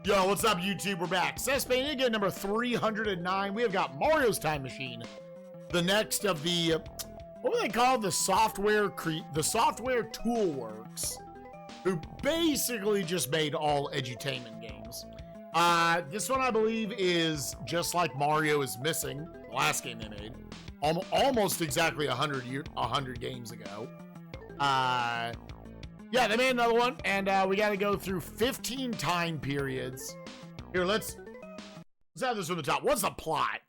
Yo, what's up, YouTube? We're back. SNESMania game number 309. We have got Mario's Time Machine. The next of the, what were they called? The software Toolworks, who basically just made all edutainment games. This one, I believe, is just like Mario is Missing, the last game they made, almost exactly 100 games ago. Yeah, they made another one, and we got to go through 15 time periods. Here, let's have this from the top. What's the plot?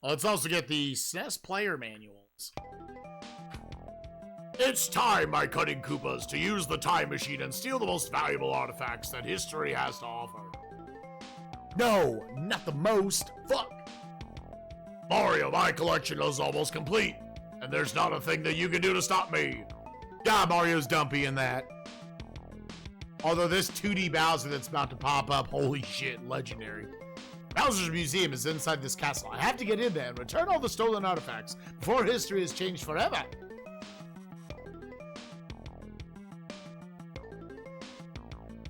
Let's also get the SNES player manuals. It's time, my cunning Koopas, to use the time machine and steal the most valuable artifacts that history has to offer. No, not the most. Fuck. Mario, my collection is almost complete, and there's not a thing that you can do to stop me. God, Mario's dumpy in that. Although this 2D Bowser that's about to pop up, holy shit, legendary. Bowser's Museum is inside this castle. I have to get in there and return all the stolen artifacts before history is changed forever.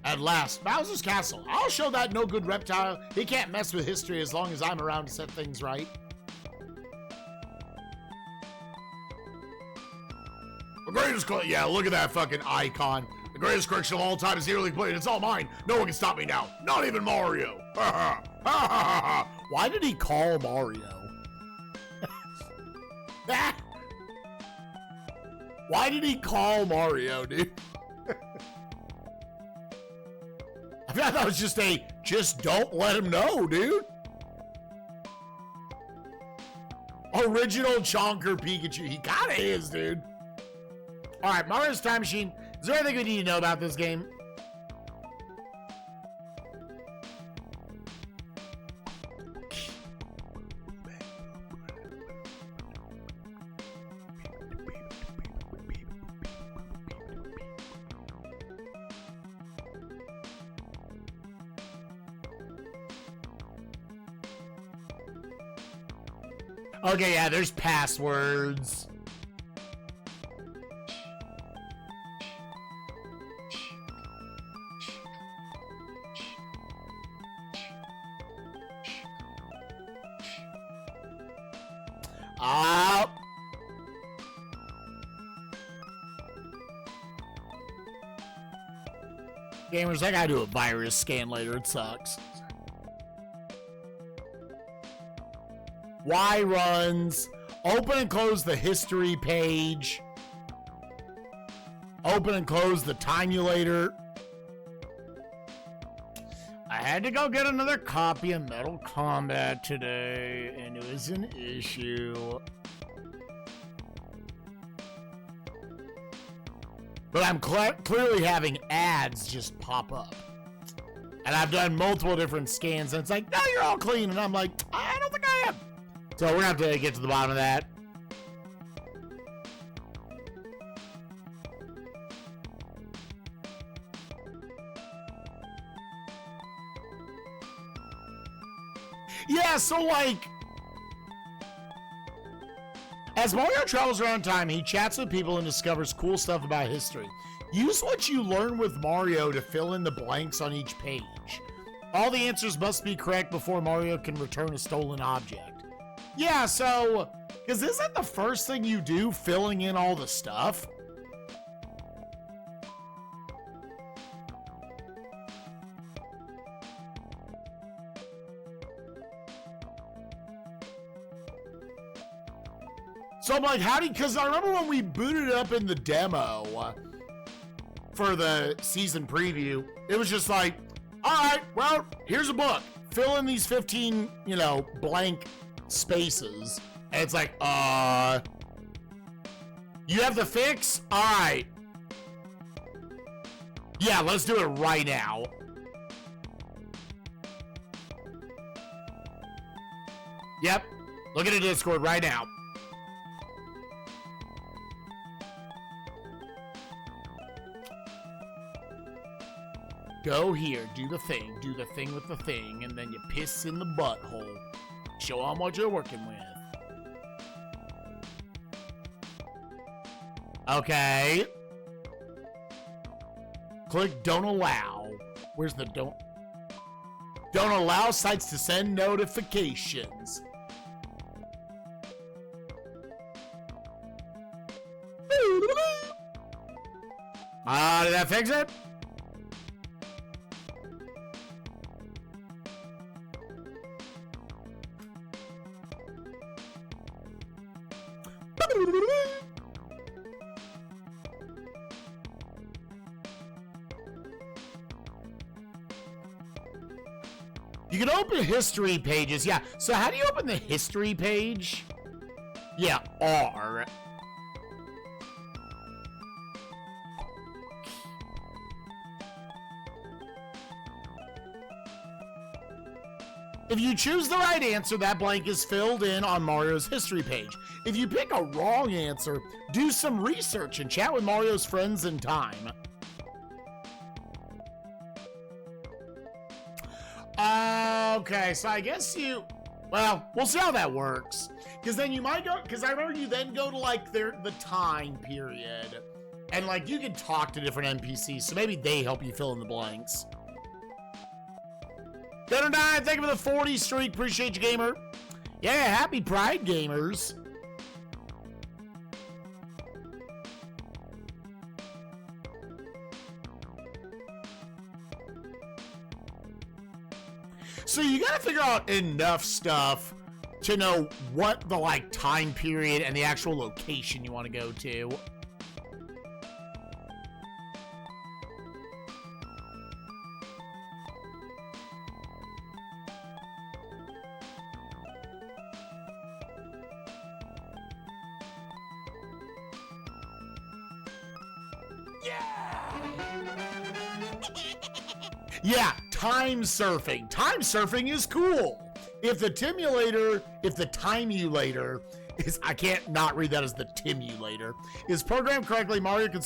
At last, Bowser's castle. I'll show that no good reptile he can't mess with history as long as I'm around to set things right. The greatest yeah, look at that fucking icon. The greatest collection of all time is nearly complete. It's all mine. No one can stop me now. Not even Mario. Why did he call Mario? Why did he call Mario, dude? I thought that was just don't let him know, dude. Original Chonker Pikachu. He kinda is, dude. All right, Mario's Time Machine. Is there anything we need to know about this game? Okay, yeah, there's passwords. Gamers, I gotta do a virus scan later. It sucks. Y runs. Open and close the history page. Open and close the timulator. I had to go get another copy of Metal Combat today, and it was an issue. But I'm clearly having ads just pop up. And I've done multiple different scans, and it's like, no, you're all clean. And I'm like, I don't think I am. So we're going to have to get to the bottom of that. Yeah, so like, as Mario travels around time, he chats with people and discovers cool stuff about history. Use what you learn with Mario to fill in the blanks on each page. All the answers must be correct before Mario can return a stolen object. Yeah, so, because isn't the first thing you do filling in all the stuff? So I'm like, because I remember when we booted it up in the demo for the season preview, it was just like, all right, well, here's a book. Fill in these 15, blank spaces. And it's like, you have the fix? All right. Yeah, let's do it right now. Yep. Look at the Discord right now. Go here, do the thing with the thing, and then you piss in the butthole. Show them what you're working with. Okay. Click don't allow. Where's the don't allow sites to send notifications. Did that fix it? You can open history pages. Yeah. So how do you open the history page? Yeah, R. If you choose the right answer, that blank is filled in on Mario's history page. If you pick a wrong answer, do some research and chat with Mario's friends in time. Okay, so I guess well, we'll see how that works. Because then you might go, because I remember you then go to like the time period. And like you can talk to different NPCs, so maybe they help you fill in the blanks. Gunner 9, thank you for the 40 streak. Appreciate you, gamer. Yeah, happy Pride, gamers. So you gotta figure out enough stuff to know what the like time period and the actual location you want to go to. Yeah, time surfing. Time surfing is cool. If the timulator is, I can't not read that as the timulator, is programmed correctly, Mario can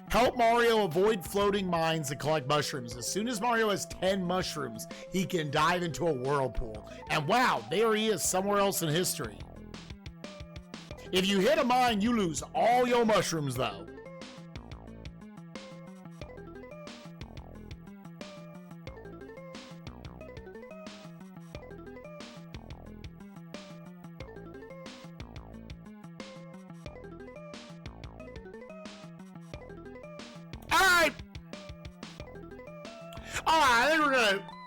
help Mario avoid floating mines and collect mushrooms. As soon as Mario has 10 mushrooms, he can dive into a whirlpool. And wow, there he is somewhere else in history. If you hit a mine, you lose all your mushrooms though.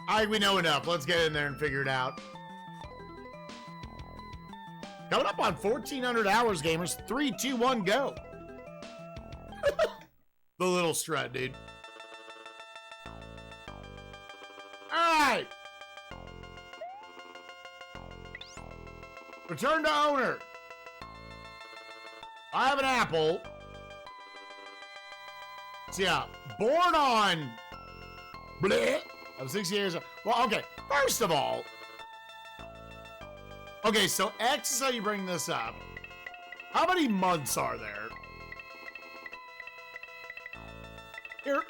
I think we know enough. Let's get in there and figure it out. Coming up on 1,400 hours, gamers. 3, 2, 1, go. The little strut, dude. All right. Return to owner. I have an apple. So yeah, born on... Bleh. I'm 6 years old. Well, okay. First of all, okay, so X is how you bring this up. How many months are there? Here.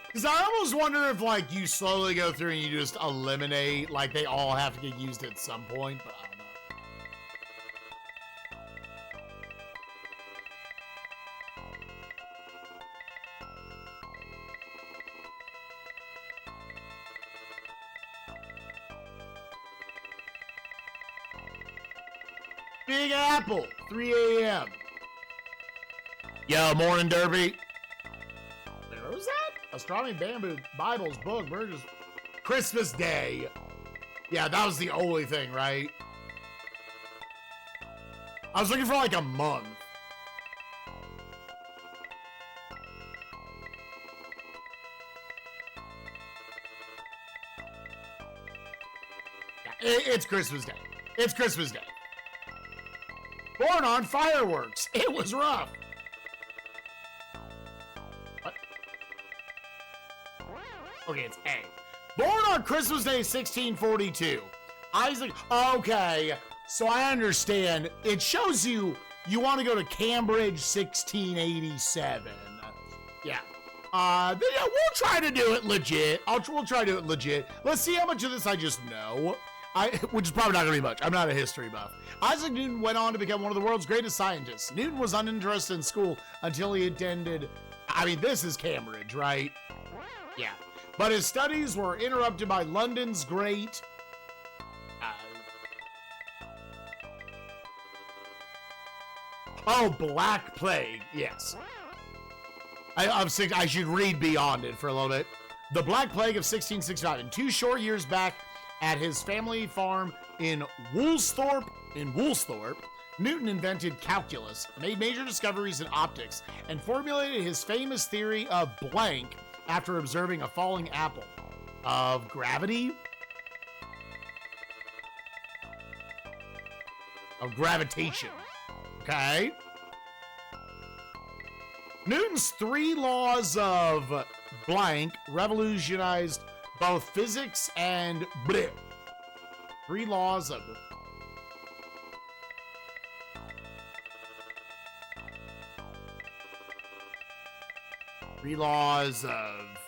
Because I almost wonder if, like, you slowly go through and you just eliminate, like, they all have to get used at some point, but I don't know. Big Apple, 3 a.m. Yo, morning, Derby. What was that? Astronomy, Bamboo, Bibles, book, Burgers. Christmas Day. Yeah, that was the only thing, right? I was looking for like a month. Yeah, it's Christmas Day. It's Christmas Day. Born on fireworks. It was rough. What? Okay, it's A. Born on Christmas Day, 1642. Isaac. Okay, so I understand. It shows you want to go to Cambridge, 1687. Yeah. Yeah, we'll try to do it legit. We'll try to do it legit. Let's see how much of this I just know. Which is probably not going to be much. I'm not a history buff. Isaac Newton went on to become one of the world's greatest scientists. Newton was uninterested in school until he attended, I mean, this is Cambridge, right? Yeah. But his studies were interrupted by London's great... Black Plague. Yes. I should read beyond it for a little bit. The Black Plague of 1665. In 2 short years back at his family farm in Woolsthorpe, Newton invented calculus, made major discoveries in optics, and formulated his famous theory of blank after observing a falling apple. Of gravity? Of gravitation. Okay. Newton's 3 laws of blank revolutionized both physics and bleh. 3 laws of... Three laws of...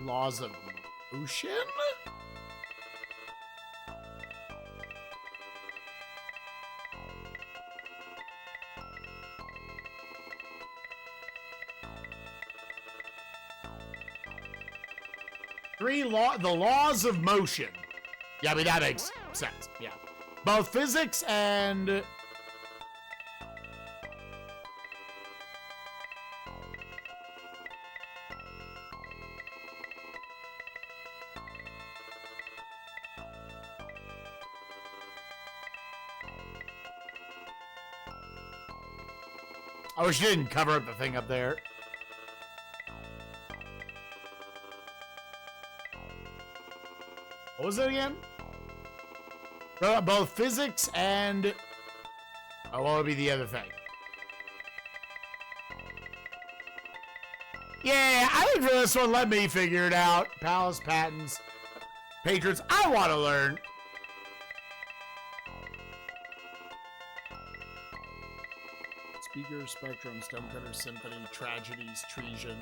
Laws of motion? The laws of motion. Yeah, I mean, that makes sense. Yeah. Both physics and... I wish you didn't cover up the thing up there. What was it again? Both physics and... Oh, what would be the other thing? Yeah, I think for this one, let me figure it out. Palace, patents, patrons. I want to learn. Speaker, spectrum, stonecutter, symphony, tragedies, treason.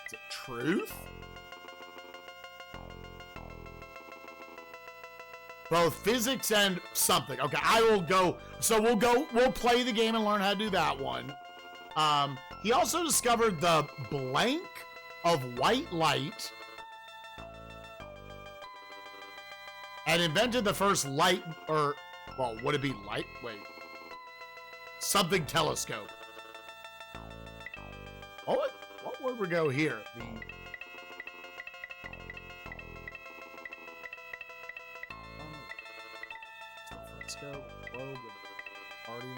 Is it truth? Both physics and something. Okay, I will go. So we'll play the game and learn how to do that one. He also discovered the blank of white light and invented the first light, or, well, would it be light? Wait. Something telescope. What would we go here? Let's go. Globe, partying.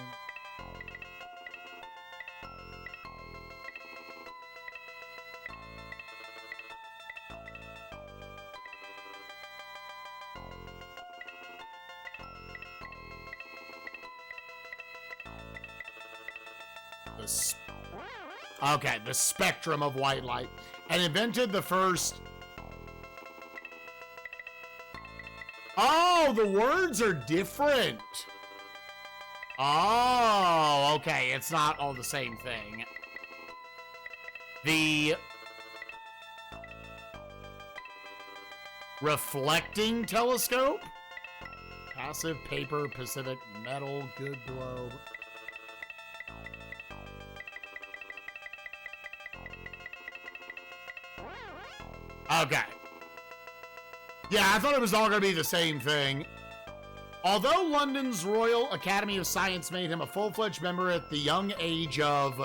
Okay, the spectrum of white light. And invented the first... Oh, the words are different. Oh, okay. It's not all the same thing. The... reflecting telescope? Passive, paper, Pacific, metal, good globe. Okay. Yeah, I thought it was all going to be the same thing. Although London's Royal Academy of Science made him a full-fledged member at the young age of...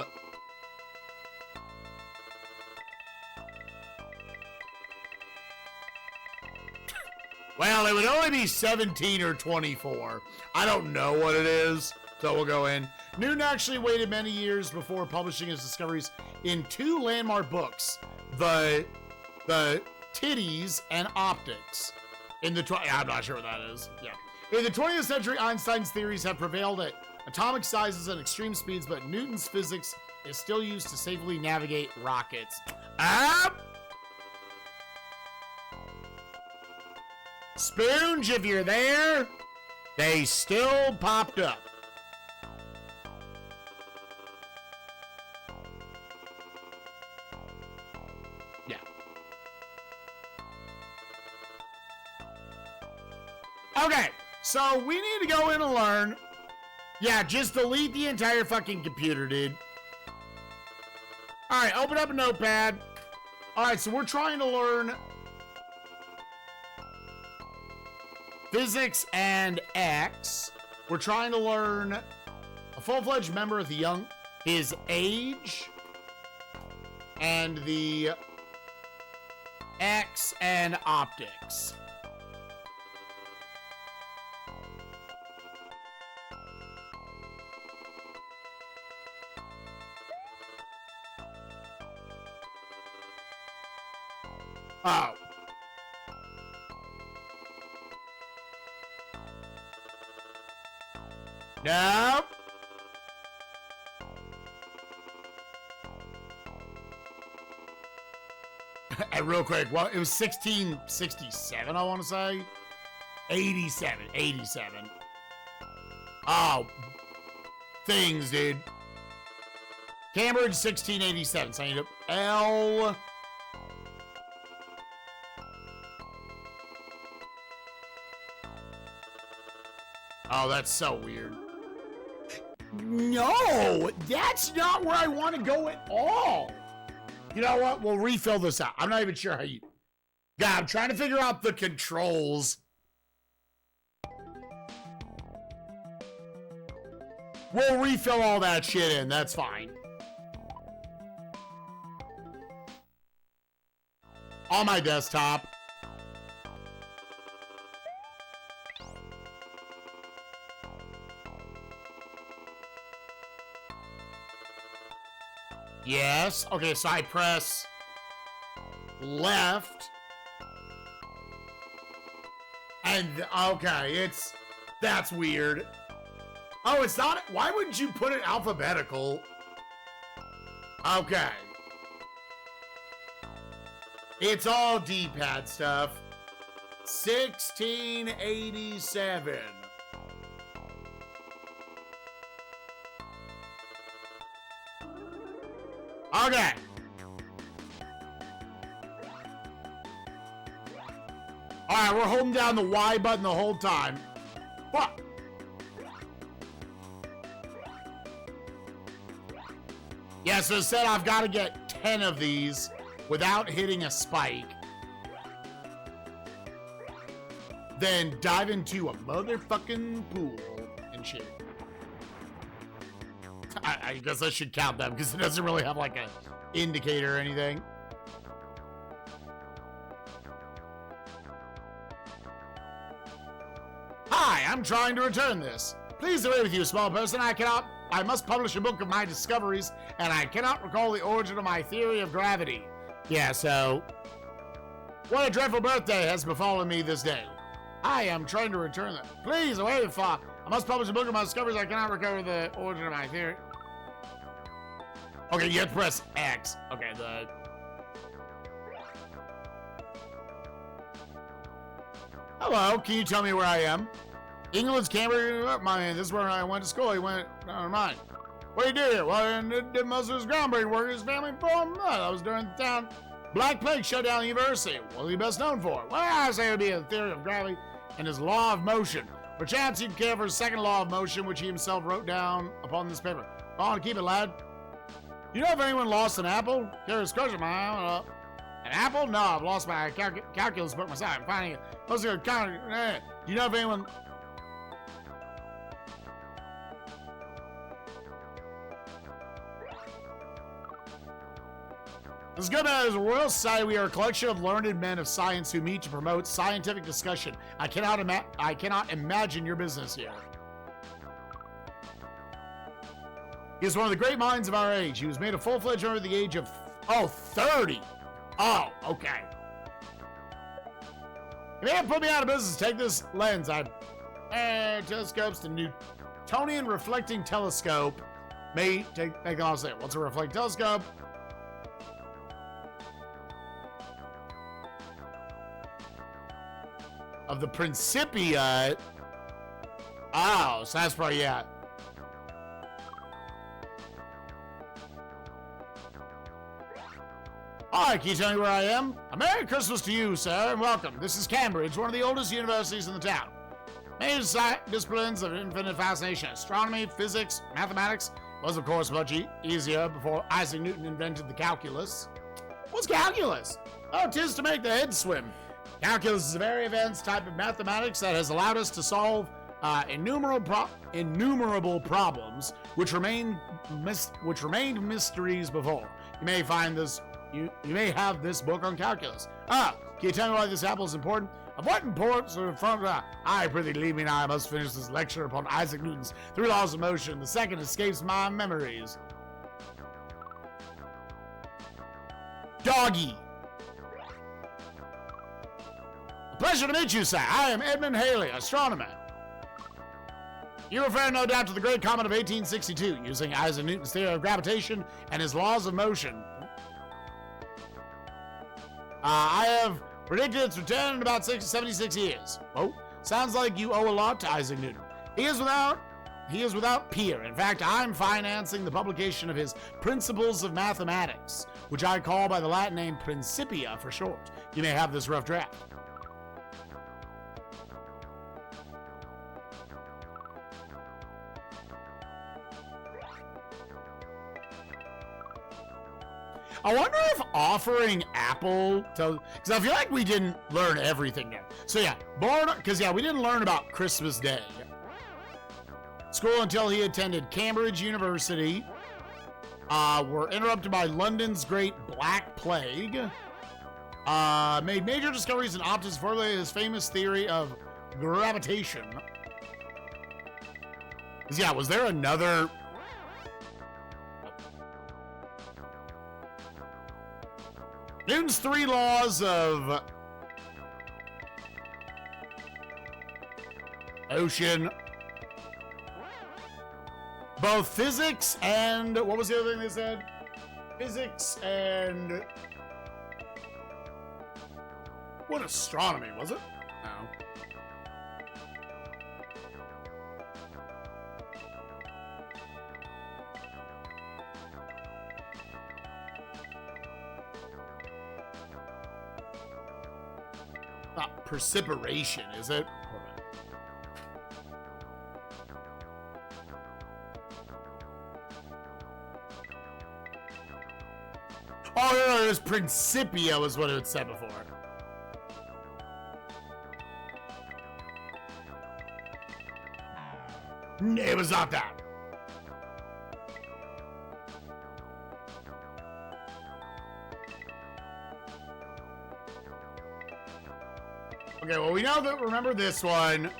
Well, it would only be 17 or 24. I don't know what it is, so we'll go in. Newton actually waited many years before publishing his discoveries in 2 landmark books. The Titties and Optics. I'm not sure what that is. Yeah. In the 20th century, Einstein's theories have prevailed at atomic sizes and extreme speeds, but Newton's physics is still used to safely navigate rockets. Spoonge, if you're there, they still popped up. Okay, so we need to go in and learn. Yeah, just delete the entire fucking computer, dude. All right, open up a notepad. All right, so we're trying to learn physics and X. We're trying to learn a full-fledged member of the young, his age, and the X and optics. Oh. Nope. And real quick, well, it was 1667, I want to say. 87. Oh. Things, dude. Cambridge, 1687. So I need to L. Oh, that's so weird. No, that's not where I want to go at all. You know what? We'll refill this out. I'm not even sure how you... God, I'm trying to figure out the controls. We'll refill all that shit in. That's fine. On my desktop. Yes. Okay, so I press left. And, okay, that's weird. Oh, it's not, why wouldn't you put it alphabetical? Okay. It's all D-pad stuff. 1687. Okay. Alright, we're holding down the Y button the whole time. Fuck. Yeah, so instead I've got to get 10 of these without hitting a spike. Then dive into a motherfucking pool and shit. I guess I should count them because it doesn't really have like an indicator or anything. Hi, I'm trying to return this. Please away with you, small person. I must publish a book of my discoveries, and I cannot recall the origin of my theory of gravity. Yeah, so... What a dreadful birthday has befallen me this day. I am trying to return it. Please away with I must publish a book of my discoveries. I cannot recover the origin of my theory. Okay, you have to press X. Okay, Hello, can you tell me where I am? England's Cambridge. This is where I went to school. He went, never mind. What do you do here? Well, I did most of his groundbreaking work. His family formed. I was during the town. Black Plague shut down the university. What are you best known for? Well, I say it would be a theory of gravity and his law of motion. Perchance he'd care for his second law of motion, which he himself wrote down upon this paper. Go on, keep it, lad. You know if anyone lost an apple? Curious question, an apple? No, I've lost my calculus book myself. I'm finding it. Do you know if anyone... As good as a Royal Society, we are a collection of learned men of science who meet to promote scientific discussion. I cannot imagine your business here. He is one of the great minds of our age. He was made a full-fledged member at the age of 30. Oh, okay. If you put me out of business, take this lens. Telescopes to Newtonian reflecting telescope. May take all say. What's a reflecting telescope? Of the Principia. Oh, so that's probably, yeah. Hi, can you tell me where I am? A Merry Christmas to you, sir, and welcome. This is Cambridge, one of the oldest universities in the town. Major disciplines of infinite fascination: astronomy, physics, mathematics. Was of course much easier before Isaac Newton invented the calculus. What's calculus? Oh, 'tis to make the head swim. Calculus is a very advanced type of mathematics that has allowed us to solve innumerable problems which remained mysteries before. You may find this. You may have this book on calculus. Can you tell me why this apple is important? Of what importance are from? I prithee leave me now. I must finish this lecture upon Isaac Newton's 3 laws of motion. The second escapes my memories. Doggy. A pleasure to meet you, sir. I am Edmund Halley, astronomer. You refer no doubt to the great comet of 1862, using Isaac Newton's theory of gravitation and his laws of motion. I have predicted its return in about 76 years. Oh, sounds like you owe a lot to Isaac Newton. He is without peer. In fact, I'm financing the publication of his Principles of Mathematics, which I call by the Latin name Principia for short. You may have this rough draft. I wonder if offering Apple to, because I feel like we didn't learn everything there. So yeah, we didn't learn about Christmas Day. School until he attended Cambridge University. Were interrupted by London's Great Black Plague. Made major discoveries in optics, formulated his famous theory of gravitation. Yeah, was there another? Newton's 3 laws of ocean. Both physics and, what was the other thing they said? Physics and, what, astronomy, was it? No. Not precipitation, is it? Hold on. Oh, no, it was Principia was what it had said before. It was not that. Okay, well, we know that, remember this one.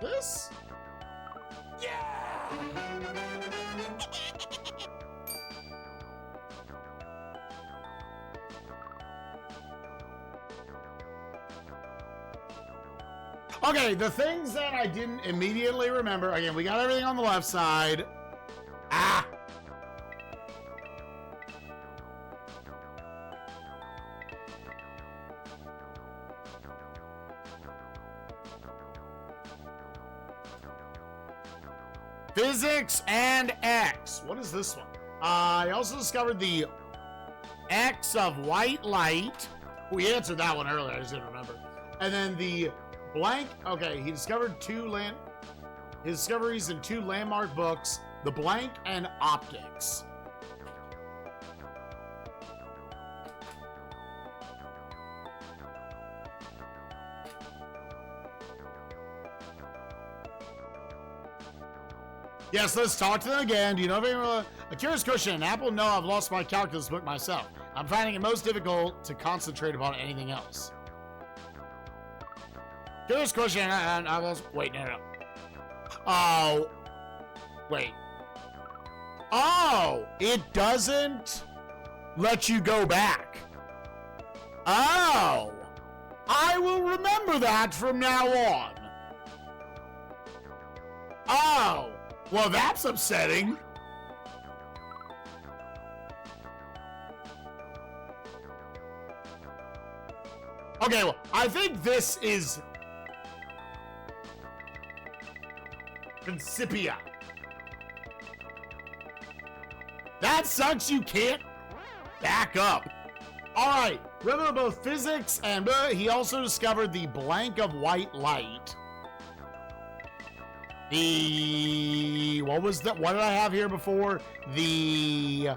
This? Yeah! Okay, the things that I didn't immediately remember. Again, we got everything on the left side. Ah! Physics and X. What is this one? I also discovered the X of white light. We answered that one earlier. I just didn't remember. And then the blank. Okay, he discovered his discoveries in 2 landmark books, The Blank and Optics. Yes, let's talk to them again. Do you know if anyone... A curious question. Apple? No, I've lost my calculus book myself. I'm finding it most difficult to concentrate upon anything else. Curious question, and I was... Wait, no. Oh. Wait. Oh! It doesn't let you go back. Oh! I will remember that from now on. Oh! Well, that's upsetting. Okay, well, I think this is Principia. That sucks, you can't back up. All right, remember both physics and he also discovered the blank of white light. What was that? What did I have here before? The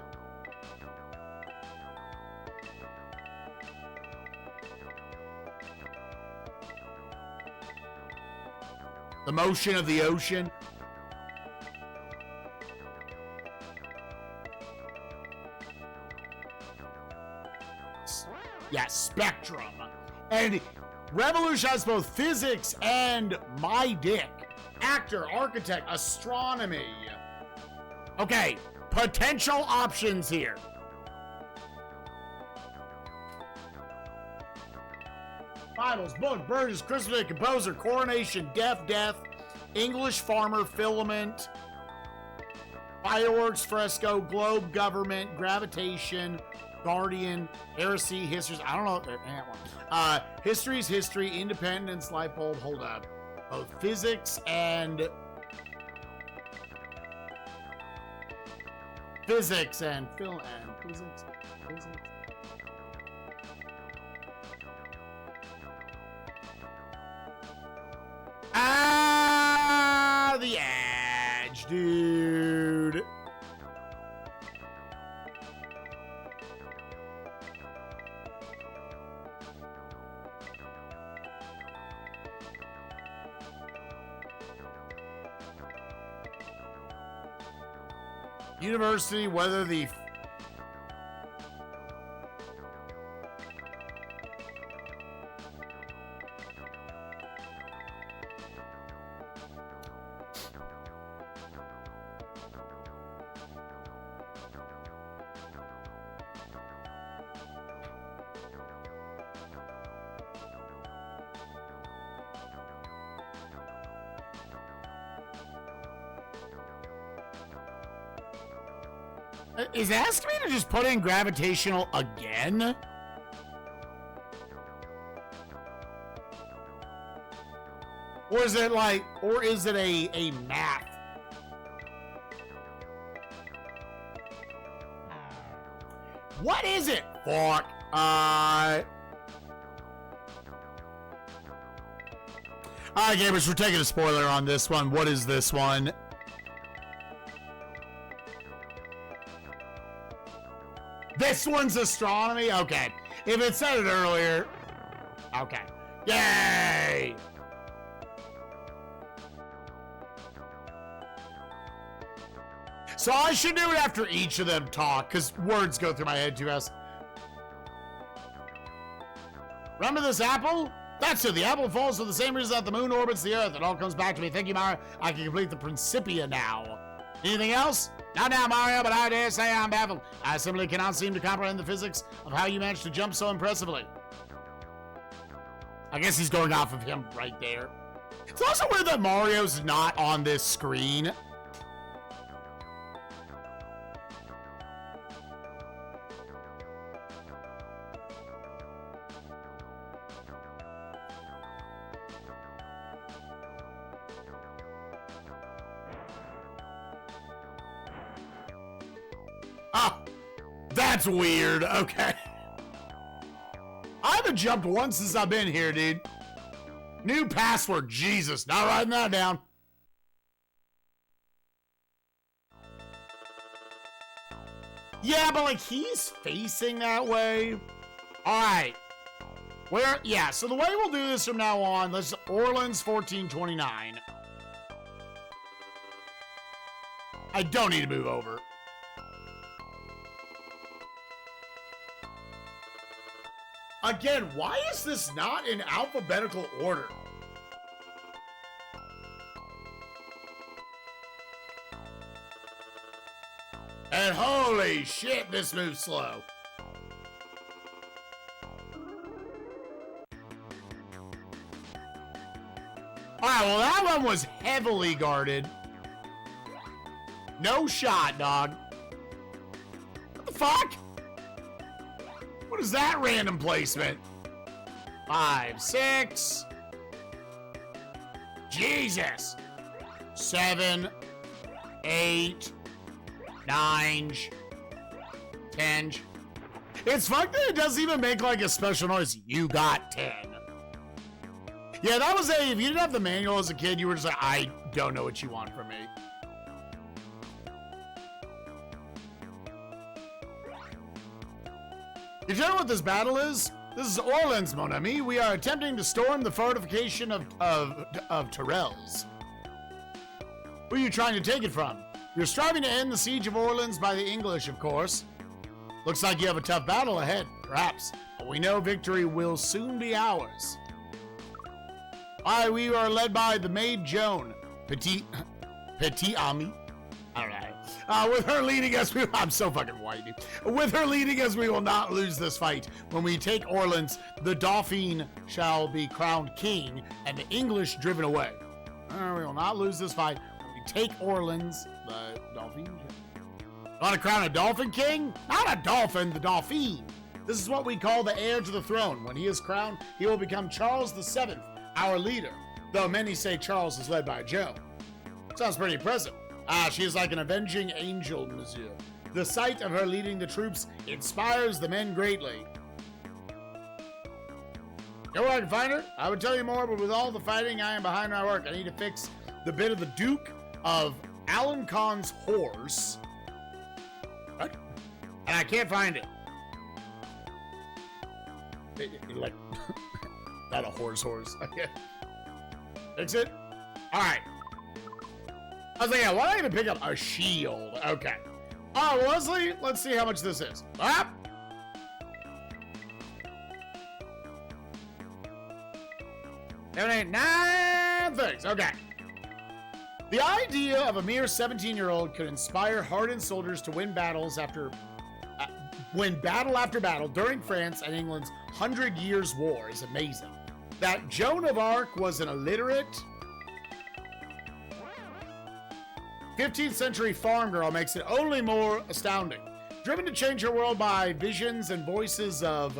motion of the ocean. Yeah, spectrum. And revolutionized both physics and my dick. Actor, architect, astronomy. Okay, potential options here. Bibles, book, Burgess, Christmas Day, composer, coronation, death, English farmer, filament, fireworks, fresco, globe, government, gravitation, guardian, heresy, histories. I don't know. History's history, independence, light bulb. Hold up. Both physics and physics. The edge, dude. University, whether the is asking me to just put in gravitational again? Or is it like, or is it a math? What is it? Fuck. Alright, gamers, we're taking a spoiler on this one. What is this one? This one's astronomy? Okay. If it said it earlier. Okay. Yay! So I should do it after each of them talk, because words go through my head too fast. Remember this apple? That's it. The apple falls for the same reason that the moon orbits the earth. It all comes back to me. Thank you, Mario. I can complete the Principia now. Anything else? Not now, Mario, but I dare say I'm baffled. I simply cannot seem to comprehend the physics of how you managed to jump so impressively. I guess he's going off of him right there. It's also weird that Mario's not on this screen. Oh, that's weird. Okay. I haven't jumped once since I've been here, dude. New password. Jesus, not writing that down. Yeah, but like he's facing that way. All right. Where? Yeah, so the way we'll do this from now on, let's Orleans 1429. I don't need to move over. Again, why is this not in alphabetical order? And holy shit, this moves slow. Alright, well that one was heavily guarded. No shot, dog. What the fuck? What is that random placement? 5, 6. Jesus. 7, 8, 9, 10. It's fucked that it doesn't even make like a special noise. You got 10. Yeah, that was if you didn't have the manual as a kid, you were just like, I don't know what you want from me. You know what this battle is? This is Orleans, mon ami. We are attempting to storm the fortification of Terrells. Who are you trying to take it from? You're striving to end the siege of Orleans by the English, of course. Looks like you have a tough battle ahead, perhaps. But we know victory will soon be ours. Aye, we are led by the maid Joan. Petit Ami. All right. With her leading us, I'm so fucking white. With her leading us, we will not lose this fight. When we take Orleans, the Dauphin shall be crowned king, and the English driven away. We will not lose this fight. When we take Orleans, the Dauphin. Want to crown a dolphin king? Not a dolphin, the Dauphin. This is what we call the heir to the throne. When he is crowned, he will become Charles VII, our leader. Though many say Charles is led by Joan. Sounds pretty impressive. She is like an avenging angel, monsieur. The sight of her leading the troops inspires the men greatly. Know where I can find her? I would tell you more, but with all the fighting, I am behind my work. I need to fix the bit of the Duke of Alencon's horse. What? And I can't find it. Like, not a horse. Okay. Fix it? Alright. I was like, yeah, why did I even pick up a shield? Okay. Oh, well, Leslie, let's see how much this is. Ah! Seven, 8, 9 things. Okay. The idea of a mere 17-year-old could inspire hardened soldiers to win battle after battle during France and England's 100 Years' War is amazing. That Joan of Arc was an illiterate 15th century farm girl makes it only more astounding. Driven to change her world by visions and voices of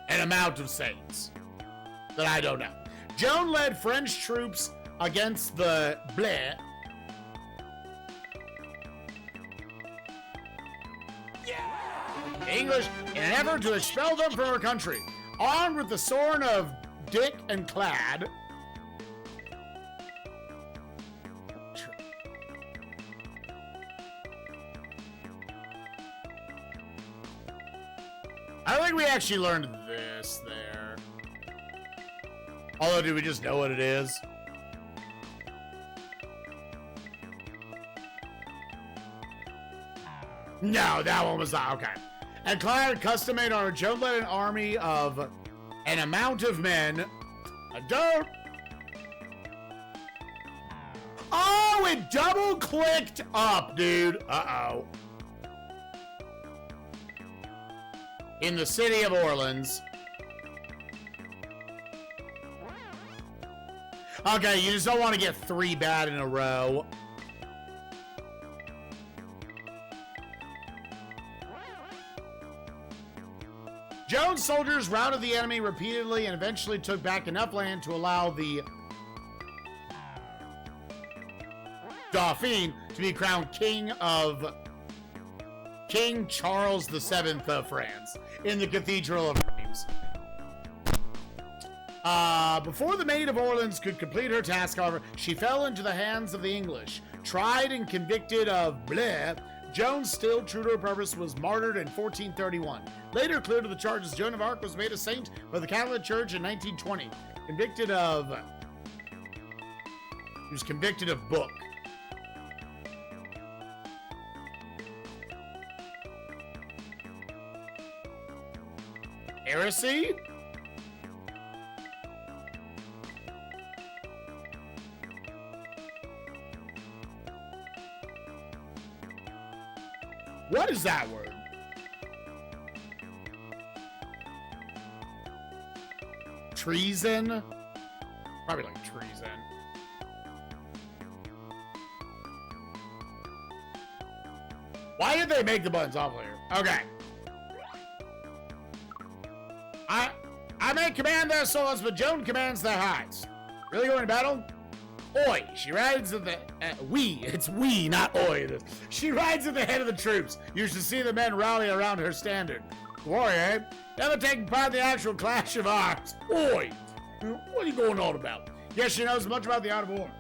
an amount of saints that I don't know. Joan led French troops against the bleh. English in an effort to expel them from her country. Armed with the sword of Dick and Clad, I think we actually learned this there. Although, do we just know what it is? No, that one was not. Okay. And Clad custom-made on a Joan led an army of an amount of men. I don't. Oh, it double-clicked up, dude. Uh-oh. In the city of Orleans. Okay, you just don't want to get 3 bad in a row. Joan's soldiers routed the enemy repeatedly and eventually took back enough land to allow the Dauphin to be crowned King Charles VII of France in the Cathedral of Reims. Before the Maid of Orleans could complete her task, however, she fell into the hands of the English. Tried and convicted of bleh, Joan, still true to her purpose, was martyred in 1431. Later cleared of the charges, Joan of Arc was made a saint by the Catholic Church in 1920. Convicted of... He was convicted of book. Heresy? What is that word? Treason? Probably like treason. Why did they make the buttons awful here? Okay. I may command their swords, but Joan commands their hearts. Really going to battle? Oi, she rides at the, it's we, not oi. She rides at the head of the troops. You should see the men rally around her standard. Warrior, eh? Never taking part in the actual clash of arms. Oi, what are you going on about? Yes, she knows much about the art of war.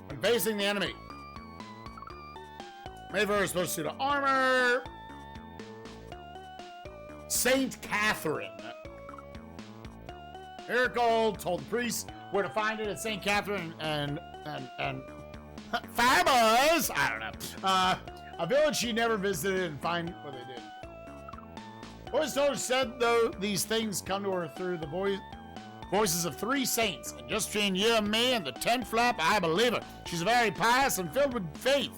When facing the enemy. Made for her supposed to do the armor. Saint Catherine. Miracle told the priest where to find it at St. Catherine and Fabulous. I don't know. A village she never visited and find what they did. Voice told her said though these things come to her through the voices of 3 saints. And just between you and me and the 10 flap, I believe her. She's very pious and filled with faith.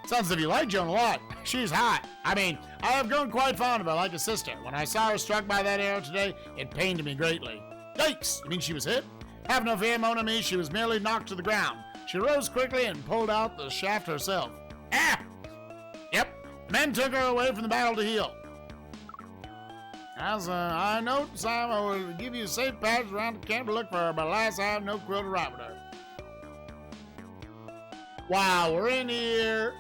Sounds as if you like Joan a lot. She's hot. I mean, I have grown quite fond of her like a sister. When I saw her struck by that arrow today, it pained me greatly. Yikes! You mean she was hit? Have no fear, mon ami, she was merely knocked to the ground. She rose quickly and pulled out the shaft herself. Ah! Yep, the men took her away from the battle to heal. As I note, Sam, I will give you a safe passage around the camp to look for her, but alas, I have no quill to write with her. Wow, we're in here.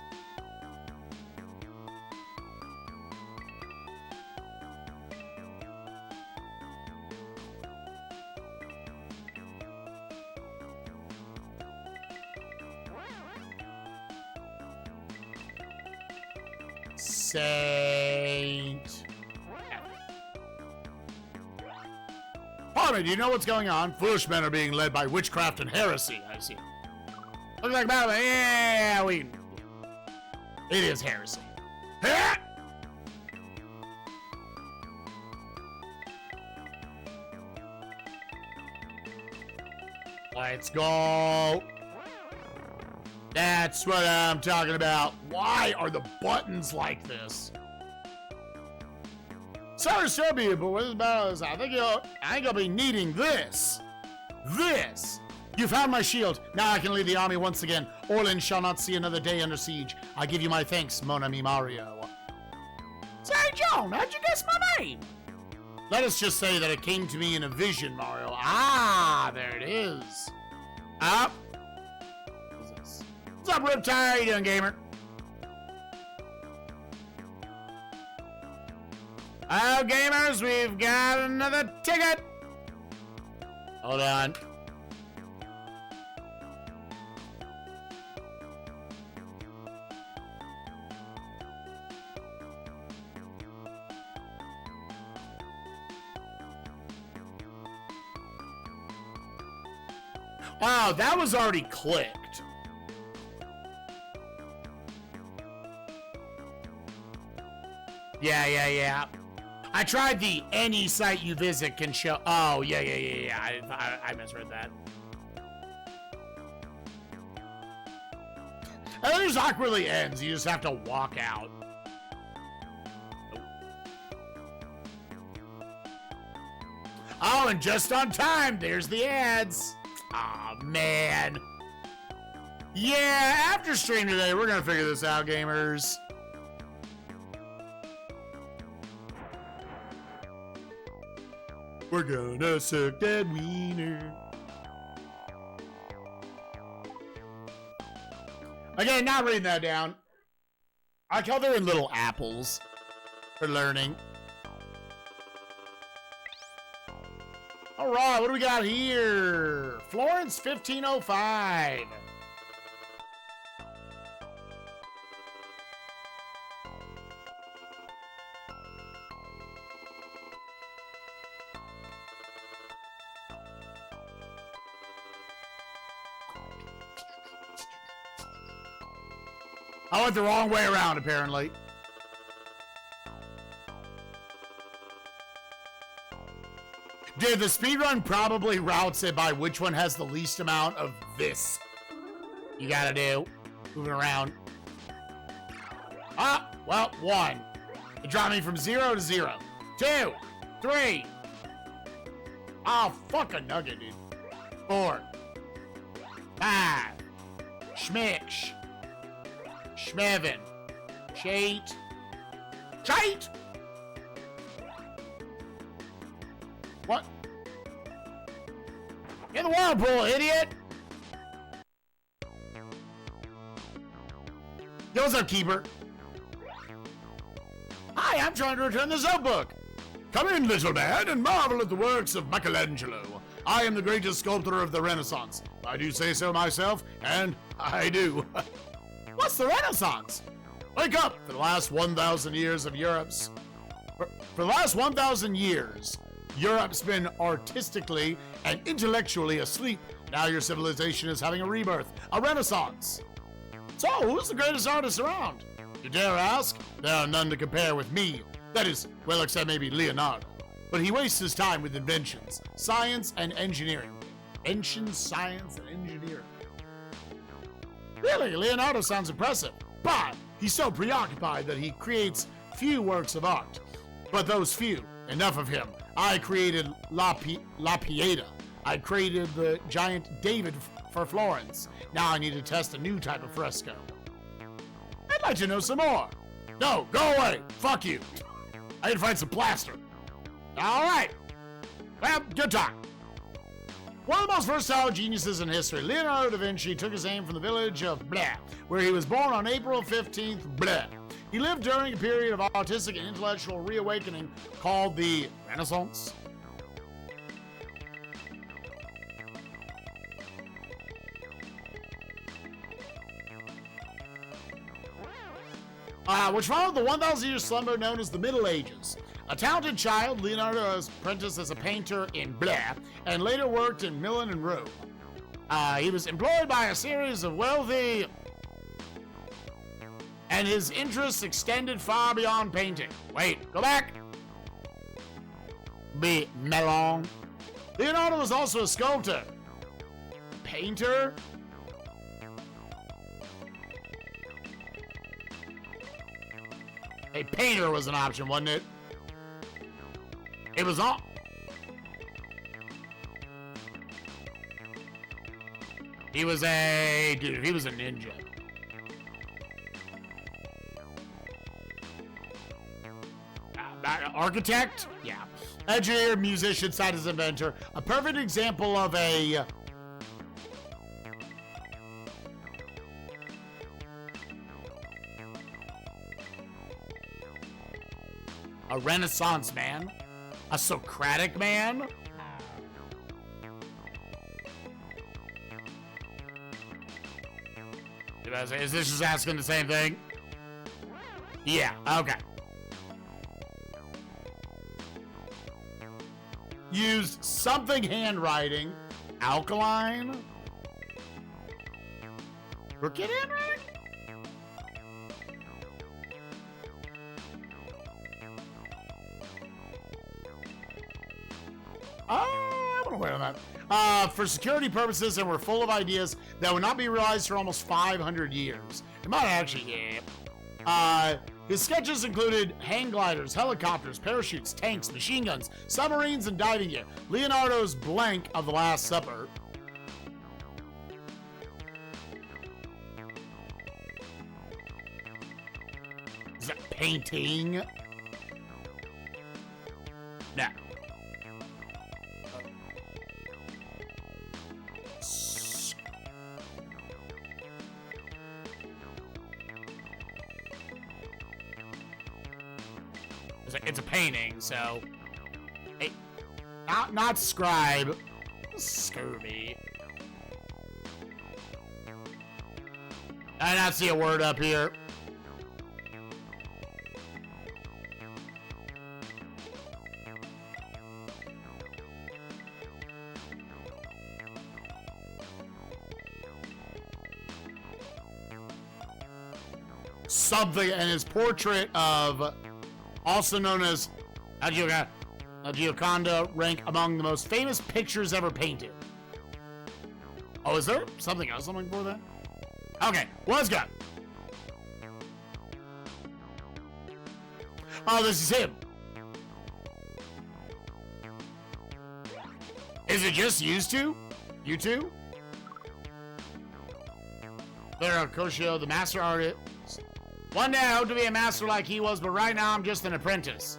Saint. Pardon me, do you know what's going on? Foolish men are being led by witchcraft and heresy, I see. Looks like battle. Yeah, it is heresy. Let's go. That's what I'm talking about. Why are the buttons like this? Sorry to trouble you, but with this battle, I think I'll be needing this. This. You found my shield. Now I can lead the army once again. Orleans shall not see another day under siege. I give you my thanks, mon ami Mario. Say, Joan, how'd you guess my name? Let us just say that it came to me in a vision, Mario. Ah, there it is. Up. What's up, Riptide? How you doing, gamer? Oh, gamers, we've got another ticket. Hold on. Oh, that was already clicked. Yeah. I tried the any site you visit can show. Oh, yeah. I misread that. And then it just awkwardly ends. You just have to walk out. Oh, and just on time, there's the ads. Aw, man. Yeah, after stream today, we're gonna figure this out, gamers. We're gonna suck that wiener. Again, not reading that down. I call they're in little apples for learning. All right, what do we got here? Florence 1505. I went the wrong way around, apparently. Dude, the speedrun probably routes it by which one has the least amount of this. You gotta do. Moving around. Ah, well, 1. It dropped me from 0 to 0. 2, 3. Oh, fuck a nugget, dude. 4, 5. Schmicks. Schmevin. Chait. Chait! What? In the whirlpool, idiot! Yo, what's up, Keeper? Hi, I'm trying to return the notebook. Come in, little man, and marvel at the works of Michelangelo. I am the greatest sculptor of the Renaissance. I do say so myself, and I do. What's the Renaissance? Wake up! For the last 1,000 years of Europe's... For the last 1,000 years, Europe's been artistically and intellectually asleep. Now your civilization is having a rebirth, a renaissance. So, who's the greatest artist around? You dare ask? There are none to compare with me. That is, well, except maybe Leonardo. But he wastes his time with inventions, science, and engineering. Inventions, science, and engineering. Really, Leonardo sounds impressive, but he's so preoccupied that he creates few works of art. But those few, enough of him. I created La Pieta. I created the giant David for Florence. Now I need to test a new type of fresco. I'd like to know some more. No, go away. Fuck you. I need to find some plaster. All right. Well, good talk. One of the most versatile geniuses in history, Leonardo da Vinci took his name from the village of Bleh, where he was born on April 15th, Bleh. He lived during a period of artistic and intellectual reawakening called the Renaissance. Which followed the 1,000-year slumber known as the Middle Ages. A talented child, Leonardo was apprenticed as a painter in Bleh and later worked in Milan and Rome. He was employed by a series of wealthy, and his interests extended far beyond painting. Wait, go back. Be melon. Leonardo was also a sculptor. Painter? A painter was an option, wasn't it? It was all. He was a dude. He was a ninja. Architect? Yeah. Engineer, musician, scientist, inventor. A perfect example of a Renaissance man. A Socratic man. Is this just asking the same thing? Yeah, okay. Used something handwriting. Alkaline? Crooked handwriting? I want to wait on that. For security purposes, and were full of ideas that would not be realized for almost 500 years. It might actually, yeah. His sketches included hang gliders, helicopters, parachutes, tanks, machine guns, submarines, and diving gear. Leonardo's blank of The Last Supper. Is that painting? No. It's a painting, so... Hey, not scribe. Scurvy. I not see a word up here. Something, and his portrait of... also known as La Gioconda, rank among the most famous pictures ever painted. Oh, is there something else I'm looking for there? Okay, let's go. Oh, this is him. Is it just used to? You two? There are Koshio, the master artist, One day I hope to be a master like he was, but right now I'm just an apprentice.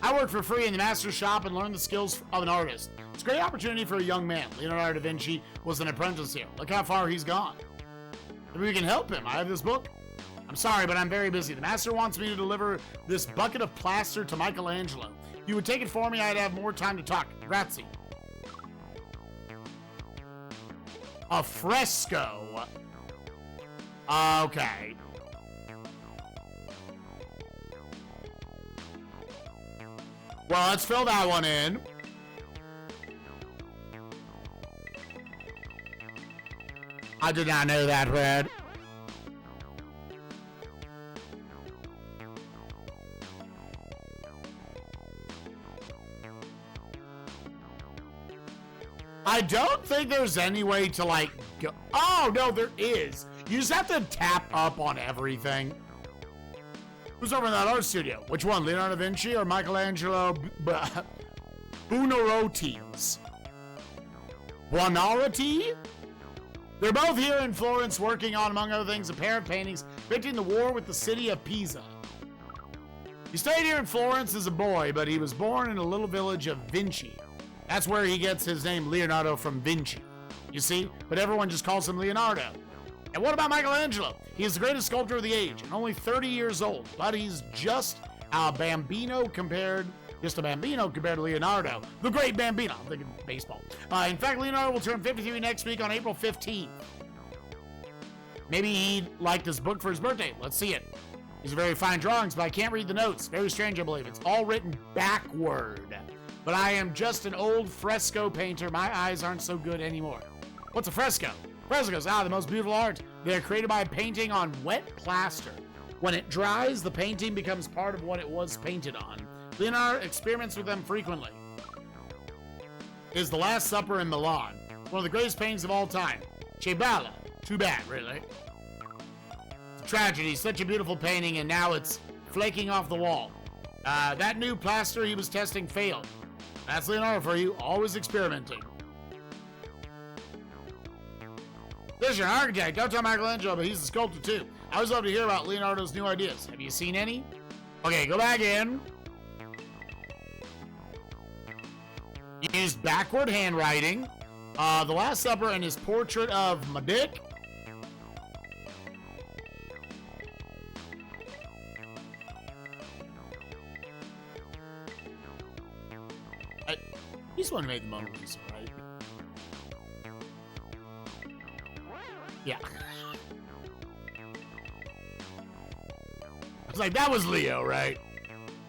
I work for free in the master's shop and learn the skills of an artist. It's a great opportunity for a young man. Leonardo da Vinci was an apprentice here. Look how far he's gone. Maybe we can help him. I have this book. I'm sorry, but I'm very busy. The master wants me to deliver this bucket of plaster to Michelangelo. If you would take it for me, I'd have more time to talk. Grazie. A fresco. Okay. Well, let's fill that one in. I did not know that, Red. I don't think there's any way to, like, go. Oh, no, there is. You just have to tap up on everything. Who's over in that art studio? Which one, Leonardo da Vinci or Michelangelo Buonarroti's? Buonarroti? They're both here in Florence working on, among other things, a pair of paintings depicting the war with the city of Pisa. He stayed here in Florence as a boy, but he was born in a little village of Vinci. That's where he gets his name, Leonardo from Vinci. You see? But everyone just calls him Leonardo. And what about Michelangelo? He is the greatest sculptor of the age, and only 30 years old, but he's just a bambino compared to Leonardo, the great Bambino. I'm thinking baseball. In fact, Leonardo will turn 53 next week on April 15th. Maybe he liked his book for his birthday. Let's see it. These are very fine drawings, but I can't read the notes. Very strange, I believe. It's all written backward. But I am just an old fresco painter. My eyes aren't so good anymore. What's a fresco? Frescoes, the most beautiful art. They're created by painting on wet plaster. When it dries, the painting becomes part of what it was painted on. Leonardo experiments with them frequently. Is The Last Supper in Milan, one of the greatest paintings of all time. Che bella. Too bad, really. It's a tragedy. Such a beautiful painting, and now it's flaking off the wall. That new plaster he was testing failed. That's Leonardo for you, always experimenting. This is your architect. Don't tell Michelangelo, but he's the sculptor too. I always love to hear about Leonardo's new ideas. Have you seen any? Okay, go back in. He used backward handwriting. The Last Supper and his portrait of my dick. He's the one who made the Mona Lisa, right? Yeah. I was like, that was Leo, right?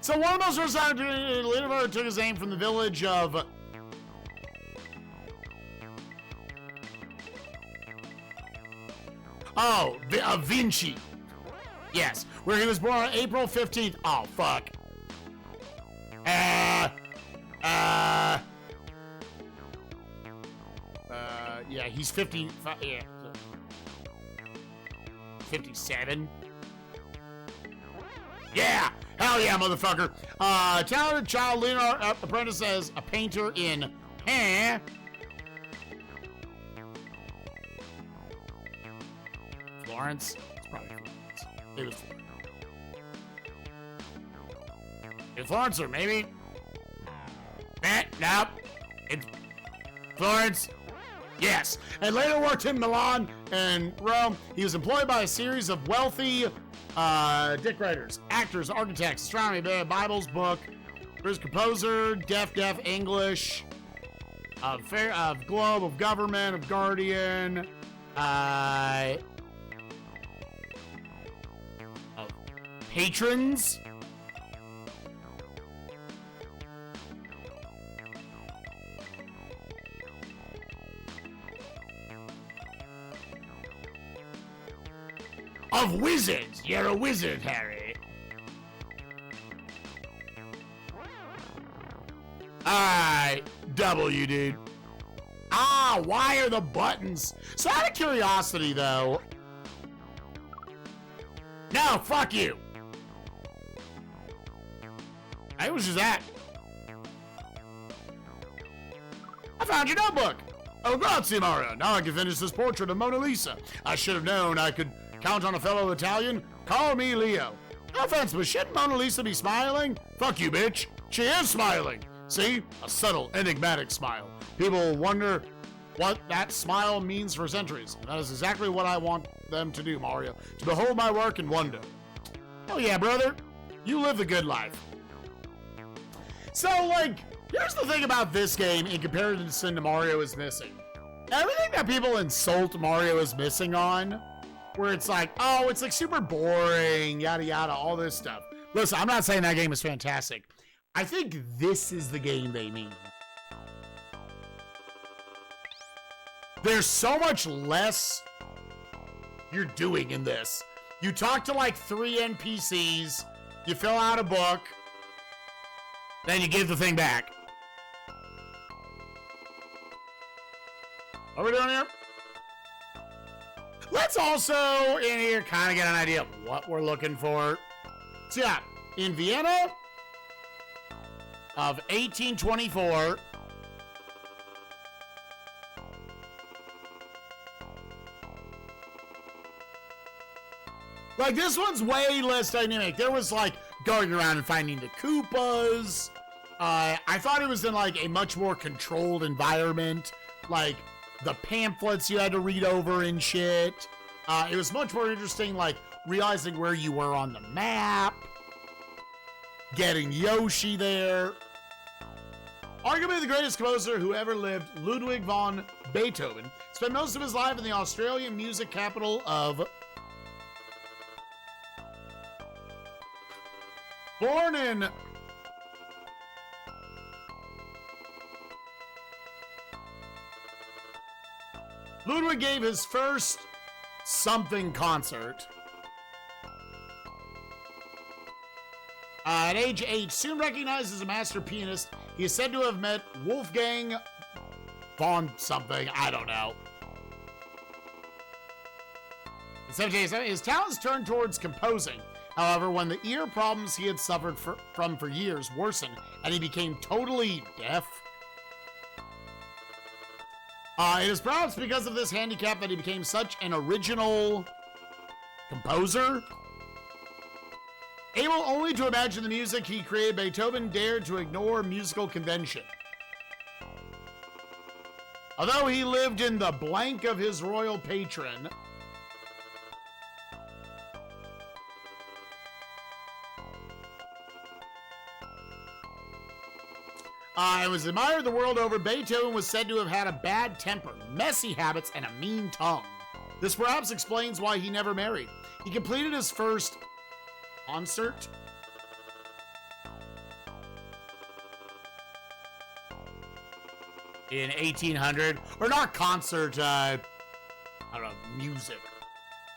So one of those first times Leonardo took his name from the village of Vinci. Yes, where he was born on April 15th. Oh, fuck. Yeah, he's 55. Yeah. 57. Yeah! Hell yeah, motherfucker. Talented child Leonardo apprentice as a painter in Florence? It's probably Florence. It was Florence. In Florence, or maybe? Nope. It's Florence. Yes. And later worked in Milan and Rome. He was employed by a series of wealthy dick writers, actors, architects, astronomy, Bibles, book, there's composer, deaf, English, of Globe, of Government, of Guardian, of Patrons. Of wizards! You're a wizard, Harry. Alright, W, dude. Why are the buttons? So out of curiosity, though. No, fuck you. Hey, what's that? I found your notebook. Oh, grazie, Mario. Now I can finish this portrait of Mona Lisa. I should have known I could count on a fellow Italian. Call me Leo. No offense, but shouldn't Mona Lisa be smiling? Fuck you, bitch. She is smiling. See? A subtle, enigmatic smile. People wonder what that smile means for centuries. And that is exactly what I want them to do, Mario. To behold my work and wonder. Oh yeah, brother. You live the good life. So, like, here's the thing about this game in comparison to Mario is Missing. Everything that people insult Mario is Missing on, where it's like, oh, it's like super boring, yada yada, all this stuff. Listen, I'm not saying that game is fantastic. I think this is the game they mean. There's so much less you're doing in this. You talk to like 3 NPCs, you fill out a book, then you give the thing back. What are we doing here? Let's also, in here, kind of get an idea of what we're looking for. So yeah, in Vienna of 1824, like, this one's way less dynamic. There was, like, going around and finding the Koopas. I thought it was in, like, a much more controlled environment. Like, the pamphlets you had to read over and shit. It was much more interesting, like, realizing where you were on the map. Getting Yoshi there. Arguably the greatest composer who ever lived, Ludwig von Beethoven, spent most of his life in the Australian music capital of... Born in... Ludwig gave his first something concert at age 8. Soon recognized as a master pianist, he is said to have met Wolfgang von something, I don't know. In 1787, his talents turned towards composing. However, when the ear problems he had suffered from for years worsened and he became totally deaf, it is perhaps because of this handicap that he became such an original composer. Able only to imagine the music he created, Beethoven dared to ignore musical convention. Although he lived in the blank of his royal patron, and was admired the world over, Beethoven was said to have had a bad temper, messy habits, and a mean tongue. This perhaps explains why he never married. He completed his first concert in 1800, or not concert, I don't know, music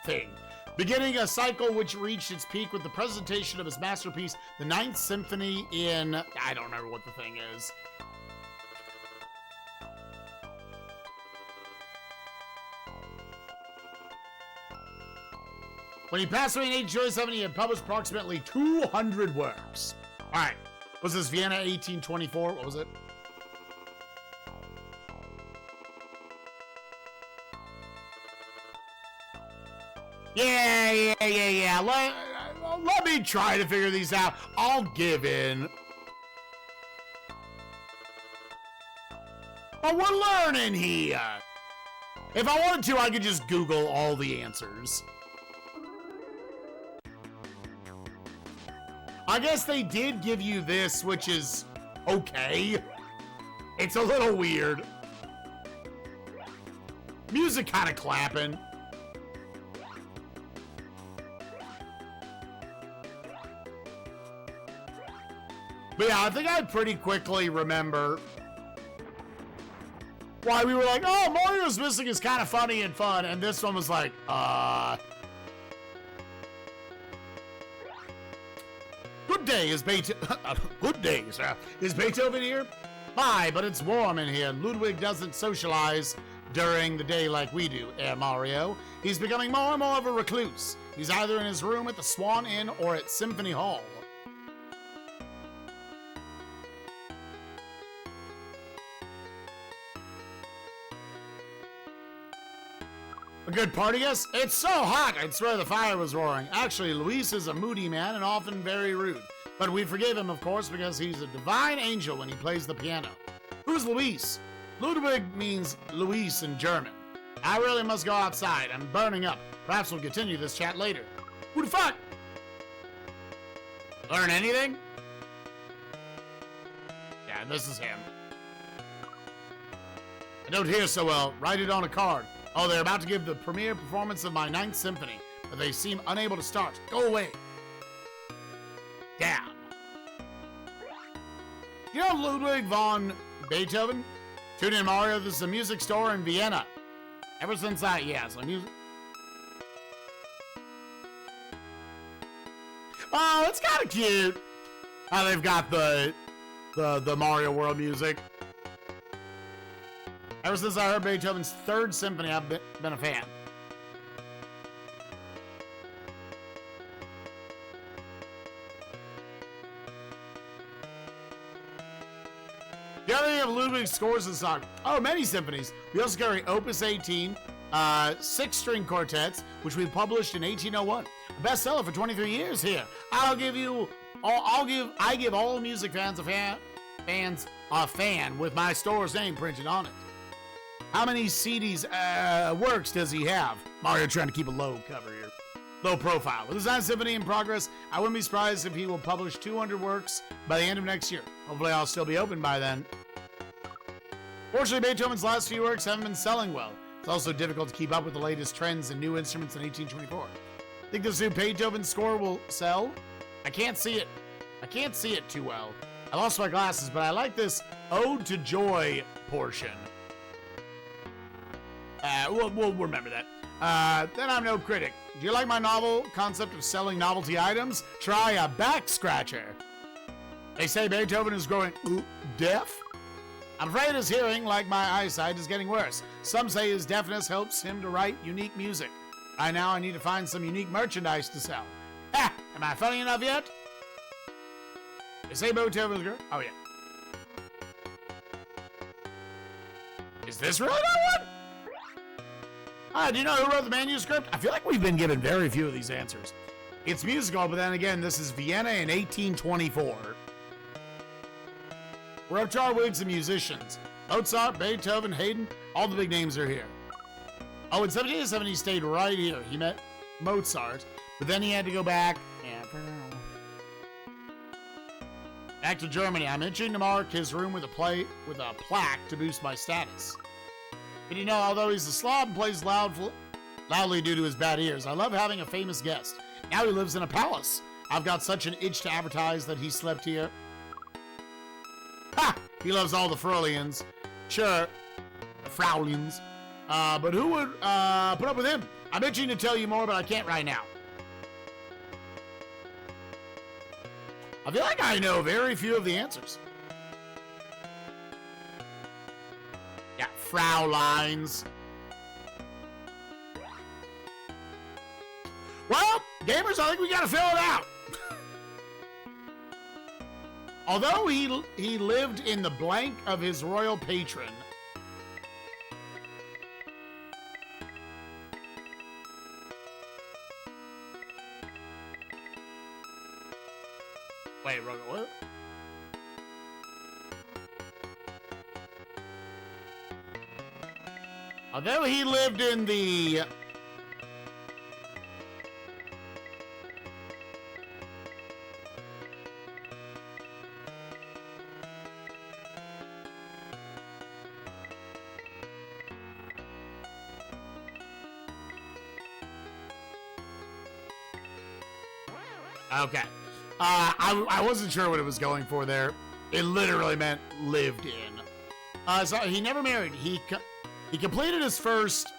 thing. Beginning a cycle which reached its peak with the presentation of his masterpiece, the Ninth Symphony in... I don't remember what the thing is. When he passed away in 1827, he had published approximately 200 works. Alright, was this Vienna 1824? What was it? Yeah. Let me try to figure these out. I'll give in. But we're learning here. If I wanted to, I could just Google all the answers. I guess they did give you this, which is okay. It's a little weird. Music kind of clapping. But yeah, I think I pretty quickly remember why we were like, oh, Mario's Missing is kind of funny and fun, and this one was like, Good day, is Beethoven... Good day, sir. Is Beethoven here? Hi, but it's warm in here. Ludwig doesn't socialize during the day like we do, Mario. He's becoming more and more of a recluse. He's either in his room at the Swan Inn or at Symphony Hall. A good party guest? It's so hot, I'd swear the fire was roaring. Actually, Luis is a moody man and often very rude. But we forgive him, of course, because he's a divine angel when he plays the piano. Who's Luis? Ludwig means Luis in German. I really must go outside. I'm burning up. Perhaps we'll continue this chat later. Who the fuck? Learn anything? Yeah, this is him. I don't hear so well. Write it on a card. Oh, they're about to give the premiere performance of my 9th Symphony, but they seem unable to start. Go away. Damn. You know Ludwig von Beethoven? Tune in, Mario. This is a music store in Vienna. Ever since that, yeah, so music. Oh, it's kind of cute how they've got the Mario World music. Ever since I heard Beethoven's 3rd Symphony, I've been a fan. The other thing of Ludwig's scores in song. Oh, many symphonies. We also carry Opus 18, 6-string quartets, which we published in 1801. A bestseller for 23 years here. I give all music fans a fan with my store's name printed on it. How many CDs works does he have? Mario trying to keep a low cover here. Low profile. With his 9th Symphony in progress, I wouldn't be surprised if he will publish 200 works by the end of next year. Hopefully I'll still be open by then. Fortunately, Beethoven's last few works haven't been selling well. It's also difficult to keep up with the latest trends and new instruments in 1824. Think this new Beethoven score will sell? I can't see it. I can't see it too well. I lost my glasses, but I like this Ode to Joy portion. We'll remember that. Then I'm no critic. Do you like my novel concept of selling novelty items? Try a back scratcher. They say Beethoven is growing deaf. I'm afraid his hearing, like my eyesight, is getting worse. Some say his deafness helps him to write unique music. Right now I need to find some unique merchandise to sell. Ha! Am I funny enough yet? They say Beethoven is growing. Oh yeah. Is this really that one? Do you know who wrote the manuscript? I feel like we've been given very few of these answers. It's musical, but then again, this is Vienna in 1824. We're up to our wigs and musicians. Mozart, Beethoven, Haydn, all the big names are here. Oh, in 1770, he stayed right here. He met Mozart, but then he had to go back. Back to Germany. I'm itching to mark his room with a plaque to boost my status. And you know, although he's a slob and plays loudly due to his bad ears, I love having a famous guest. Now he lives in a palace. I've got such an itch to advertise that he slept here. Ha! He loves all the Frauleins. Sure, the Frauleins. But who would put up with him? I'm itching to tell you more, but I can't right now. I feel like I know very few of the answers. Yeah, Frauleins. Well, gamers, I think we gotta fill it out. Although he lived in the blank of his royal patron. Wait, what? Although he lived in the... Okay. I wasn't sure what it was going for there. It literally meant lived in. So he never married. He completed his first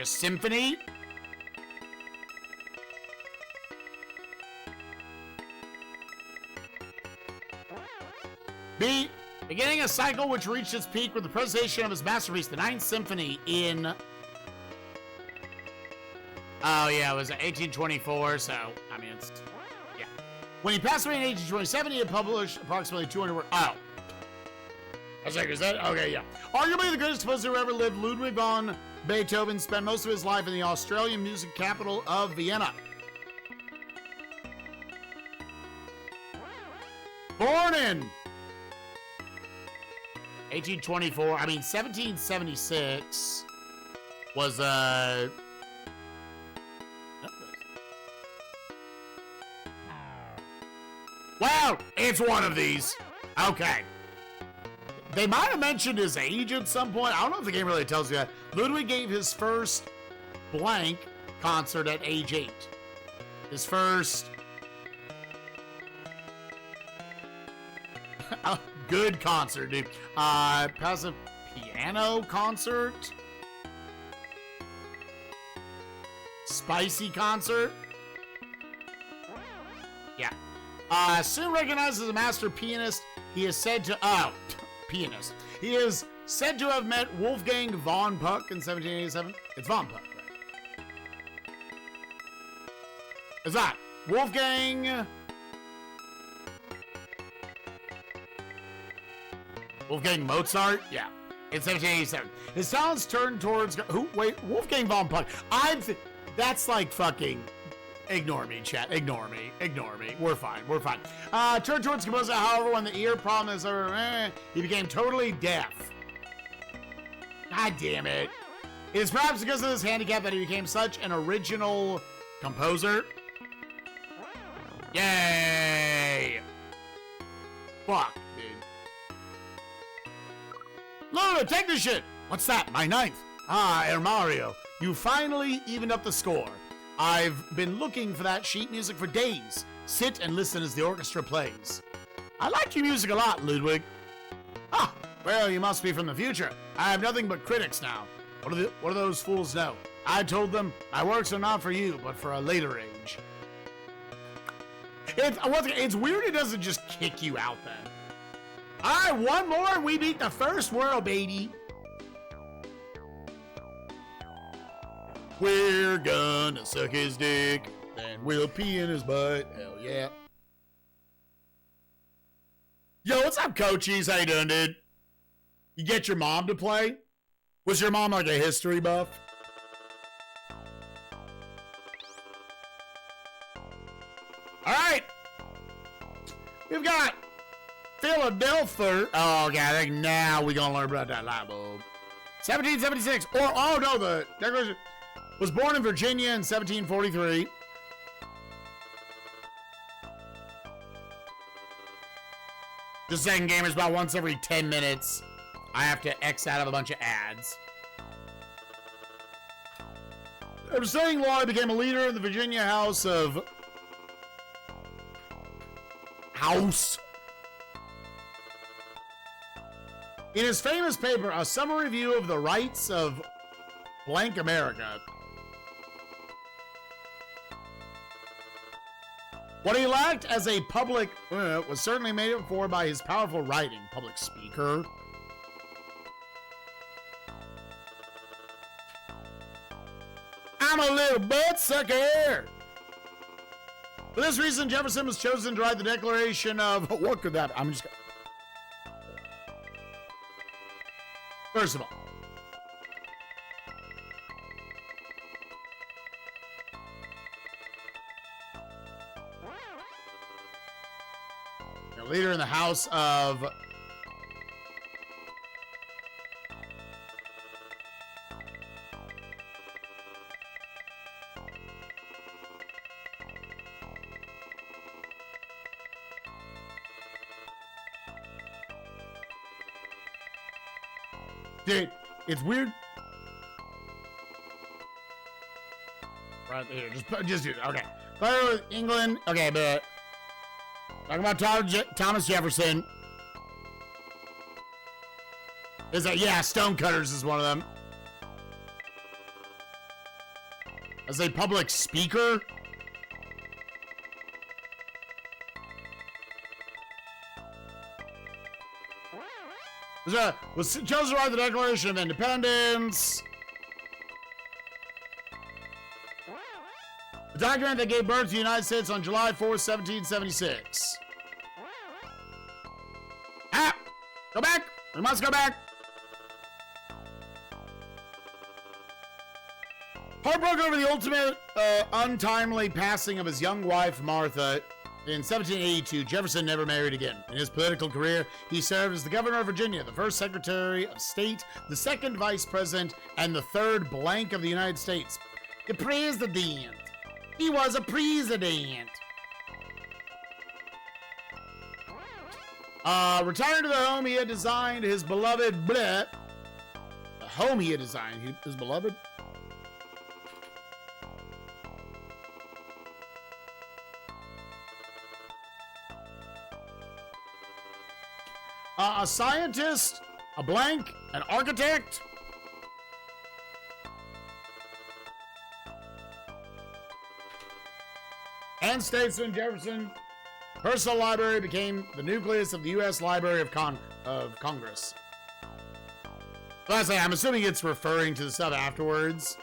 symphony. B, beginning a cycle which reached its peak with the presentation of his masterpiece, the 9th Symphony in... Oh, yeah, it was 1824, so, I mean, it's, yeah. When he passed away in 1827, he had published approximately 200 works. Oh. I was like, is that? Okay, yeah. Arguably the greatest composer who ever lived, Ludwig von Beethoven spent most of his life in the Australian music capital of Vienna. Born in 1824, 1776 was, well, it's one of these. Okay. They might have mentioned his age at some point. I don't know if the game really tells you that. Ludwig gave his first blank concert at age 8. His first good concert, dude. Passive piano concert. Spicy concert. Yeah. Soon recognized as a master pianist, he is said to pianist. He is said to have met Wolfgang von Puck in 1787. It's von Puck, right? Is that Wolfgang Mozart? Yeah. In 1787. His talents turned towards who? Wait, Wolfgang von Puck. That's like fucking. Ignore me, chat. Ignore me. We're fine. Turned towards composer, however, when the ear problem is over, he became totally deaf. God damn it. It is perhaps because of this handicap that he became such an original composer. Yay! Fuck, dude. Luna, take this shit! What's that? My ninth. Air Mario. You finally evened up the score. I've been looking for that sheet music for days. Sit and listen as the orchestra plays. I like your music a lot, Ludwig. Ah, well, you must be from the future. I have nothing but critics now. What do those fools know? I told them, my works are not for you, but for a later age. It's weird it doesn't just kick you out then. All right, one more and we beat the first world, baby. We're gonna suck his dick, then we'll pee in his butt. Hell yeah. Yo, what's up, coachies? How you doing, dude? You get your mom to play? Was your mom like a history buff? All right. We've got Philadelphia. Oh, God, I think now we're gonna learn about that light bulb. 1776. The Declaration. Was born in Virginia in 1743. The second game is about once every 10 minutes. I have to X out of a bunch of ads. After studying law, he became a leader in the Virginia House. In his famous paper, A Summary Review of the Rights of Blank America. What he lacked as a public was certainly made up for by his powerful writing. Public speaker. I'm a little butt sucker. For this reason, Jefferson was chosen to write the Declaration of... What could that... I'm just... First of all. Leader in the House of... Dude, it's weird. Right here, just do it. Okay. Fire with England. Okay, but... Talking about Thomas Jefferson. Is that, yeah, Stonecutters is one of them. As a public speaker. Was chosen to write the Declaration of Independence. The document that gave birth to the United States on July 4th, 1776. Go back! We must go back. Heartbroken over the ultimate untimely passing of his young wife, Martha, in 1782, Jefferson never married again. In his political career, he served as the governor of Virginia, the first secretary of state, the second vice president, and the third blank of the United States. The president. He was a president. Retiring to the home he had designed, his beloved The home he had designed, his beloved. A scientist, a blank, an architect. And statesman Jefferson. Personal library became the nucleus of the U.S. Library of Congress. Lastly, I'm assuming it's referring to the stuff afterwards.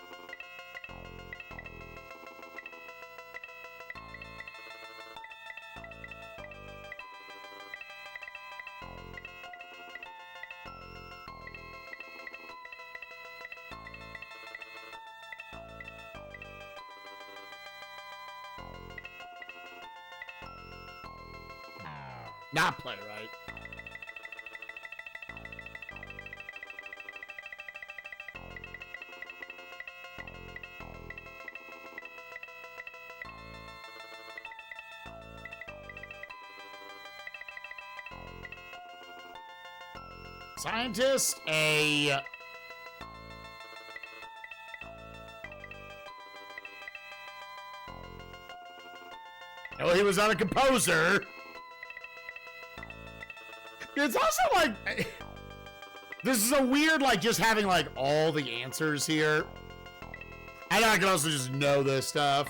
Not playwright. Scientist, a oh, he was not a composer. It's also like, this is a weird, like, just having, like, all the answers here. And I can also just know this stuff.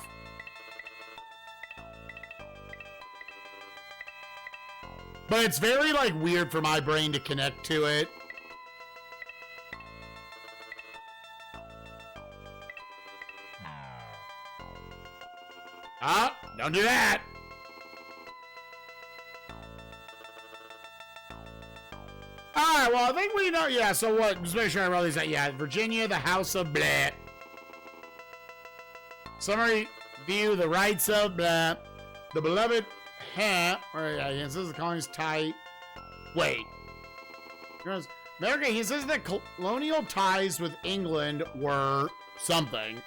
But it's very, like, weird for my brain to connect to it. Ah, don't do that. Alright, well, I think we know, yeah, so what, just make sure I wrote these out. Yeah, Virginia, the House of Blah. Summary view, the rights of Blah. The beloved, he says the colonies tie, wait. America, he says that colonial ties with England were something.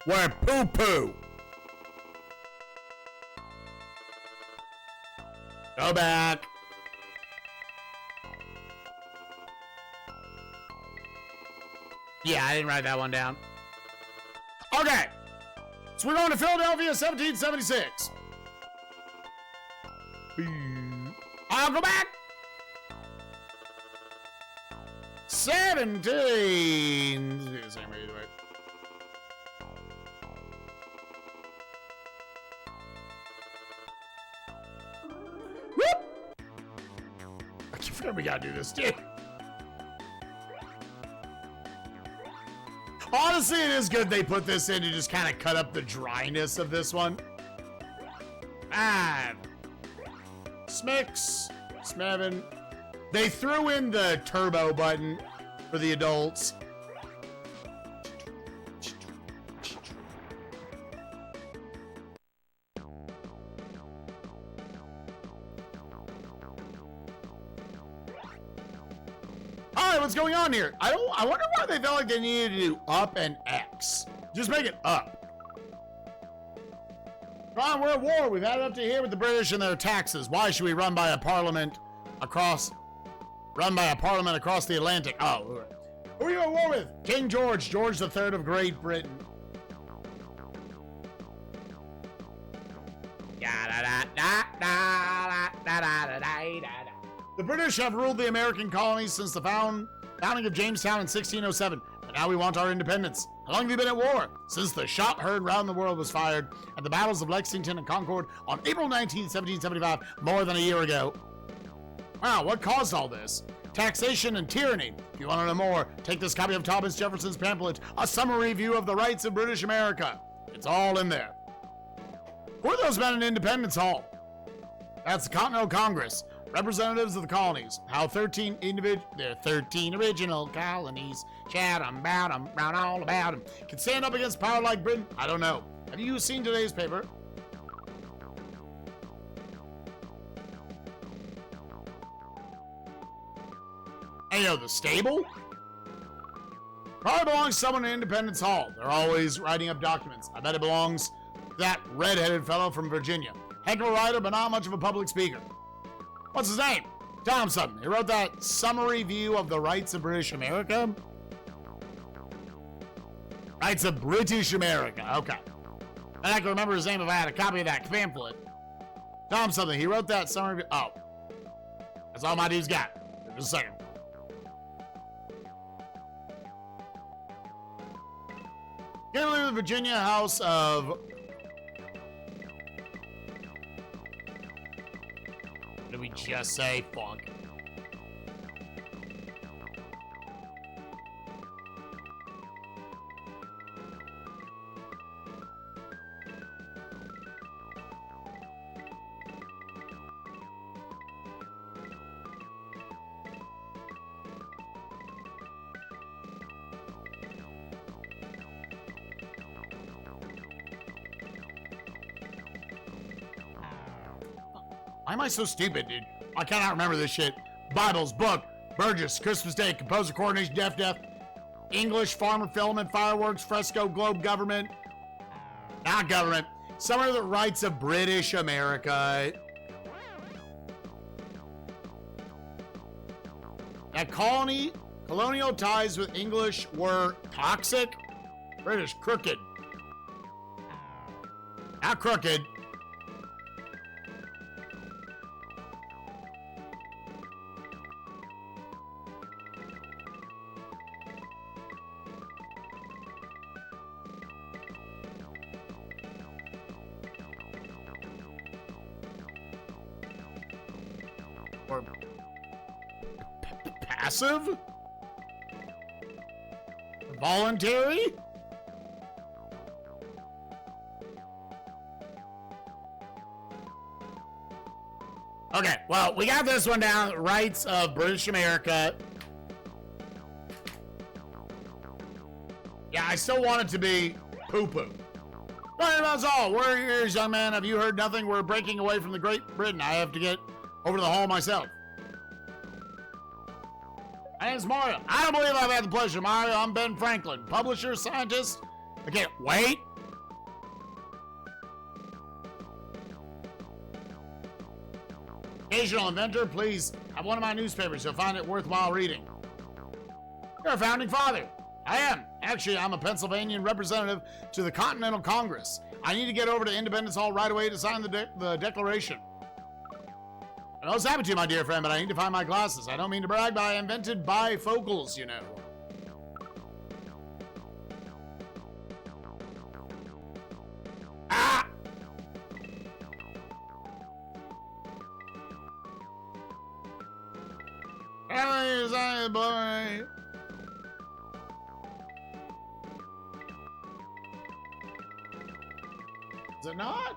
We're poo-poo. Go back. Yeah, I didn't write that one down. Okay. So we're going to Philadelphia, 1776. I'll go back. 17. Let's do the same way either way. We gotta do this, dude. Honestly, it is good they put this in to just kind of cut up the dryness of this one. Smix, Smevin. They threw in the turbo button for the adults. What's going on here? I wonder why they felt like they needed to do up and X. Just make it up. Ron, we're at war. We've had it up to here with the British and their taxes. Why should we run by a parliament across the Atlantic? Oh, who are you at war with? King George, George III of Great Britain. The British have ruled the American colonies since the founding of Jamestown in 1607, but now we want our independence. How long have you been at war? Since the shot heard round the world was fired at the battles of Lexington and Concord on April 19, 1775, more than a year ago. Wow, what caused all this? taxation and tyranny. If you want to know more, take this copy of Thomas Jefferson's pamphlet, A Summary View of the Rights of British America. It's all in there. Who are those men in Independence Hall? That's the Continental Congress, representatives of the colonies. How 13 original colonies, shout 'em, bout 'em, round all about 'em, can stand up against power like Britain? I don't know. Have you seen today's paper? Hey, yo, the stable? Probably belongs to someone in Independence Hall. They're always writing up documents. I bet it belongs to that red-headed fellow from Virginia. Heck of a writer, but not much of a public speaker. What's his name? Tell him something. He wrote that Summary View of the Rights of British America. Rights of British America. Okay. I can remember his name if I had a copy of that pamphlet. Tell him something. He wrote that Summary View. Oh. That's all my dude's got. Just a second. Can't believe the Virginia House of... What did we just say? Fuck. Why am I so stupid, dude? I cannot remember this shit. Bibles, book, Burgess, Christmas Day, composer, coordination, deaf, English, farmer, filament, fireworks, fresco, globe, government. Not government. Summary of the Rights of British America. That colonial ties with English were toxic. British, crooked. Not crooked. Or passive? Voluntary? Okay, well, we got this one down. Rights of British America. Yeah, I still want it to be poo-poo. Right, that's all. We're here, young man. Have you heard nothing? We're breaking away from the Great Britain. I have to get over to the hall myself. My name's Mario. I don't believe I've had the pleasure, Mario. I'm Ben Franklin, publisher, scientist. I can't wait. Occasional inventor, please have one of my newspapers. You'll find it worthwhile reading. You're a founding father. I am. Actually, I'm a Pennsylvanian representative to the Continental Congress. I need to get over to Independence Hall right away to sign the Declaration. I know what's happened to you, my dear friend, but I need to find my glasses. I don't mean to brag, but I invented bifocals, you know. Ah! Boy. Is it not?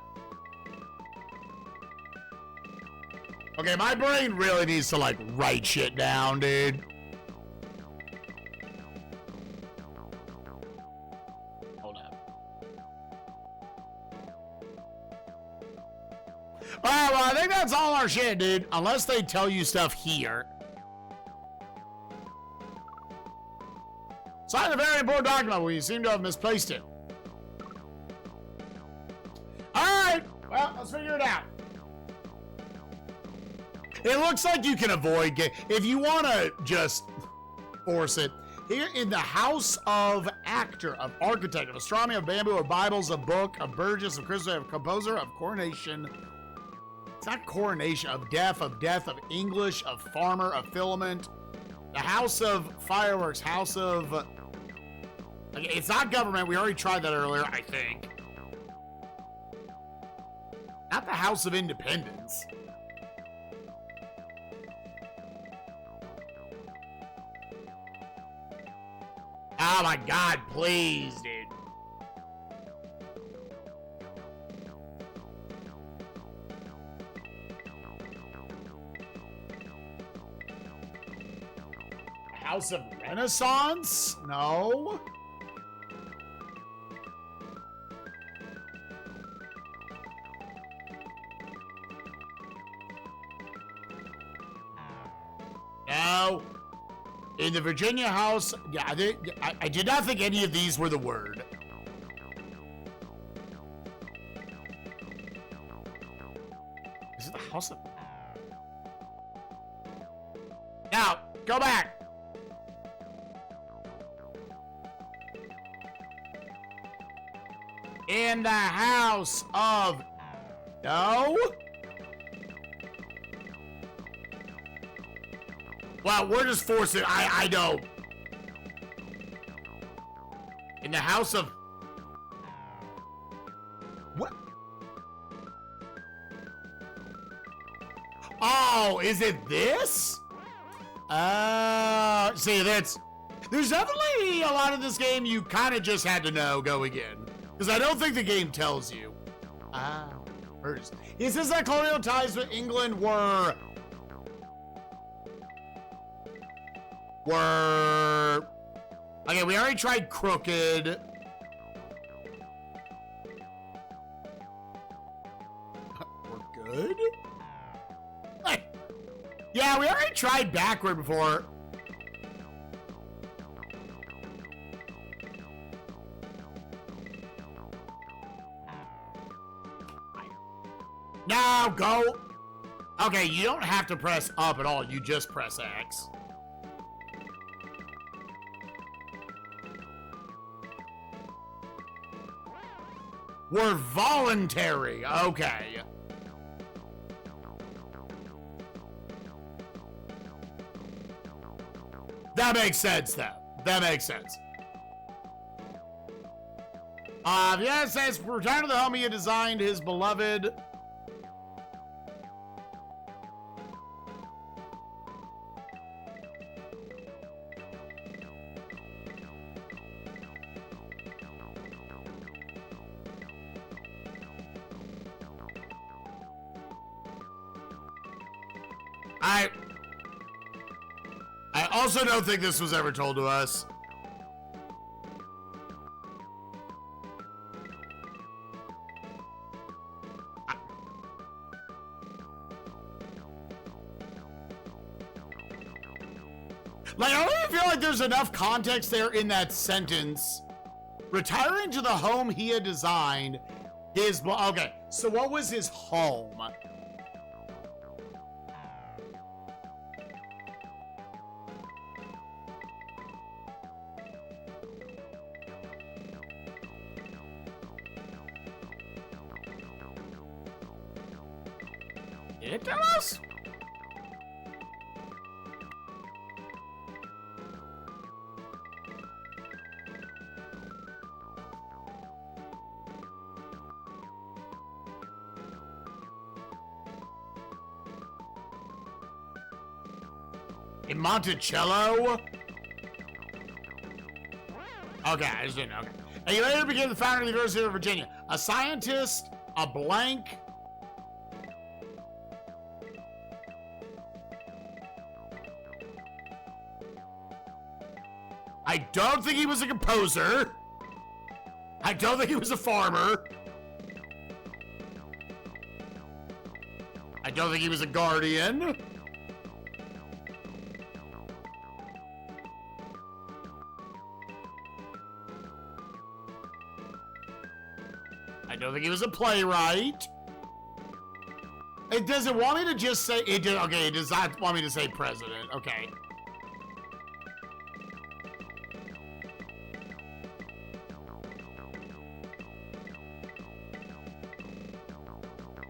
Okay, my brain really needs to, like, write shit down, dude. Hold up. Alright, well, I think that's all our shit, dude. Unless they tell you stuff here. Sign a very important document where you seem to have misplaced it. Alright, well, let's figure it out. It looks like you can avoid if you want to just force it. Here in the House of Actor, of Architect, of Astronomy, of Bamboo, of Bibles, of Book, of Burgess, of Christmas, of Composer, of Coronation. It's not coronation, of Deaf, of Death, of English, of Farmer, of Filament. The House of Fireworks, House of... Okay, it's not government. We already tried that earlier, I think. Not the House of Independence. Oh my god, please, dude. House of Renaissance? No. No. In the Virginia house, yeah, I did not think any of these were the word. Is it the house of... Now, go back. In the house of... No? Well, we're just forcing... I know. In the house of... What? Oh, is it this? See, that's... There's definitely a lot of this game you kind of just had to know going in. Because I don't think the game tells you. First. He says that colonial ties with England were... Okay, we already tried crooked. We're good? Yeah, we already tried backward before. Now go. Okay, you don't have to press up at all. You just press X. We're voluntary. Okay. That makes sense, though. That makes sense. Yeah, it says, return to the home he designed his beloved... I also don't think this was ever told to us. Like, I don't even feel like there's enough context there in that sentence. Retiring to the home he had designed, his... Okay, so what was his home? Did it tell us? In Monticello? Okay, I just didn't know. Okay. And he later became the founder of the University of Virginia. A scientist, a blank... I don't think he was a composer. I don't think he was a farmer. I don't think he was a guardian. I don't think he was a playwright. It doesn't want me to just say... Okay, it does not want me to say president. Okay.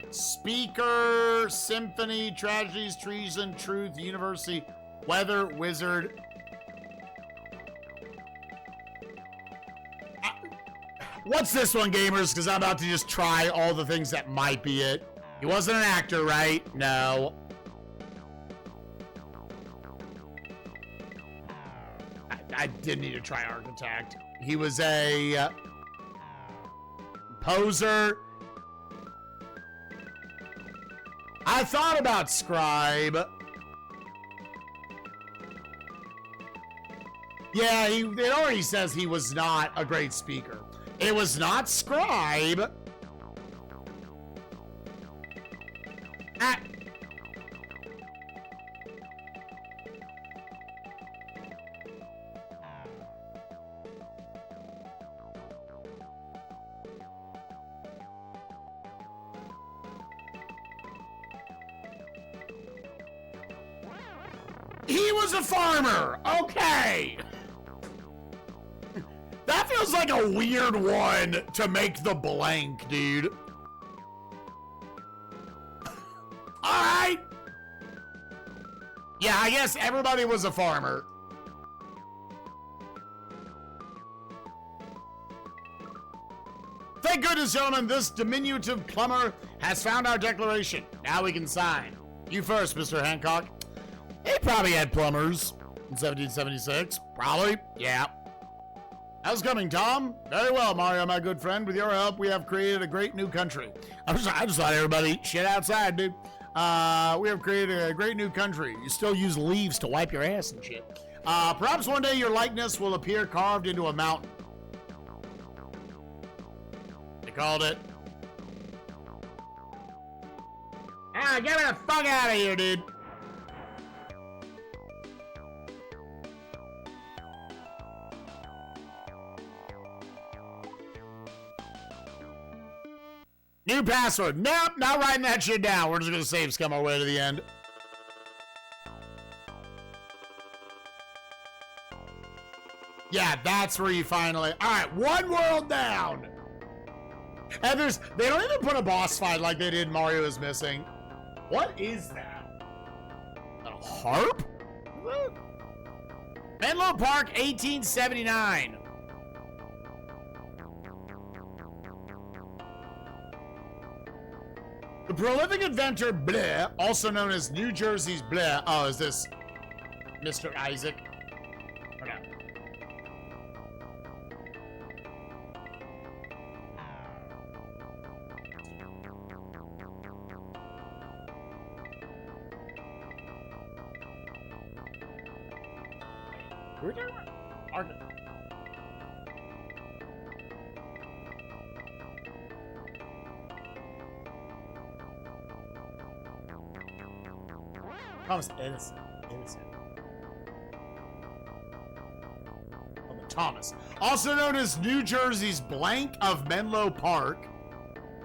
Speaker, symphony, tragedies, treason, truth, university, weather, wizard. What's this one, gamers? Because I'm about to just try all the things that might be it. He wasn't an actor, right? No. I didn't need to try architect. He was a poser. I thought about scribe. Yeah, it already says he was not a great speaker. It was not scribe. Ah. He was a farmer. Okay. That feels like a weird one to make the blank, dude. All right. Yeah, I guess everybody was a farmer. Thank goodness, gentlemen, this diminutive plumber has found our declaration. Now we can sign. You first, Mr. Hancock. He probably had plumbers in 1776. Probably, yeah. How's it coming, Tom? Very well, Mario, my good friend. With your help, we have created a great new country. I just thought everybody shit outside, dude. We have created a great new country. You still use leaves to wipe your ass and shit. Perhaps one day your likeness will appear carved into a mountain. They called it. Ah, get me the fuck out of here, dude. New password. Nope, not writing that shit down. We're just gonna save scum our way to the end. Yeah, that's where you finally. All right, one world down. And they don't even put a boss fight like they did in Mario is Missing. What is that? A harp? Menlo Park, 1879. The prolific inventor Bleh, also known as New Jersey's Bleh. Oh, is this Mr. Isaac? Okay. We're talking about Thomas Edison. Oh, Thomas, also known as New Jersey's Blank of Menlo Park,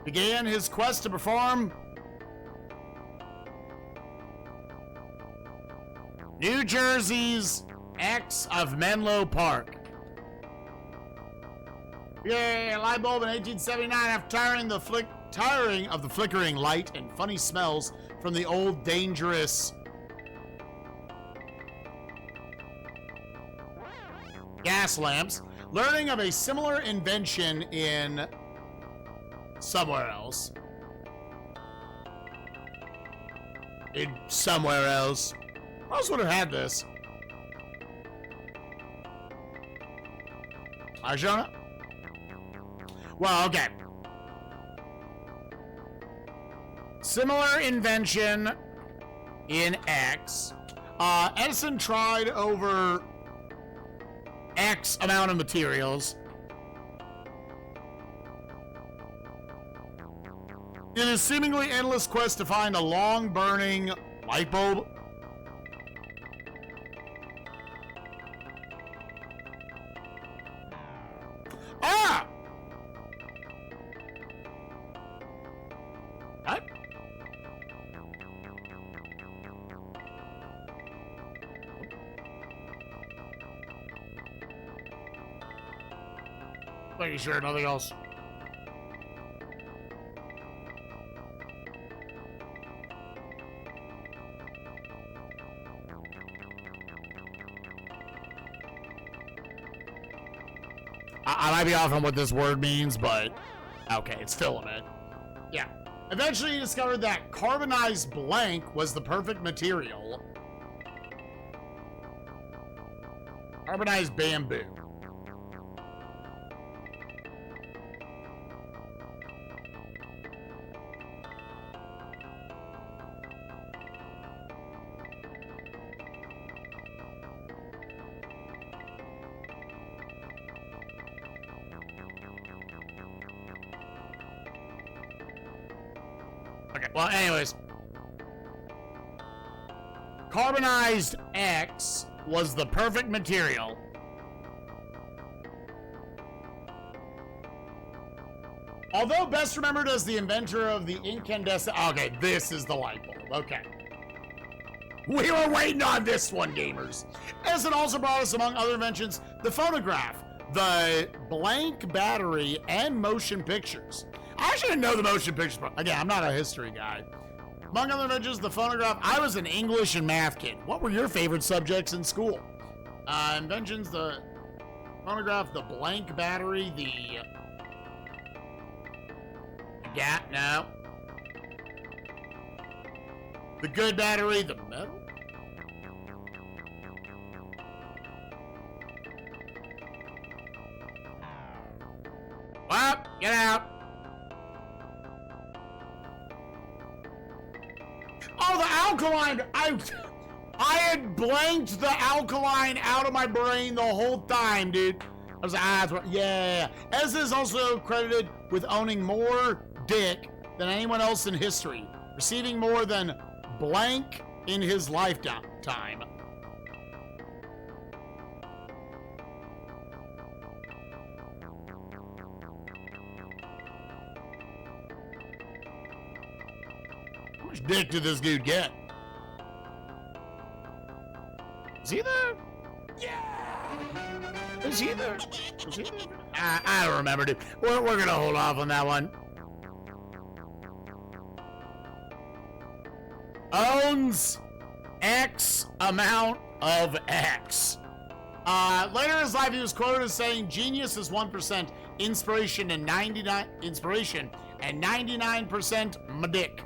began his quest to perform New Jersey's X of Menlo Park. Yay, a light bulb in 1879 after tiring of the flickering light and funny smells from the old dangerous gas lamps, learning of a similar invention in somewhere else. In somewhere else. I else would have had this? Arjona? Well, okay. Similar invention in X. Edison tried over X amount of materials. In his seemingly endless quest to find a long-burning light bulb. Ah! What? Pretty sure nothing else. I might be off on what this word means, but okay, it's filament. Yeah. Eventually he discovered that carbonized blank was the perfect material. Carbonized bamboo. Okay, well, anyways. Carbonized X was the perfect material. Although best remembered as the inventor of the incandescent... Okay, this is the light bulb. Okay. We were waiting on this one, gamers. Edison also brought us, among other inventions, the phonograph, the blank battery, and motion pictures. I actually didn't know the motion pictures. Again, I'm not a history guy. Among other inventions, the phonograph. I was an English and math kid. What were your favorite subjects in school? Inventions, the phonograph, the blank battery, the... no. The good battery, the metal? Well, get out. Oh, the alkaline! I had blanked the alkaline out of my brain the whole time, dude. I was like, that's right. Yeah. Edison is also credited with owning more dick than anyone else in history, receiving more than blank in his lifetime. How much dick did this dude get? Is he there? Yeah! Is he there? Is he there? I don't remember, dude. We're gonna hold off on that one. Owns X amount of X. Later in his life, he was quoted as saying, "Genius is 1%, inspiration and 99% my dick."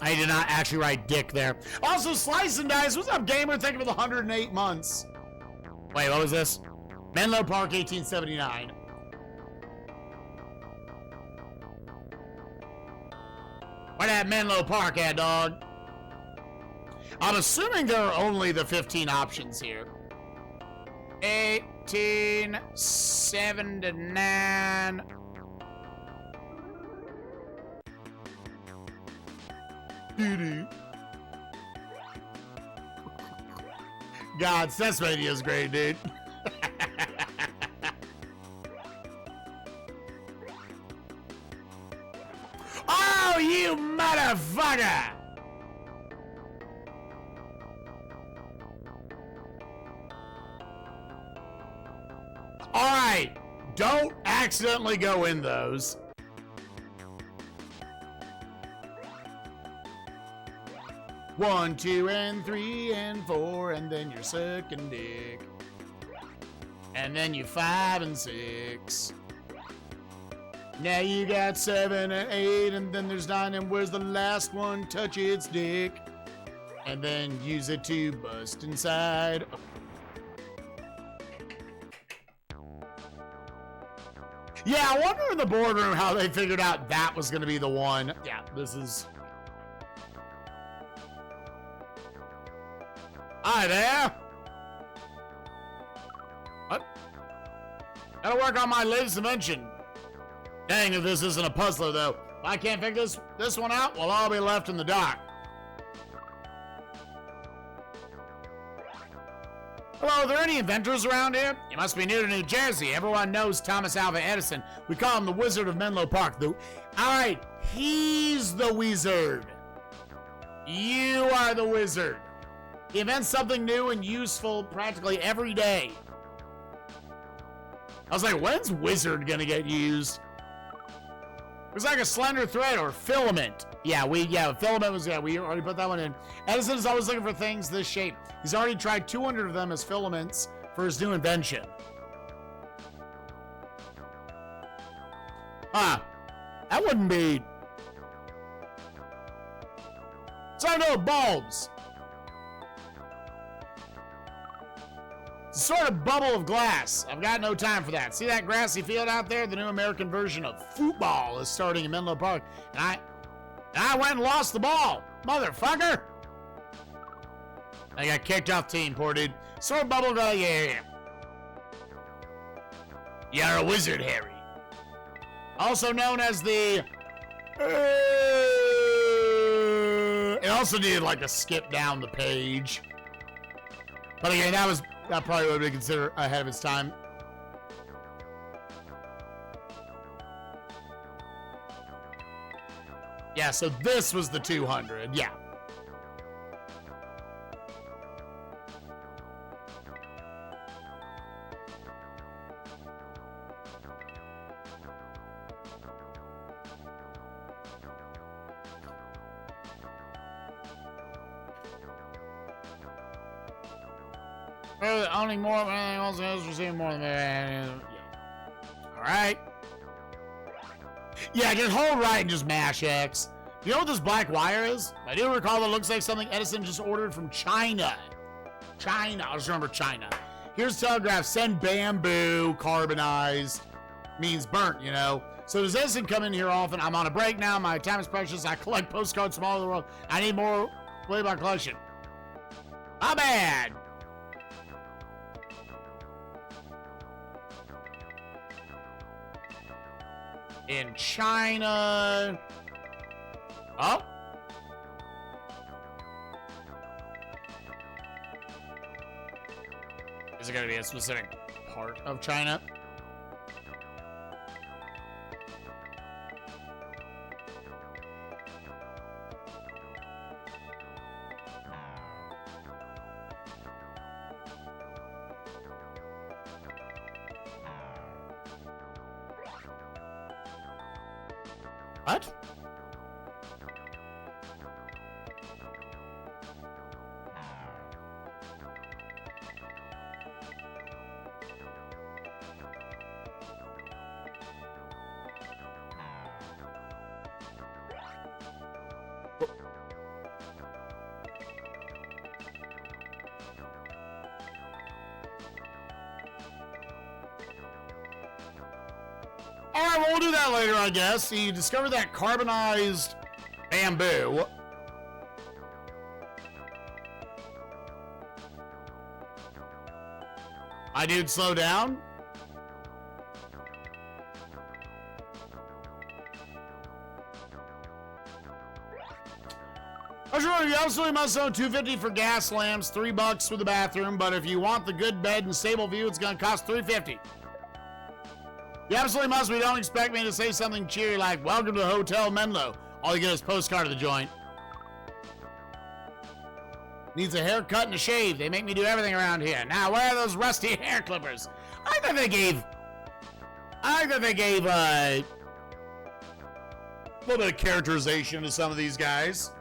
I did not actually write dick there. Also, Slice and Dice. What's up, gamer? Thank you for the 108 months. Wait, what was this? Menlo Park, 1879. Where that Menlo Park at, dog? I'm assuming there are only the 15 options here. 1879. God, SNESMania is great, dude. Oh, you motherfucker! All right, don't accidentally go in those. One, two, and three, and four, and then you're sucking dick. And then you 5 and 6. Now you got 7 and 8, and then there's 9, and where's the last one? Touch its dick. And then use it to bust inside. Yeah, I wonder in the boardroom how they figured out that was gonna be the one. Yeah, this is... Hi there. What? Gotta work on my latest invention. Dang, if this isn't a puzzler, though. If I can't figure this one out, well, I'll be left in the dark. Hello, are there any inventors around here? You must be new to New Jersey. Everyone knows Thomas Alva Edison. We call him the Wizard of Menlo Park. All right, he's the wizard. You are the wizard. He invents something new and useful practically every day. I was like, when's wizard gonna get used? It was like a slender thread or filament. Yeah, filament was, we already put that one in. Edison is always looking for things this shape. He's already tried 200 of them as filaments for his new invention. Huh. That wouldn't be... So no bulbs. It's a sort of bubble of glass. I've got no time for that. See that grassy field out there? The new American version of football is starting in Menlo Park. And I went and lost the ball. Motherfucker. I got kicked off team, poor dude. Sort of bubble glass. Yeah. You're a wizard, Harry. Also known as the... It also needed like a skip down the page. But again, that probably would be considered ahead of its time. Yeah, so this was the 200. Yeah. Owning more of anything else is receiving more than that. Yeah. Alright. Yeah, just hold right and just mash X. You know what this black wire is? I do recall it looks like something Edison just ordered from China. China. I'll just remember China. Here's telegraph. Send bamboo. Carbonized. Means burnt, you know. So does Edison come in here often? I'm on a break now. My time is precious. I collect postcards from all over the world. I need more way my collection. Not bad. In China. Oh. Is it going to be a specific part of China? What? Alright, well, we'll do that later, I guess. You discovered that carbonized bamboo. I did slow down. I sure you absolutely must own $250 for gas lamps, $3 for the bathroom, but if you want the good bed and stable view, it's gonna cost $350. You absolutely must. We don't expect me to say something cheery like, welcome to Hotel Menlo. All you get is postcard of the joint. Needs a haircut and a shave. They make me do everything around here. Now, where are those rusty hair clippers? I thought they gave a little bit of characterization to some of these guys.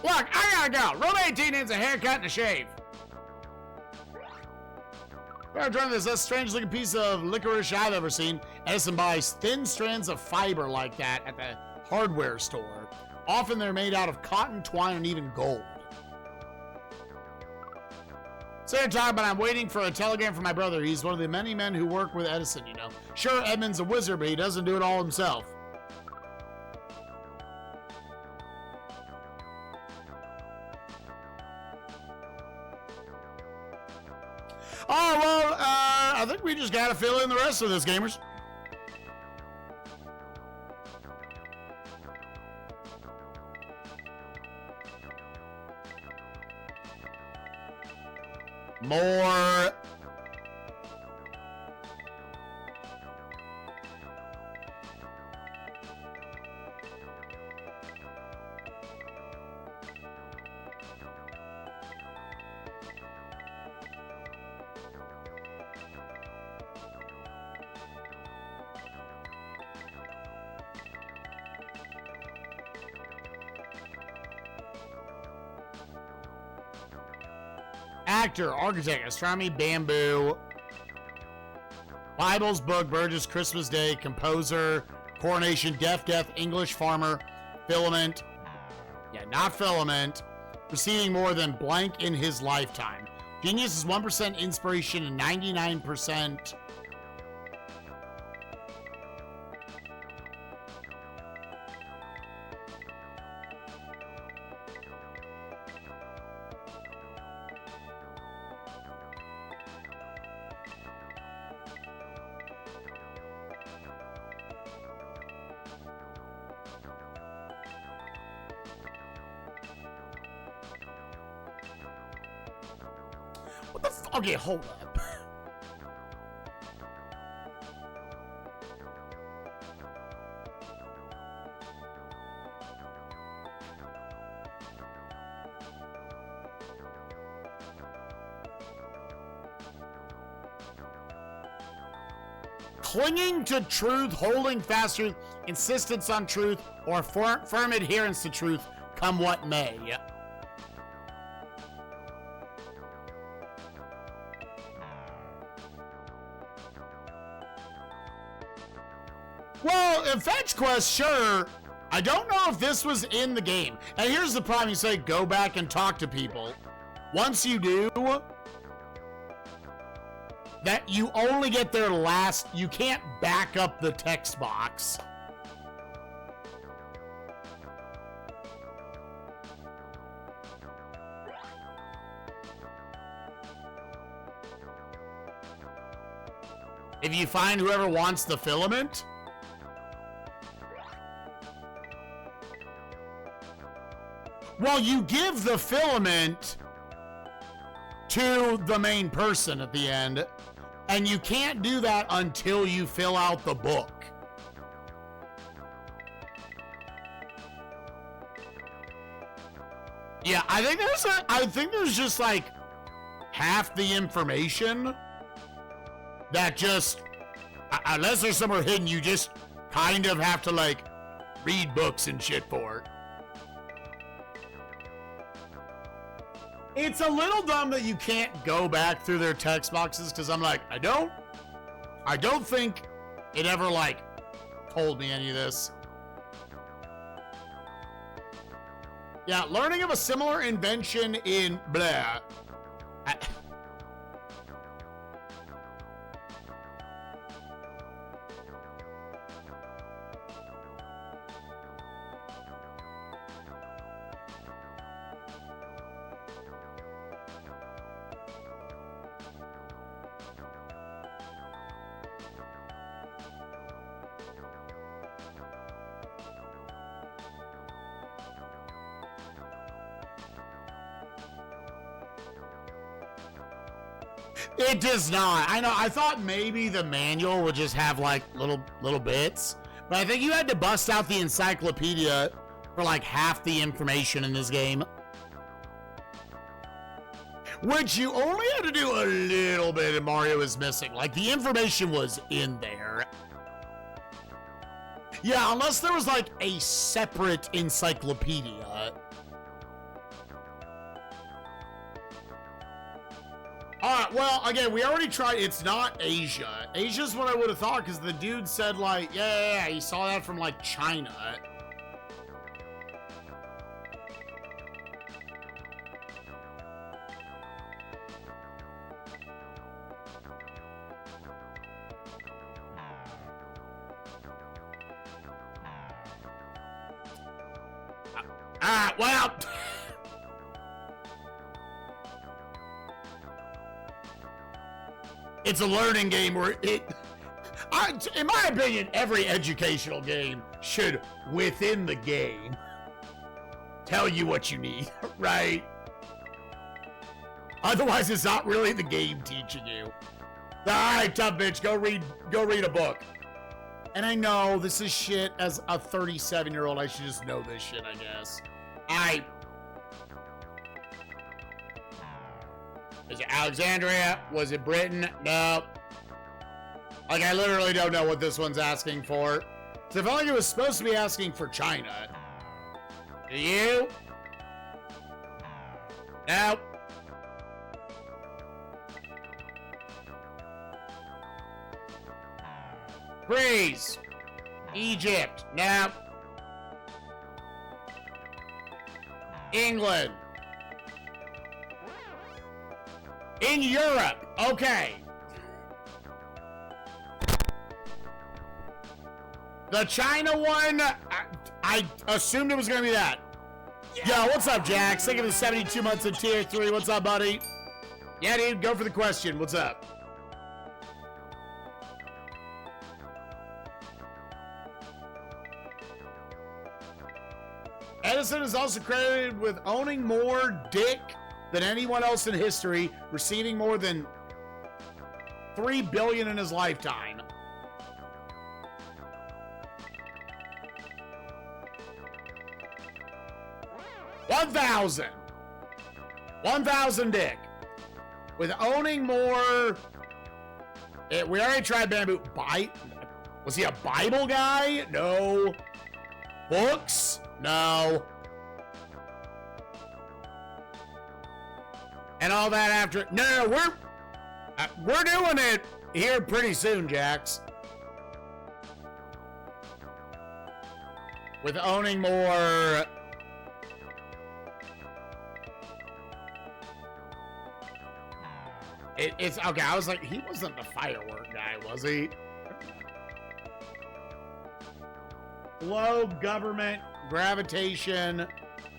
Look, I gotta go. Room 18 needs a haircut and a shave. We're trying this strange looking piece of licorice I've ever seen. Edison buys thin strands of fiber like that at the hardware store. Often they're made out of cotton, twine, and even gold. So you're talking about I'm waiting for a telegram from my brother. He's one of the many men who work with Edison, you know. Sure, Edmund's a wizard, but he doesn't do it all himself. Oh, well, I think we just gotta fill in the rest of this, gamers. More. Actor, architect, astronomy, bamboo. Wow, Bible's book, Burgess, Christmas Day, composer, coronation, death, English farmer, filament. Yeah, not filament. Receiving more than blank in his lifetime. Genius is 1% inspiration and 99%. What the f- Okay, hold up. Clinging to truth, holding fast truth, insistence on truth, or firm adherence to truth, come what may. Well, in Fetch Quest, sure. I don't know if this was in the game. And here's the problem. You say go back and talk to people. Once you do, that you only get their last... You can't back up the text box. If you find whoever wants the filament... Well, you give the filament to the main person at the end, and you can't do that until you fill out the book. Yeah, I think there's just like half the information that just, unless there's somewhere hidden, you just kind of have to like read books and shit for it. It's a little dumb that you can't go back through their text boxes, because I'm like, I don't think it ever like told me any of this. Yeah, learning of a similar invention in blah. It does not. I know. I thought maybe the manual would just have like little bits, but I think you had to bust out the encyclopedia for like half the information in this game, which you only had to do a little bit, and Mario is missing. Like the information was in there. Yeah, unless there was like a separate encyclopedia. Alright, well, again, we already tried. It's not Asia. Asia's what I would have thought, because the dude said, like, yeah, he saw that from, like, China. Well... It's a learning game where in my opinion, every educational game should, within the game, tell you what you need, right? Otherwise, it's not really the game teaching you. All right, tough bitch, go read a book. And I know this is shit. As a 37-year-old, I should just know this shit, I guess. Is it Alexandria? Was it Britain? No. Like, I literally don't know what this one's asking for. So I felt like it was supposed to be asking for China. Do you? Nope. Greece. Egypt. Nope. England. In Europe. Okay. The China one, I assumed it was going to be that. Yo, what's up, Jax? Thinking of the 72 months in tier 3. What's up, buddy? Yeah, dude, go for the question. What's up? Edison is also credited with owning more dick than anyone else in history, receiving more than $3 billion in his lifetime. $1,000 dick. With owning more... we already tried bamboo. Was he a Bible guy? No. Books? No. And all that after... No, we're doing it here pretty soon, Jax. With owning more... It's okay. I was like, he wasn't the firework guy, was he? Globe, government, gravitation,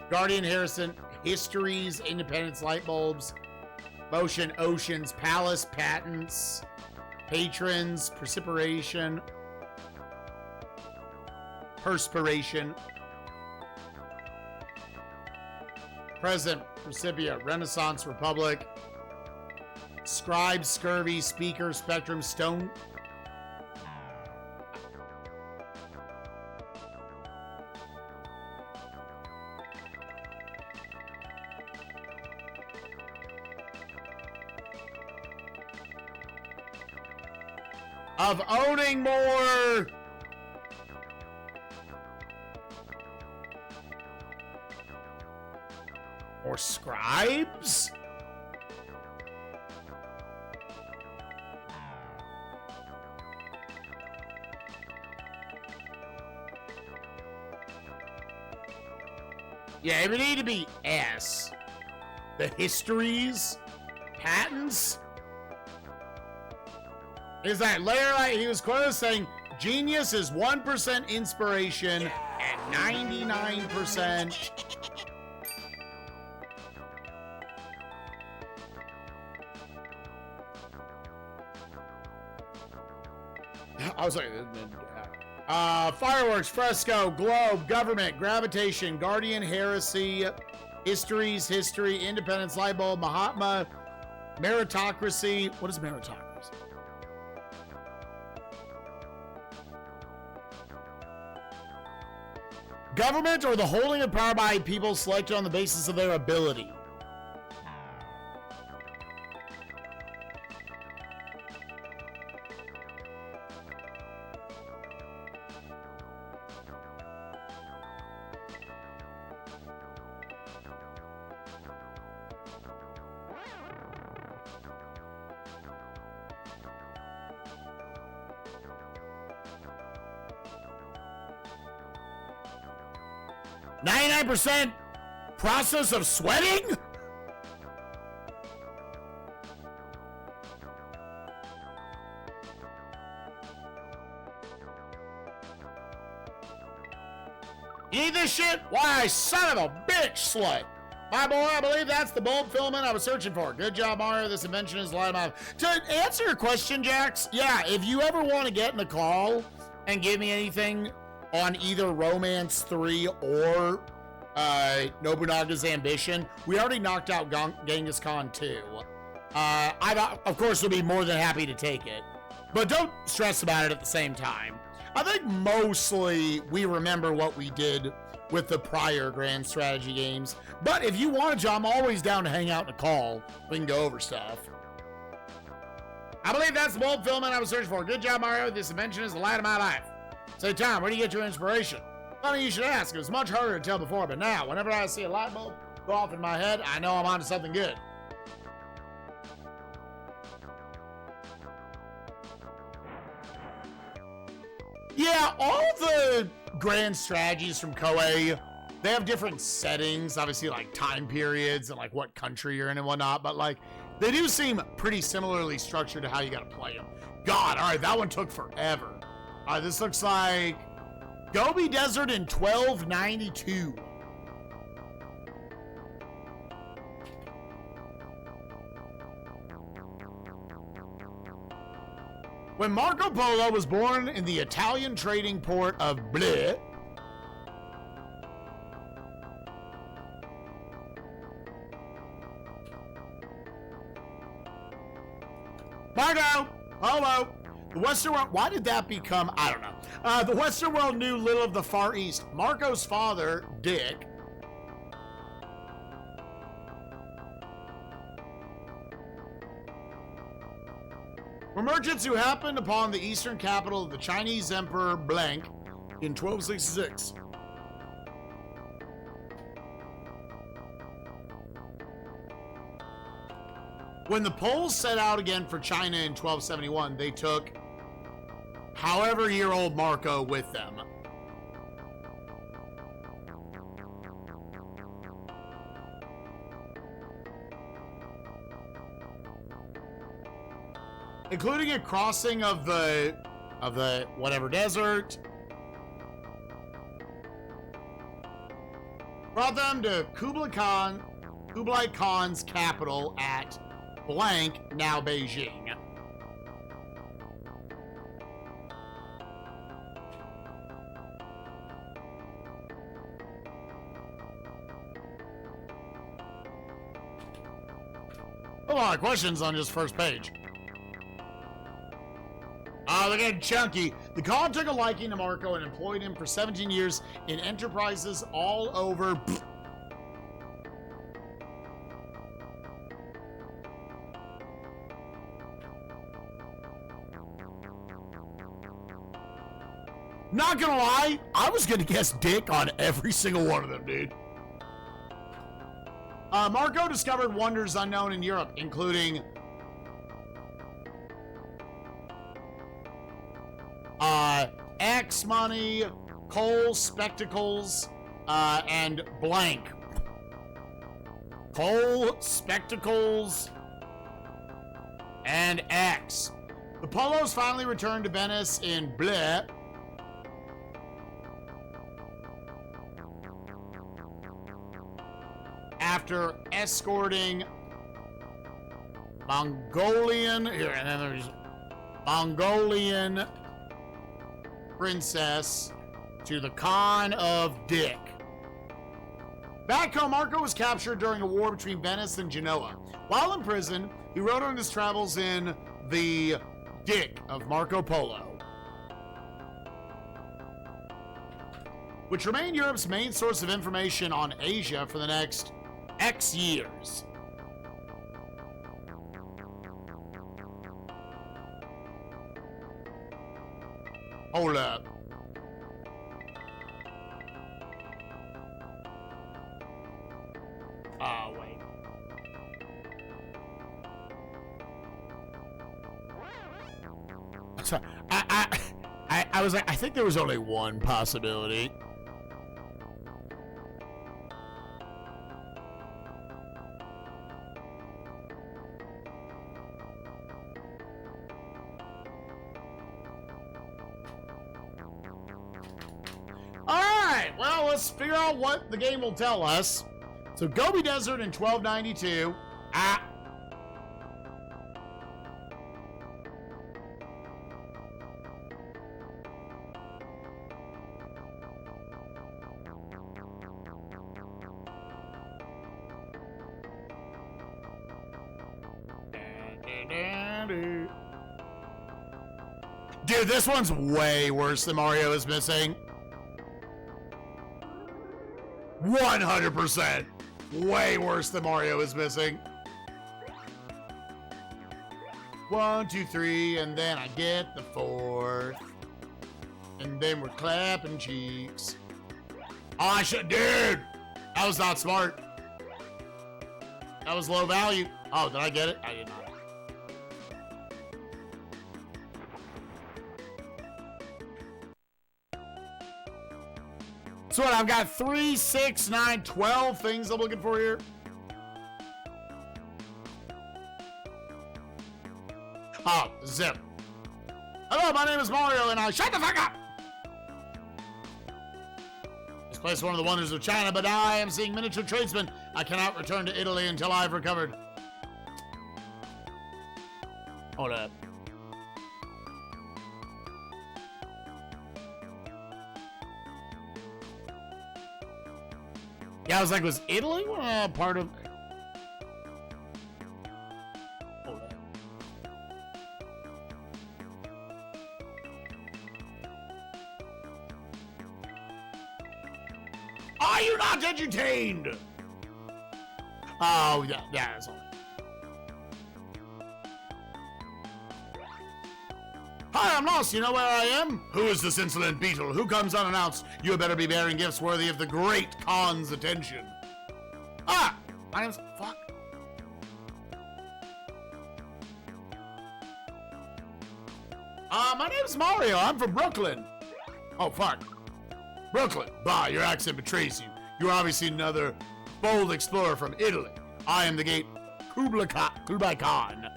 Guardian Harrison, histories, independence, light bulbs, motion, oceans, palace, patents, patrons, perspiration, present, recipient, Renaissance, Republic, scribe, scurvy, speaker, spectrum, stone. Of owning more. Or scribes? Yeah, it would need to be S. The histories, patents. Is that later? He was quoted as saying, "Genius is 1% inspiration and 99%." I was like, fireworks, fresco, globe, government, gravitation, guardian, heresy, histories, history, independence, light bulb, Mahatma, meritocracy. What is meritocracy? Government or the holding of power by people selected on the basis of their ability. Process of sweating? You need this shit? Why, son of a bitch, slut. My boy, I believe that's the bulb filament I was searching for. Good job, Mario. This invention is a lot of my... To answer your question, Jax, yeah, if you ever want to get in the call and give me anything on either Romance 3 or Nobunaga's Ambition, we already knocked out Genghis Khan 2. I, of course, would be more than happy to take it. But don't stress about it at the same time. I think mostly we remember what we did with the prior Grand Strategy games. But if you want to, I'm always down to hang out in a call. We can go over stuff. I believe that's the bulb filament I was searching for. Good job, Mario. This invention is the light of my life. Say, Tom, where do you get your inspiration? Funny you should ask. It was much harder to tell before, but now, whenever I see a light bulb go off in my head, I know I'm onto something good. Yeah, all the grand strategies from Koei, they have different settings, obviously like time periods and like what country you're in and whatnot, but like they do seem pretty similarly structured to how you gotta play them. God, all right, that one took forever. All right, this looks like Gobi Desert in 1292. When Marco Polo was born in the Italian trading port of Bleh, Marco Polo, the Western world. Why did that become? I don't know. The Western world knew little of the Far East. Marco's father, Dick, were merchants who happened upon the eastern capital of the Chinese Emperor Blank in 1266. When the Poles set out again for China in 1271, they took however-year-old Marco with them. Including a crossing of the whatever desert. Brought them to Kublai Khan's capital at blank, now Beijing. A lot of questions on just first page. They're getting chunky. The Khan took a liking to Marco and employed him for 17 years in enterprises all over. Not gonna lie, I was gonna guess Dick on every single one of them, dude. Marco discovered wonders unknown in Europe, including X money, coal, spectacles, and blank. Coal, spectacles, and X. The Polos finally returned to Venice in Bleh. After escorting Mongolian princess to the Khan of Dick. Back home, Marco was captured during a war between Venice and Genoa. While in prison, he wrote on his travels in the Dick of Marco Polo, which remained Europe's main source of information on Asia for the next X years. Hold up. Wait. Sorry. I was like, I think there was only one possibility. Alright, well, let's figure out what the game will tell us. So, Gobi Desert in 1292. Dude, this one's way worse than Mario is Missing. 100%. Way worse than Mario is Missing. 1, 2, 3, and then I get the 4th. And then we're clapping cheeks. Oh, I should, dude! That was not smart. That was low value. Oh, did I get it? I did not. So what, I've got 3, 6, 9, 12 things I'm looking for here. Oh, zip. Hello, my name is Mario, and I shut the fuck up! This place is one of the wonders of China, but now I am seeing miniature tradesmen. I cannot return to Italy until I've recovered. Hold up. Yeah, I was like, was Italy part of... Hold up. Are you not entertained? Oh, yeah, that's all. Hi, I'm lost. You know where I am? Who is this insolent beetle? Who comes unannounced? You had better be bearing gifts worthy of the great Khan's attention. Ah! My name's... Fuck. My name's Mario. I'm from Brooklyn. Oh, fuck. Brooklyn. Bah, your accent betrays you. You're obviously another bold explorer from Italy. I am the great Kublai Khan.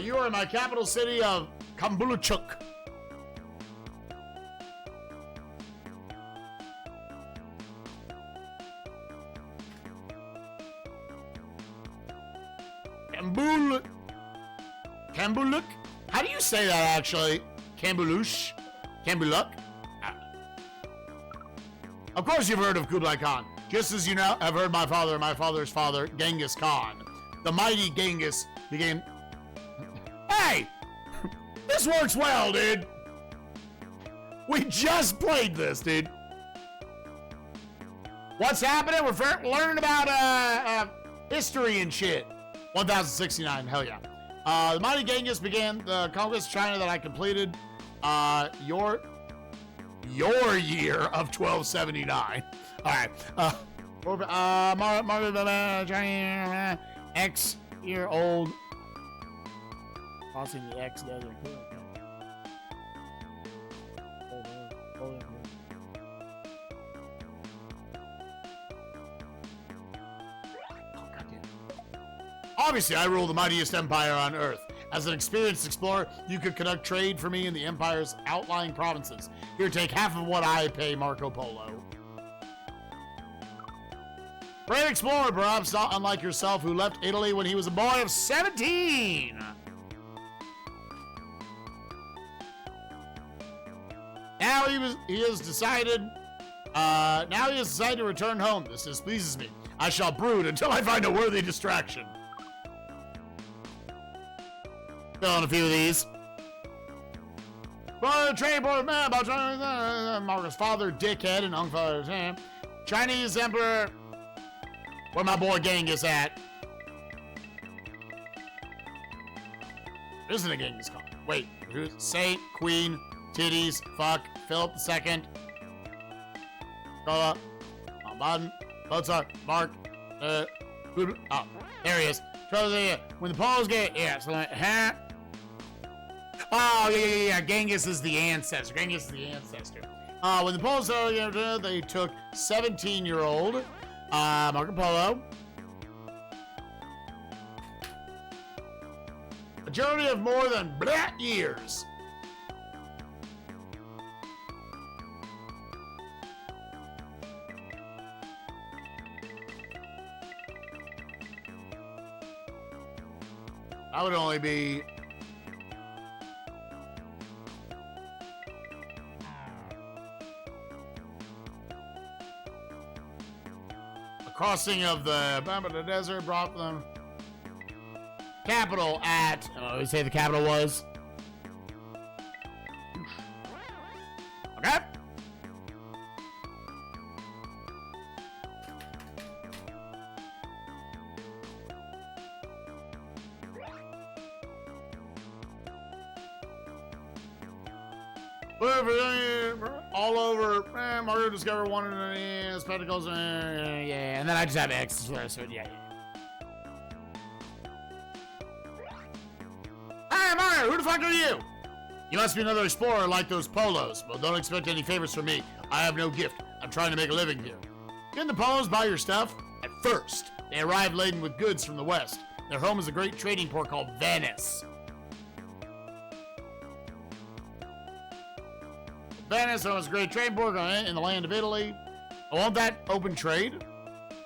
You are in my capital city of Kambuluchuk. Kambuluk? How do you say that actually? Kambulush? Kambuluk? Of course you've heard of Kublai Khan. Just as you know, I've heard my father and my father's father, Genghis Khan. The mighty Genghis became... Hey! This works well, dude! We just played this, dude. What's happening? We're learning about history and shit. 1069, hell yeah. The mighty Genghis began the conquest of China that I completed your year of 1279. Alright. X-year-old crossing the X desert. Obviously, I rule the mightiest empire on Earth. As an experienced explorer, you could conduct trade for me in the empire's outlying provinces. Here, take half of what I pay Marco Polo. Brave explorer, perhaps not unlike yourself, who left Italy when he was a boy of 17. Now he has decided to return home. This displeases me. I shall brood until I find a worthy distraction. Fill in a few of these. Well, trade board man about Marcus' father, dickhead, and uncle Sam. Chinese emperor. Where my boy Genghis at? Isn't a Genghis Khan? Wait, who's Saint, Queen, titties, fuck, Philip II, Cola, Baden, Mozart, Mark, oh, there he is. When the Poles get, yeah, so like, huh? Oh, yeah, Genghis is the ancestor. When the Poles, they took 17-year-old Marco Polo. A journey of more than years. That would only be... a crossing of the desert brought them... capital at... we say the capital was... Okay. All over, Mario discovered one of the spectacles, yeah, and then I just have X, so yeah. Mario, who the fuck are you? You must be another explorer like those polos. Well, don't expect any favors from me. I have no gift. I'm trying to make a living here. Didn't the polos buy your stuff? At first, they arrived laden with goods from the west. Their home is a great trading port called Venice. Venice owns a great trading port in the land of Italy. Won't that open trade?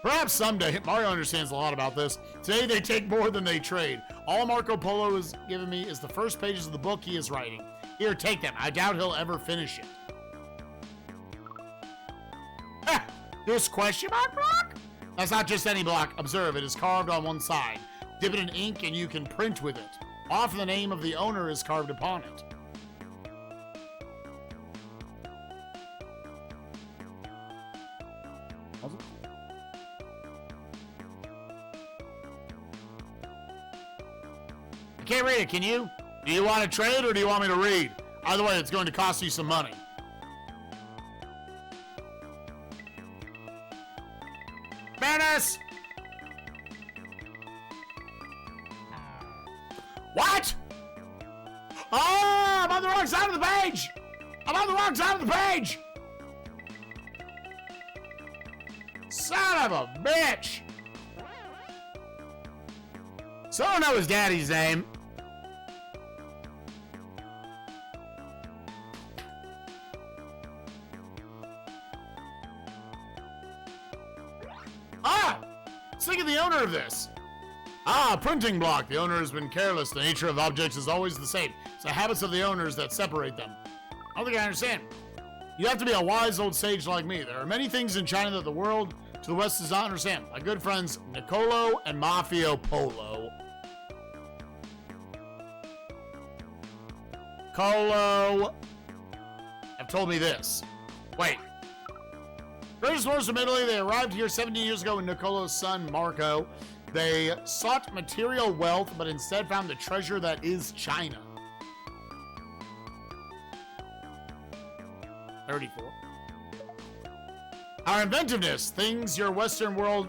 Perhaps someday. Mario understands a lot about this. Today they take more than they trade. All Marco Polo has given me is the first pages of the book he is writing. Here, take them. I doubt he'll ever finish it. Ah, this question mark block? That's not just any block. Observe, it is carved on one side. Dip it in ink and you can print with it. Often the name of the owner is carved upon it. I can't read it, can you? Do you want to trade or do you want me to read? Either way, it's going to cost you some money. Venice! What? Oh, I'm on the wrong side of the page! I'm on the wrong side of the page! Son of a bitch! So I don't know his daddy's name. Think of the owner of this. Printing block. The owner has been careless. The nature of objects is always the same. It's the habits of the owners that separate them. I don't think I understand. You have to be a wise old sage like me. There are many things in China that the world to the west does not understand. My good friends Nicolo and Mafio Polo. Colo have told me this. Wait. Greatest explorers from Italy, they arrived here 17 years ago with Nicolo's son, Marco. They sought material wealth, but instead found the treasure that is China. 34. Our inventiveness, things your Western world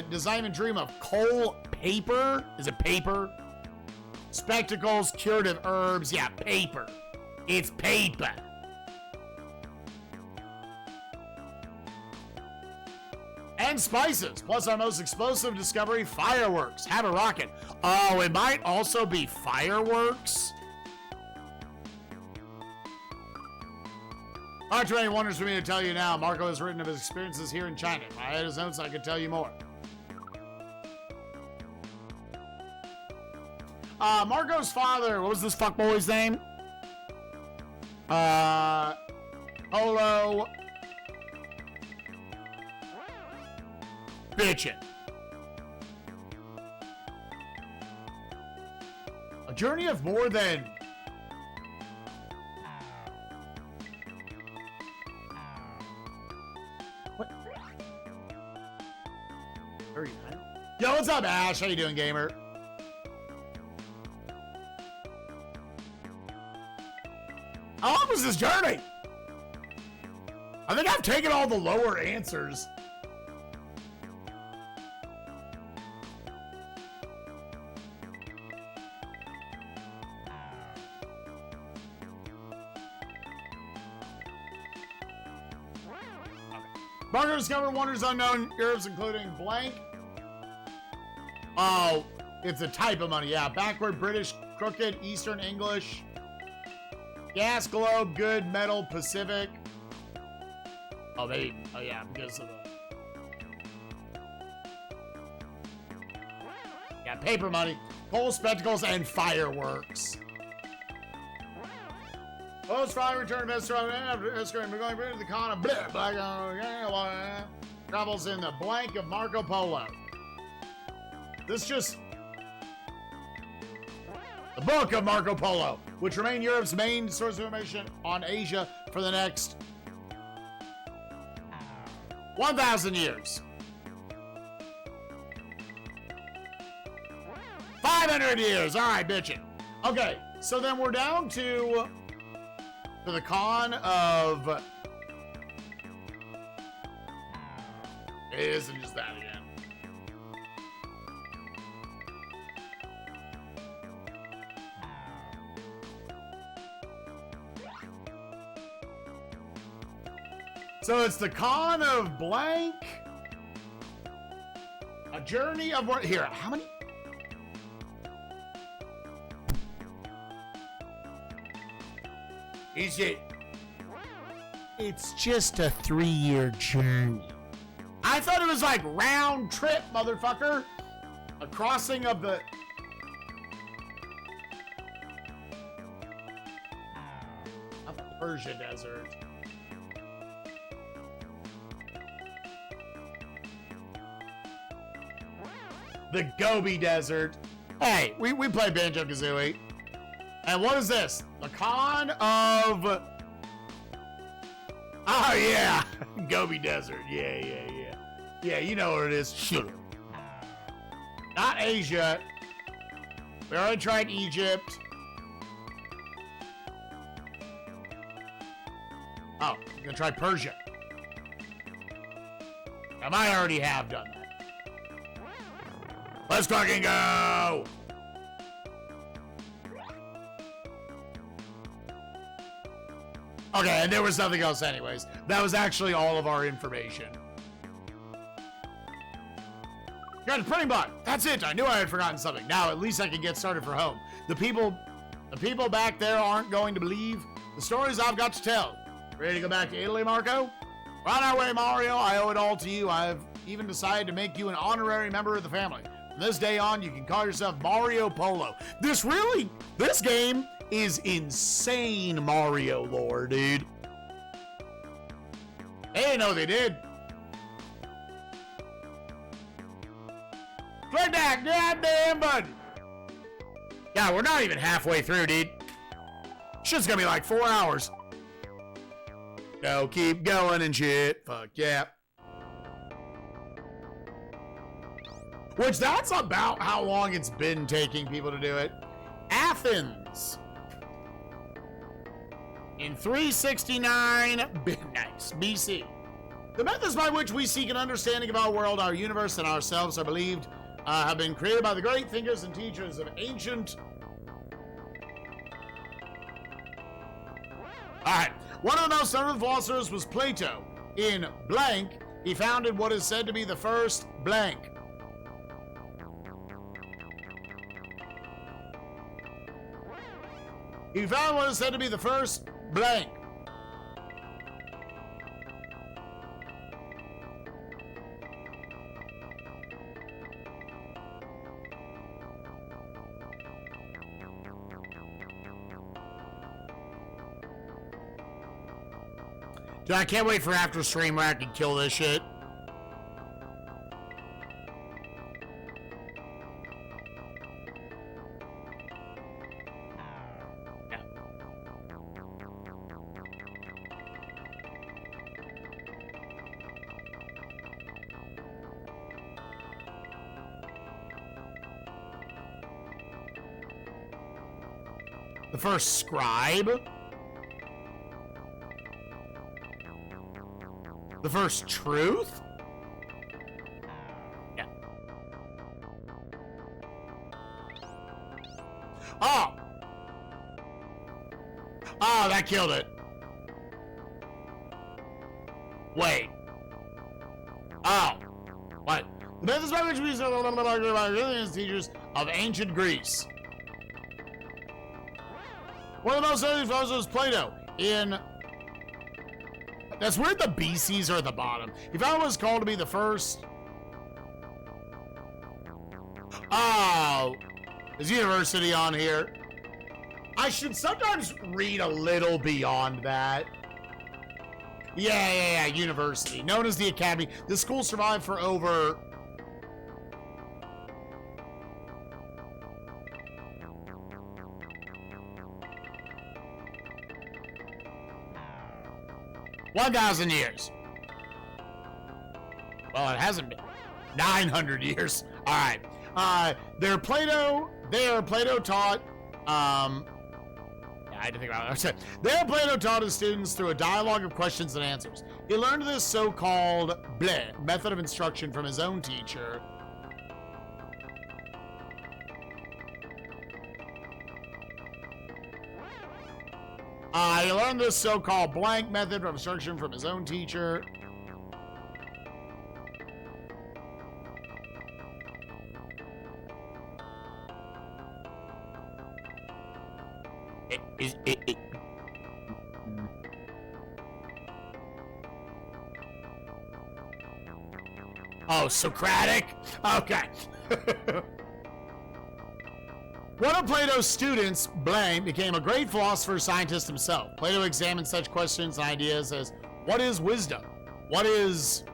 design and dream of. Coal, paper? Is it paper? Spectacles, curative herbs. Yeah, paper. It's paper. And spices, plus our most explosive discovery, fireworks. Have a rocket. Oh, it might also be fireworks. Not too many wonders for me to tell you now. Marco has written of his experiences here in China. If I had his notes, I could tell you more. Marco's father, what was this fuckboy's name? Polo. Bitchin'. A journey of more than... What? 39? Yo, what's up, Ash? How you doing, gamer? How long was this journey? I think I've taken all the lower answers. Marco discovered wonders unknown Europe's, including blank. Oh, it's a type of money. Yeah, backward, British, crooked, Eastern English, gas globe, good, metal, Pacific. Oh, yeah, because of the... Yeah, paper money, coal, spectacles, and fireworks. Post fire return to we're going to the con of travels in the blank of Marco Polo. This just the book of Marco Polo, which remained Europe's main source of information on Asia for the next 1,000 years. 500 years. All right, bitchin'. Okay, so then we're down to the con of... It isn't just that again. So it's the con of blank. A journey of what? Here, how many? Easy. It's just a 3-year journey. I thought it was like round trip, motherfucker. A crossing of the... of the Persia Desert. The Gobi Desert. Hey, we play Banjo-Kazooie. And what is this? The con of... Oh, yeah. Gobi Desert. Yeah. Yeah, you know what it is. Sugar. Not Asia. We already tried Egypt. Oh, we're gonna try Persia. I might already have done that. Let's fucking go! Okay, and there was nothing else anyways. That was actually all of our information. Got a printing block. That's it. I knew I had forgotten something. Now, at least I can get started for home. The people back there aren't going to believe the stories I've got to tell. Ready to go back to Italy, Marco? We're on our way, Mario. I owe it all to you. I've even decided to make you an honorary member of the family. From this day on, you can call yourself Mario Polo. This game is insane Mario lore, dude. They didn't know they did. Click that goddamn button. Yeah, we're not even halfway through, dude. Shit's gonna be like 4 hours. No, keep going and shit. Fuck yeah. Which that's about how long it's been taking people to do it. Athens. In 369 nice, BC. The methods by which we seek an understanding of our world, our universe, and ourselves are believed have been created by the great thinkers and teachers of ancient... Alright, one of the most notable philosophers was Plato. In blank, he founded what is said to be the first blank. He found what is said to be the first blank. Dude, I can't wait for after stream where I can kill this shit. Yeah. The first scribe? The first truth? Yeah. Oh! Oh, that killed it. Wait. Oh. What? The methods by which we teachers of ancient Greece. One of the most early philosophers was Plato. That's weird the BCs are at the bottom. He found what was called to be the first... Oh, there's university on here. I should sometimes read a little beyond that. Yeah, university. Known as the Academy. This school survived for over... $1,000 years. Well, it hasn't been. 900 years. All right. Plato taught, I had to think about it. There, Plato taught his students through a dialogue of questions and answers. He learned this so-called method of instruction from his own teacher. He learned this so-called blank method of instruction from his own teacher. Oh, Socratic? Okay. One of Plato's students, Blame, became a great philosopher scientist himself. Plato examined such questions and ideas as, what is wisdom? What is...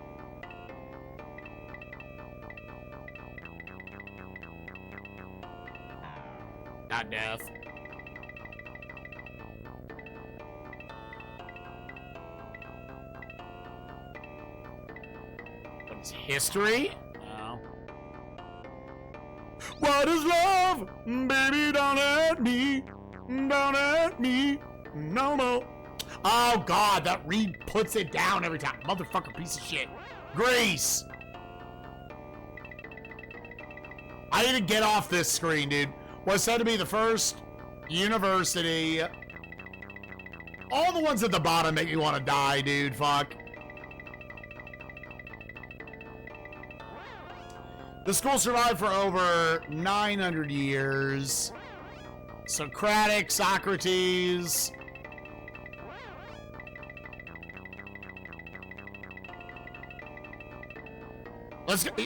not death. What is history? No. What is love? Baby, don't hurt me. Don't hurt me. No, no. Oh, God, that Reed puts it down every time. Motherfucker piece of shit. Greece. I need to get off this screen, dude. Was said to be the first university. All the ones at the bottom make me want to die, dude. Fuck. The school survived for over 900 years. Socratic, Socrates.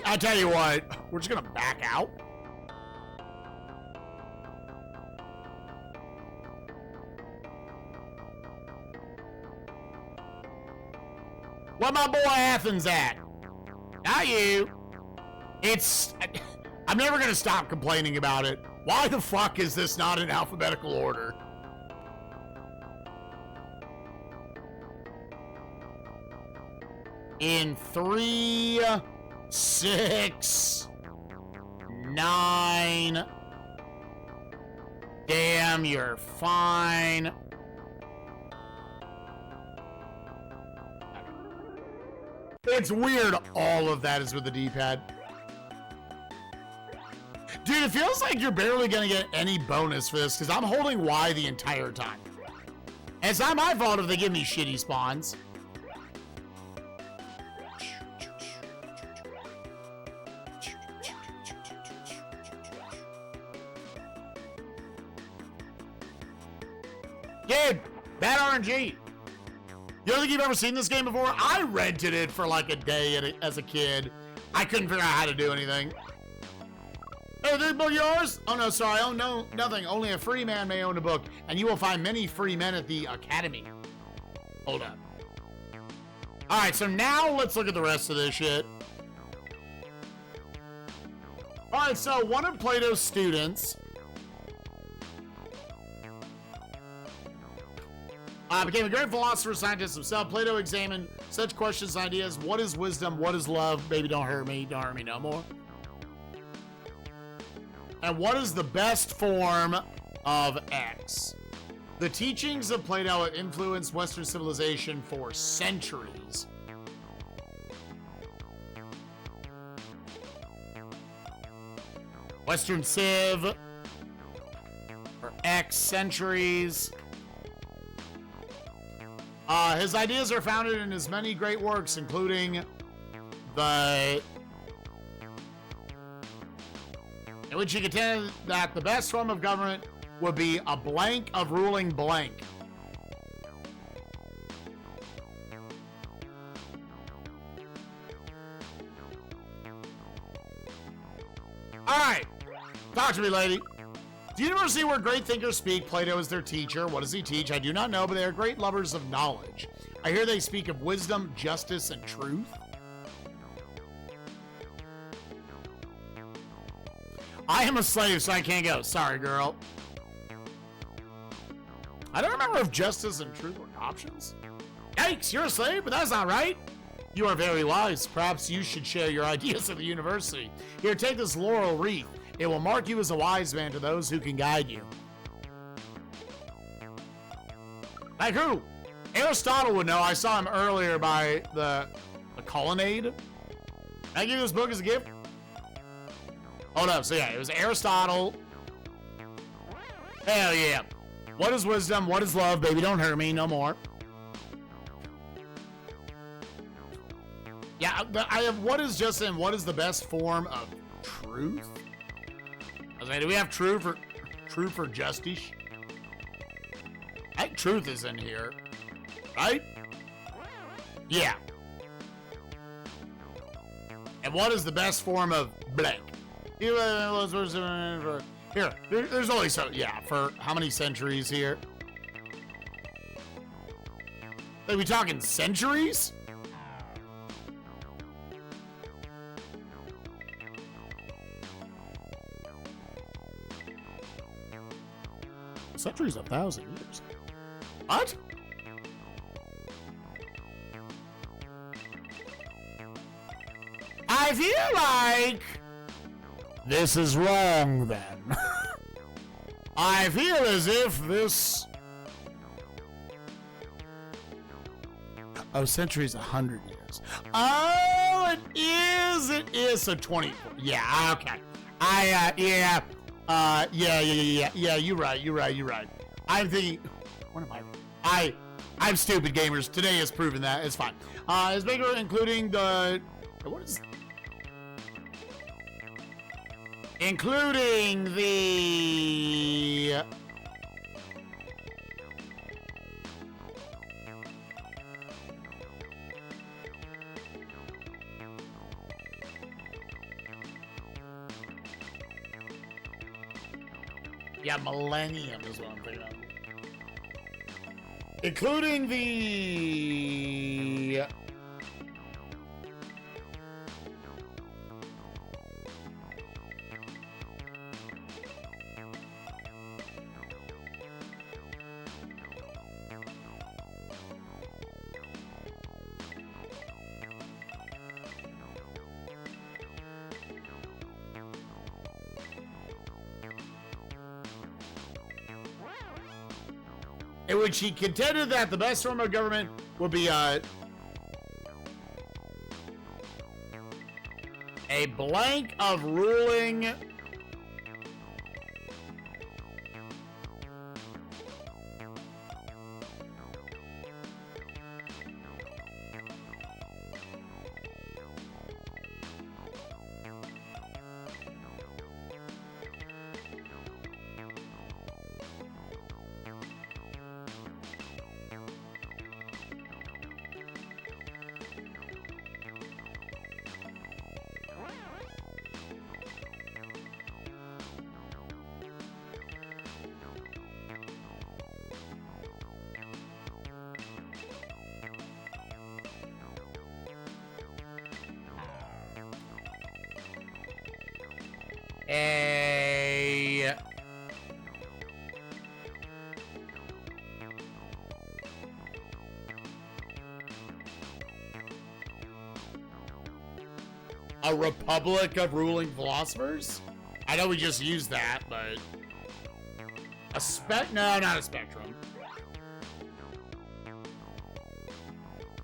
I tell you what, we're just gonna back out. Where my boy Athens at? Not you. I'm never gonna stop complaining about it. Why the fuck is this not in alphabetical order? In 3, 6, 9. Damn, you're fine. It's weird all of that is with the D-pad. Dude, it feels like you're barely gonna get any bonus for this because I'm holding Y the entire time. And it's not my fault if they give me shitty spawns. Dude, bad RNG. You don't think you've ever seen this game before? I rented it for like a day as a kid. I couldn't figure out how to do anything. Hey, this book yours? Oh no, sorry, I own nothing. Only a free man may own a book, and you will find many free men at the academy. Hold up. All right, so now let's look at the rest of this shit. All right, so one of Plato's students became a great philosopher, scientist himself. Plato examined such questions and ideas. What is wisdom? What is love? Baby, don't hurt me. Don't hurt me no more. And what is the best form of X? The teachings of Plato have influenced Western civilization for centuries. Western Civ for X centuries. His ideas are founded in his many great works, including in which he contended that the best form of government would be a blank of ruling blank. All right, talk to me, lady. The university where great thinkers speak, Plato is their teacher. What does he teach? I do not know, but they are great lovers of knowledge. I hear they speak of wisdom, justice, and truth. I am a slave, so I can't go. Sorry, girl. I don't remember if justice and truth were options. Yikes, you're a slave, but that's not right. You are very wise. Perhaps you should share your ideas at the university. Here, take this laurel wreath. It will mark you as a wise man to those who can guide you. Like who? Aristotle would know. I saw him earlier by the colonnade. Can I give you this book as a gift? Hold up. So yeah, it was Aristotle. Hell yeah. What is wisdom? What is love? Baby, don't hurt me no more. Yeah, I have what is Justin? What is the best form of truth? I was like, do we have true for justice? I think truth is in here, right? Yeah. And what is the best form of blank? Here, there's only so, yeah, for how many centuries here? Are we talking centuries? Centuries, 1,000 years. What? I feel like this is wrong then. I feel as if this... Oh, centuries, 100 years. Oh, it is. So 20. Yeah, okay. Yeah, you're right. I'm thinking, what am I'm stupid, gamers. Today has proven that. It's fine. It's bigger, including the, what is, including the, yeah, millennium is what I'm thinking of. Including the... in which he contended that the best form of government would be a blank of ruling a republic of ruling philosophers? I know we just used that, but no, not a spectrum.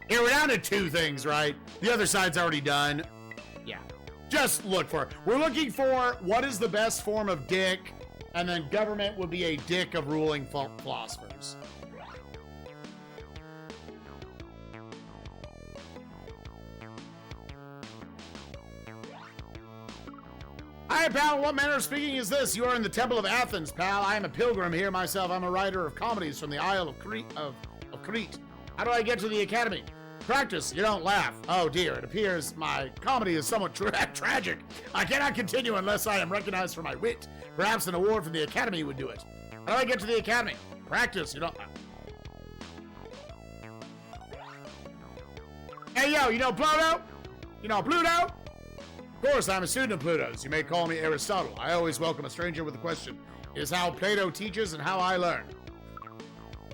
Here, we're down to 2 things, right? The other side's already done. Yeah. Just look for it. We're looking for what is the best form of dick, and then government would be a dick of ruling philosophers. Hi, pal. What manner of speaking is this? You are in the Temple of Athens, pal. I am a pilgrim here myself. I'm a writer of comedies from the Isle of Crete. How do I get to the academy? Practice. You don't laugh. Oh, dear. It appears my comedy is somewhat tragic. I cannot continue unless I am recognized for my wit. Perhaps an award from the academy would do it. How do I get to the academy? Practice. You don't laugh. Hey, yo, you know Pluto? You know Pluto? Of course, I'm a student of Pluto's. You may call me Aristotle. I always welcome a stranger with a question. It is how Plato teaches and how I learn.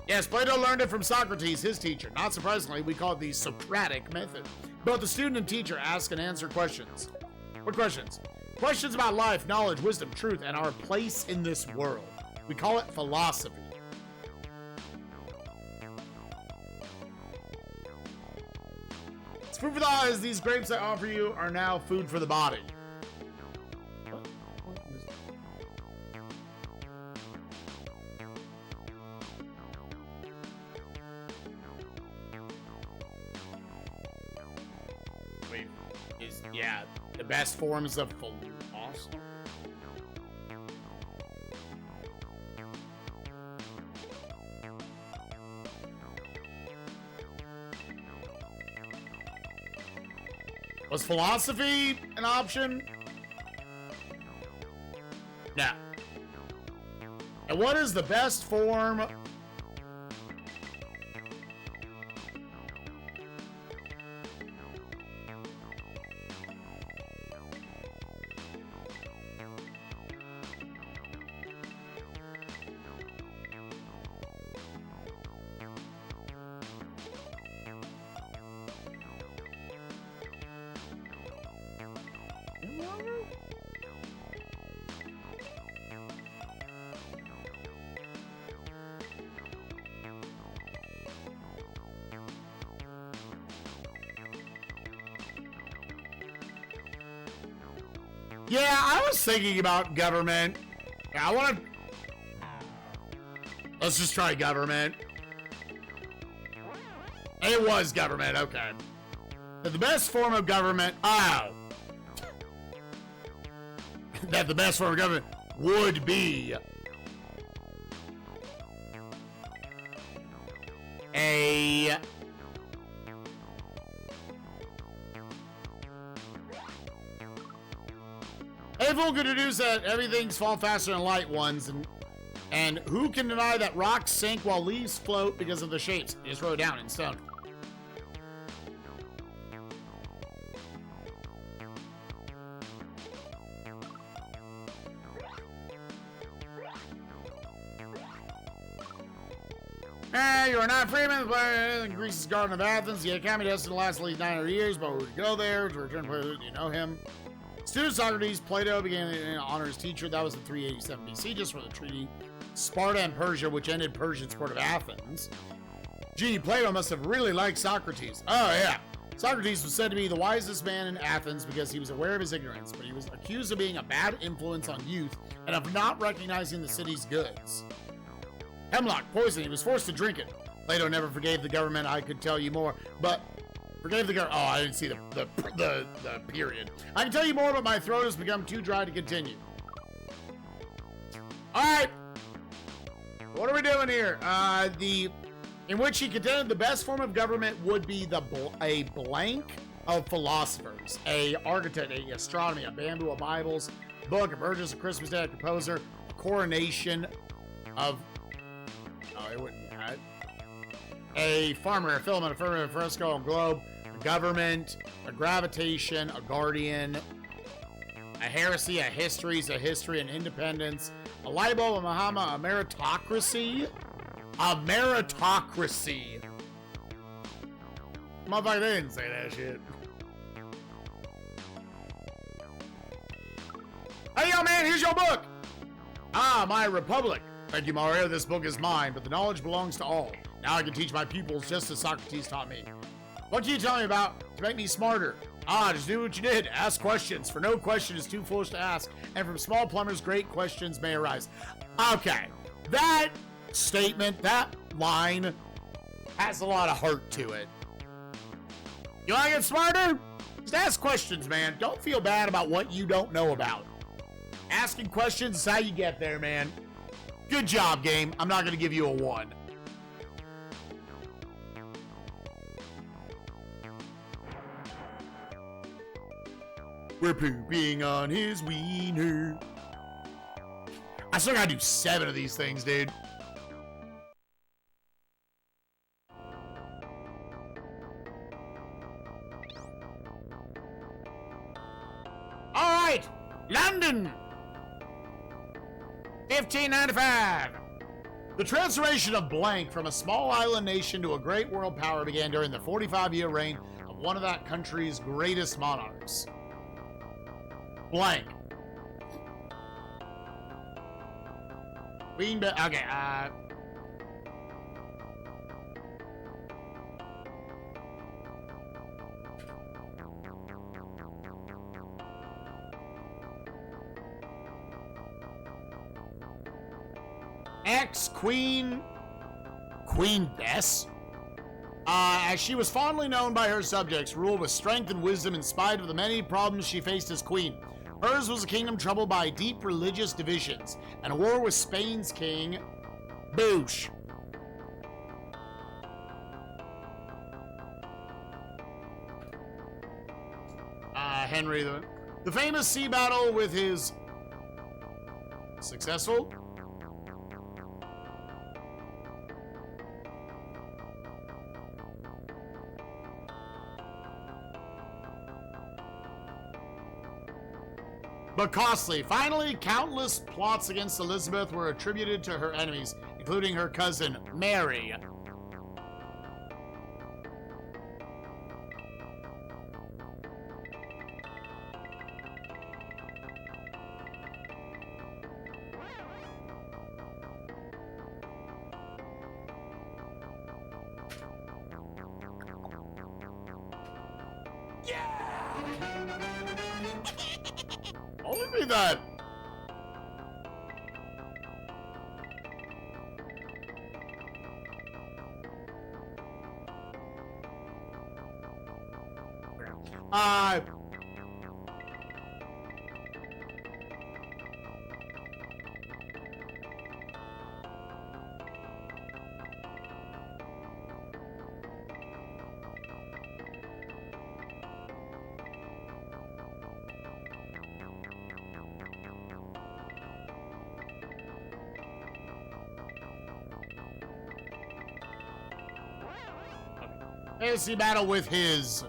Yes, Plato learned it from Socrates, his teacher. Not surprisingly, we call it the Socratic method. Both the student and teacher ask and answer questions. What questions? Questions about life, knowledge, wisdom, truth, and our place in this world. We call it philosophy. It's food for the eyes. These grapes I offer you are now food for the body. What is is, yeah, the best forms of philosophy. Was philosophy an option? No. And what is the best form? Yeah, I was thinking about government. Yeah, I want to... Let's just try government. It was government, okay. The best form of government... Oh. That the best form of government would be... a... Everyone could deduce that everything's fall faster than light ones, and who can deny that rocks sink while leaves float because of the shapes? You just wrote it down in stone. You are not Freeman, in Greece's Garden of Athens. The Academy doesn't last at least 900 years, but we would go there to return to you know him. Student Socrates, Plato began to honor his teacher. That was in 387 BC, just for the treaty. Sparta and Persia, which ended Persian sport of Athens. Gee, Plato must have really liked Socrates. Oh, yeah. Socrates was said to be the wisest man in Athens because he was aware of his ignorance, but he was accused of being a bad influence on youth and of not recognizing the city's goods. Hemlock, poison, he was forced to drink it. Plato never forgave the government. I could tell you more, but... Forgave the government. Oh, I didn't see the period. I can tell you more, but my throat has become too dry to continue. All right. What are we doing here? In which he contended the best form of government would be a blank of philosophers, a architect, a astronomy, a bamboo, a Bibles, book, a Burgess, a Christmas Day, a composer, a coronation of... Oh, it wouldn't be that. A farmer, a filament, a firmament, a fresco, a globe, a government, a gravitation, a guardian, a heresy, a histories, a history, an independence, a light bulb, a Muhammad, a meritocracy, a meritocracy. Motherfucker, they didn't say that shit. Hey, yo, man, here's your book. Ah, my republic. Thank you, Mario. This book is mine, but the knowledge belongs to all. Now I can teach my pupils just as Socrates taught me. What can you tell me about to make me smarter? Ah, just do what you did. Ask questions, for no question is too foolish to ask. And from small plumbers, great questions may arise. Okay, that statement, that line, has a lot of heart to it. You want to get smarter? Just ask questions, man. Don't feel bad about what you don't know about. Asking questions is how you get there, man. Good job, game. I'm not going to give you a 1. We're pooping on his wiener. I still gotta do 7 of these things, dude. All right, London. 1595. The transformation of blank from a small island nation to a great world power began during the 45-year reign of one of that country's greatest monarchs. Blank. Queen, okay, Queen Bess? As she was fondly known by her subjects, ruled with strength and wisdom in spite of the many problems she faced as queen. Hers was a kingdom troubled by deep religious divisions and a war with Spain's king, Boosh. Henry, the famous sea battle with his successful. But costly. Finally, countless plots against Elizabeth were attributed to her enemies, including her cousin, Mary. Only be that. Fantasy battle with his.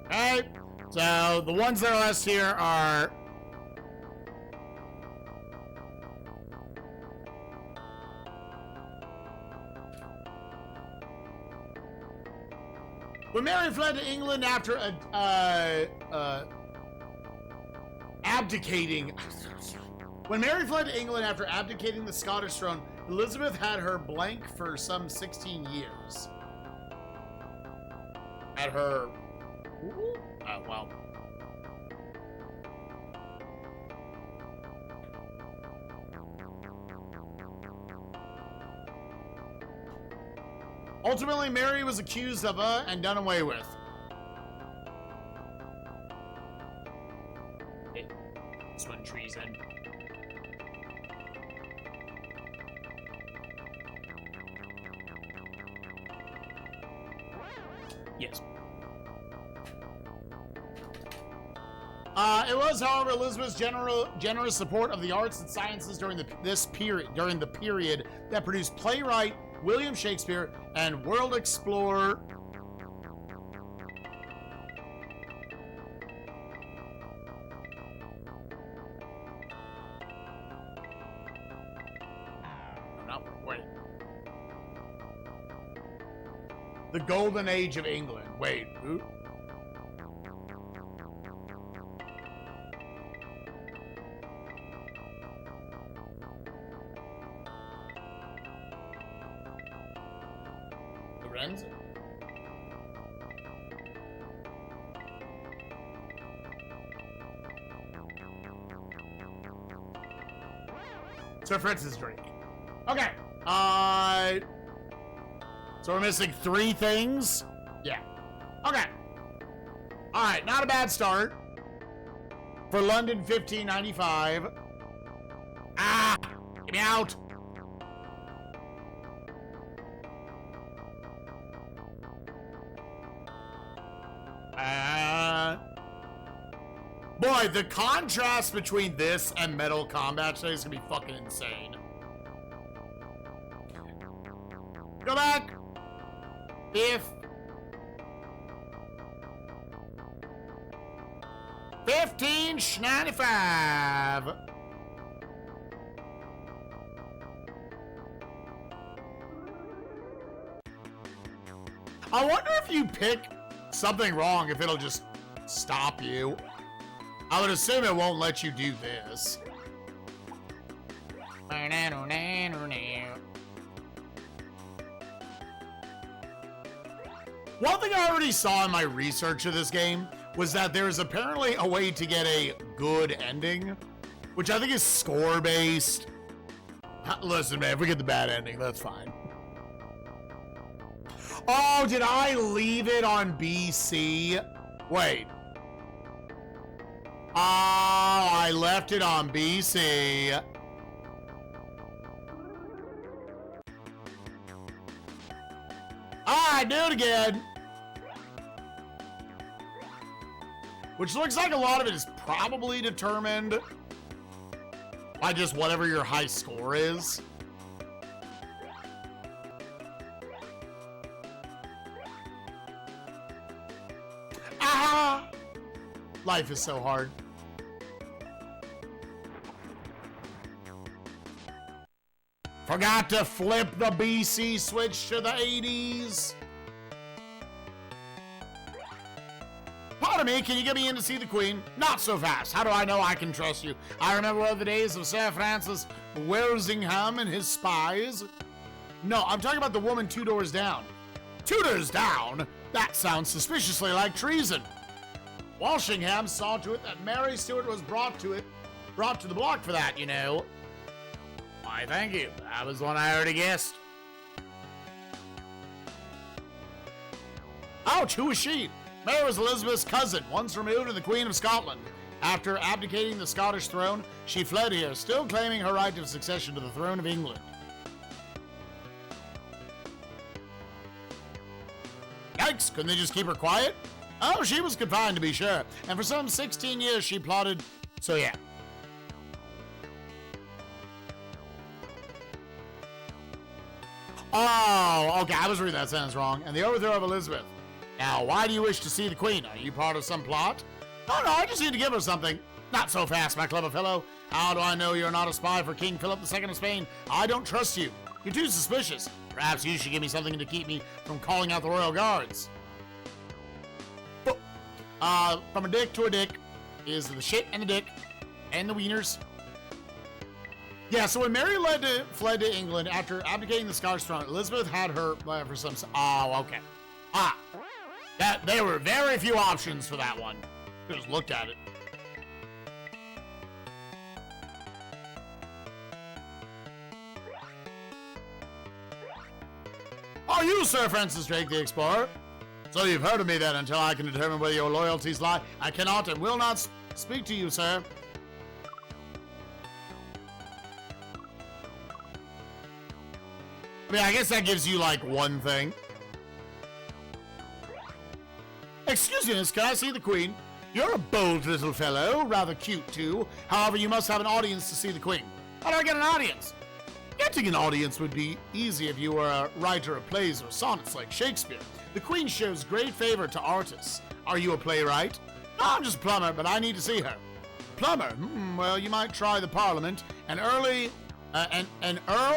Okay, so the ones that are left here are when Mary fled to England after abdicating. When Mary fled to England after abdicating the Scottish throne, Elizabeth had her blank for some 16 years. At her. Well. Ultimately, Mary was accused of and done away with. This one treason. Yes. It was, however, Elizabeth's generous support of the arts and sciences during the period that produced playwright William Shakespeare and world explorer the Golden Age of England. Wait, who? Lorenzo? Sir Francis Drake. Okay. So we're missing 3 things? Yeah. Okay. Alright, not a bad start. For London 1595. Ah! Get me out! Boy, the contrast between this and Metal Combat today is gonna be fucking insane. Go back. 15.95. I wonder if you pick something wrong, if it'll just stop you. I would assume it won't let you do this. One thing I already saw in my research of this game was that there's apparently a way to get a good ending, which I think is score-based. Listen, man, if we get the bad ending, that's fine. Oh, did I leave it on BC? Wait. Oh, I left it on BC. Alright, do it again. Which looks like a lot of it is probably determined by just whatever your high score is. Ah! Life is so hard. Forgot to flip the BC switch to the 80s. Pardon me, can you get me in to see the Queen? Not so fast. How do I know I can trust you? I remember the days of Sir Francis Walsingham and his spies. No, I'm talking about the woman 2 doors down. 2 doors down? That sounds suspiciously like treason. Walsingham saw to it that Mary Stuart was brought to the block for that, you know. Why, thank you. That was one I already guessed. Ouch, who is she? Mary was Elizabeth's cousin, once removed and the Queen of Scotland. After abdicating the Scottish throne, she fled here, still claiming her right of succession to the throne of England. Yikes, couldn't they just keep her quiet? Oh, she was confined, to be sure. And for some 16 years she plotted, so yeah. Oh, okay, I was reading that sentence wrong. And the overthrow of Elizabeth. Now, why do you wish to see the Queen? Are you part of some plot? Oh, no, I just need to give her something. Not so fast, my clever fellow. How do I know you're not a spy for King Philip II of Spain? I don't trust you. You're too suspicious. Perhaps you should give me something to keep me from calling out the royal guards. From a dick to a dick is the shit and the dick and the wieners. Yeah, so when Mary fled to England after abdicating the Scottish throne, Elizabeth had her for some... Oh, okay. There were very few options for that one. Just looked at it. Are you Sir Francis Drake the Explorer? So you've heard of me then. Until I can determine where your loyalties lie, I cannot and will not speak to you, sir. I mean, I guess that gives you, like, one thing. Excuse me, miss, can I see the Queen? You're a bold little fellow, rather cute, too. However, you must have an audience to see the Queen. How do I get an audience? Getting an audience would be easy if you were a writer of plays or sonnets like Shakespeare. The Queen shows great favor to artists. Are you a playwright? No, I'm just a plumber, but I need to see her. Plumber? Well, you might try the Parliament. An earl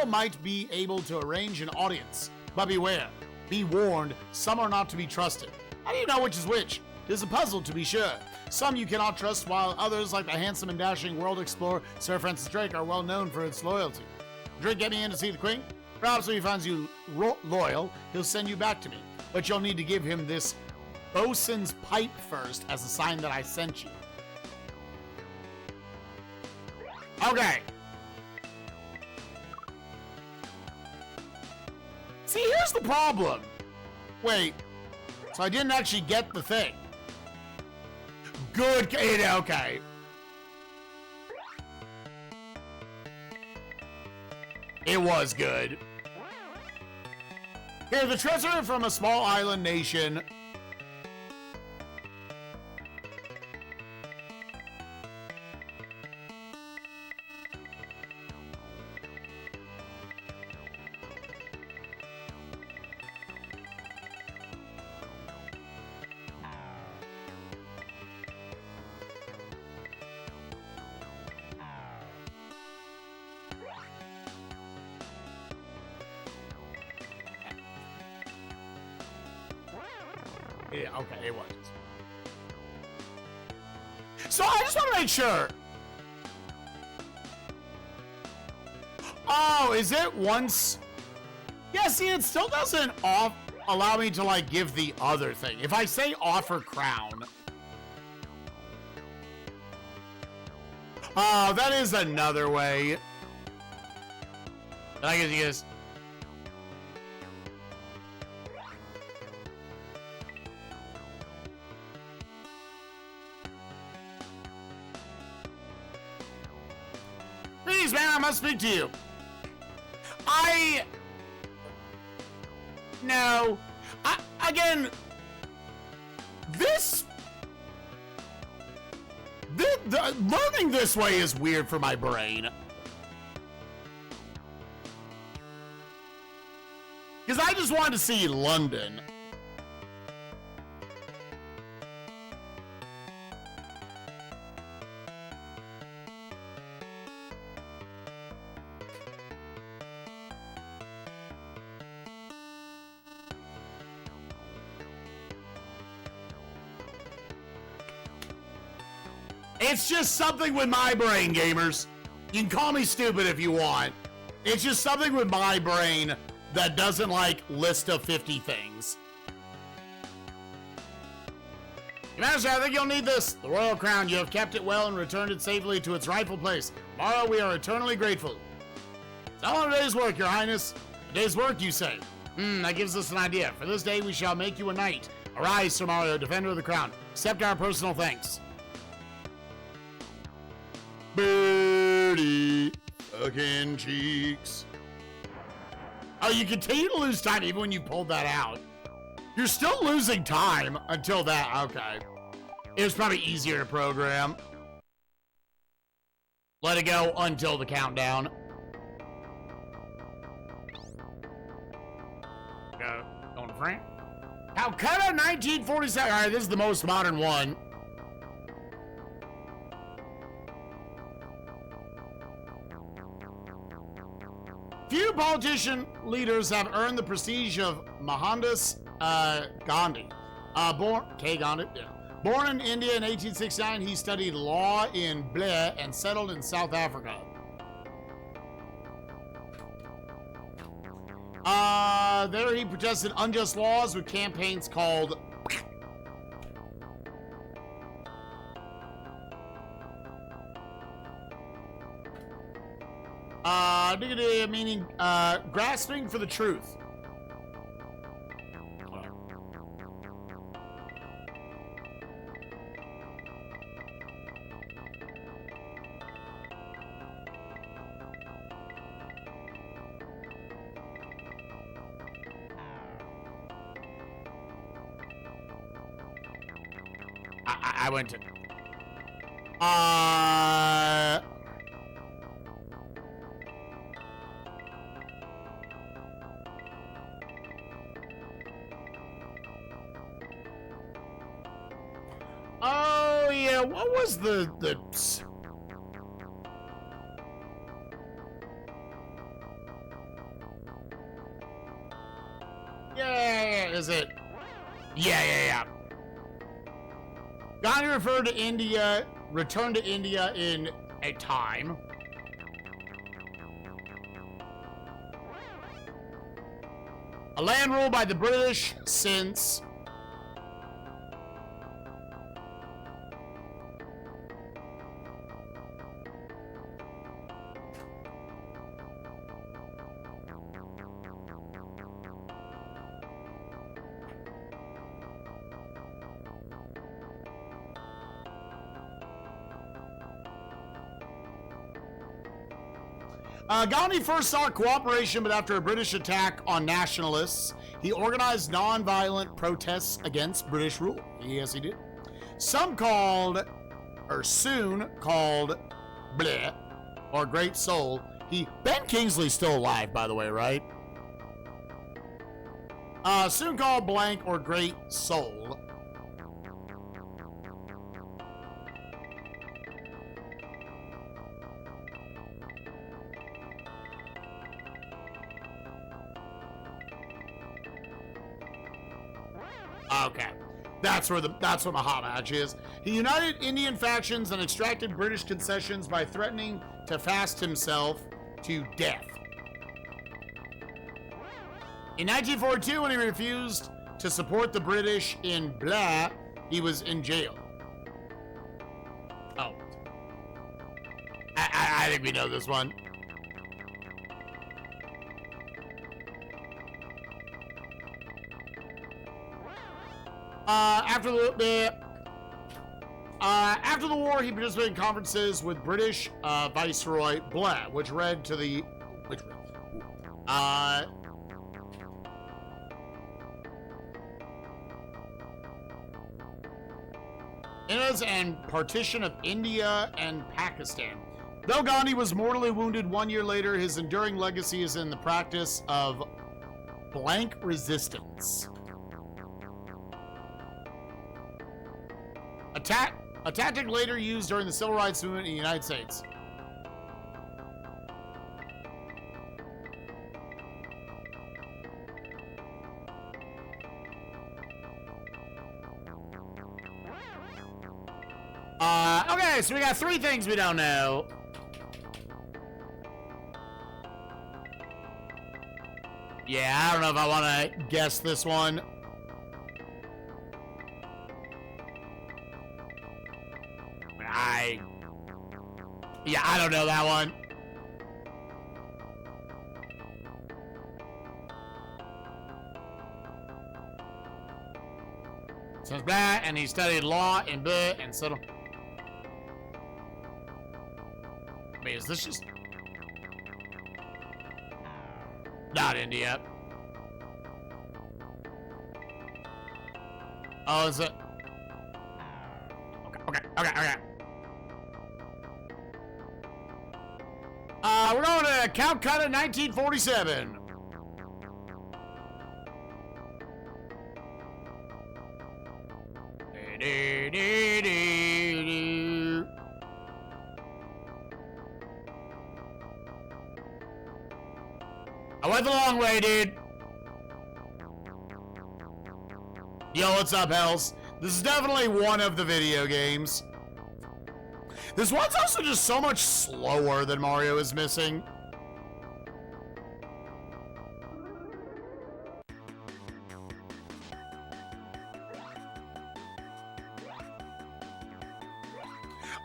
might be able to arrange an audience. But beware. Be warned, some are not to be trusted. How do you know which is which? It is a puzzle, to be sure. Some you cannot trust, while others, like the handsome and dashing world explorer Sir Francis Drake, are well known for its loyalty. Drake, get me in to see the Queen? Perhaps if he finds you loyal, he'll send you back to me. But you'll need to give him this bosun's pipe first as a sign that I sent you. Okay. See, here's the problem. Wait. So I didn't actually get the thing. Good. Okay. It was good. Here, the treasure from a small island nation. Yeah, okay, it was. So I just want to make sure. Oh, is it once? Yeah, see, it still doesn't allow me to, like, give the other thing. If I say offer crown. Oh, that is another way. I guess you guys. Please, man, I must speak to you. No. Again, learning this way is weird for my brain. Because I just wanted to see London. It's just something with my brain, gamers. You can call me stupid if you want. It's just something with my brain that doesn't like list of 50 things. Your Majesty, I think you'll need this. The royal crown. You have kept it well and returned it safely to its rightful place. Tomorrow we are eternally grateful. It's all a day's work, Your Highness. A day's work, you say? That gives us an idea. For this day we shall make you a knight. Arise, Sir Mario, defender of the crown. Accept our personal thanks. Birdie fucking cheeks. Oh, you continue to lose time even when you pulled that out. You're still losing time until that. Okay. It was probably easier to program. Let it go until the countdown. Go. Going to Frank. Calcutta 1947. All right, this is the most modern one. Few politician leaders have earned the prestige of Mohandas Gandhi. Born in India in 1869, he studied law in Bleh and settled in South Africa. There he protested unjust laws with campaigns called meaning grasping for the truth. I went to oh yeah, what was the yeah, is it? Yeah. Gandhi referred to India, returned to India in a time. A land ruled by the British since Gandhi first sought cooperation, but after a British attack on nationalists, he organized non-violent protests against British rule. Yes, he did. Soon called Bleh, or Great Soul. Ben Kingsley's still alive, by the way, right? Soon called blank or Great Soul. Okay. That's where the hot match is. He united Indian factions and extracted British concessions by threatening to fast himself to death. In 1942, when he refused to support the British in blah, he was in jail. Oh. I think we know this one. After the war, he participated in conferences with British Viceroy Blah, which led to the and partition of India and Pakistan. Though Gandhi was mortally wounded 1 year later, his enduring legacy is in the practice of blank resistance. A tactic later used during the Civil Rights Movement in the United States. Okay, so we got 3 things we don't know. Yeah, I don't know if I want to guess this one. Yeah, I don't know that one. So blah, and he studied law and blah, and settled. Wait, is this just... Not India. Oh, is it? Okay. We're going to Calcutta, 1947. I went the long way, dude. Yo, what's up, Hells? This is definitely one of the video games. This one's also just so much slower than Mario is Missing.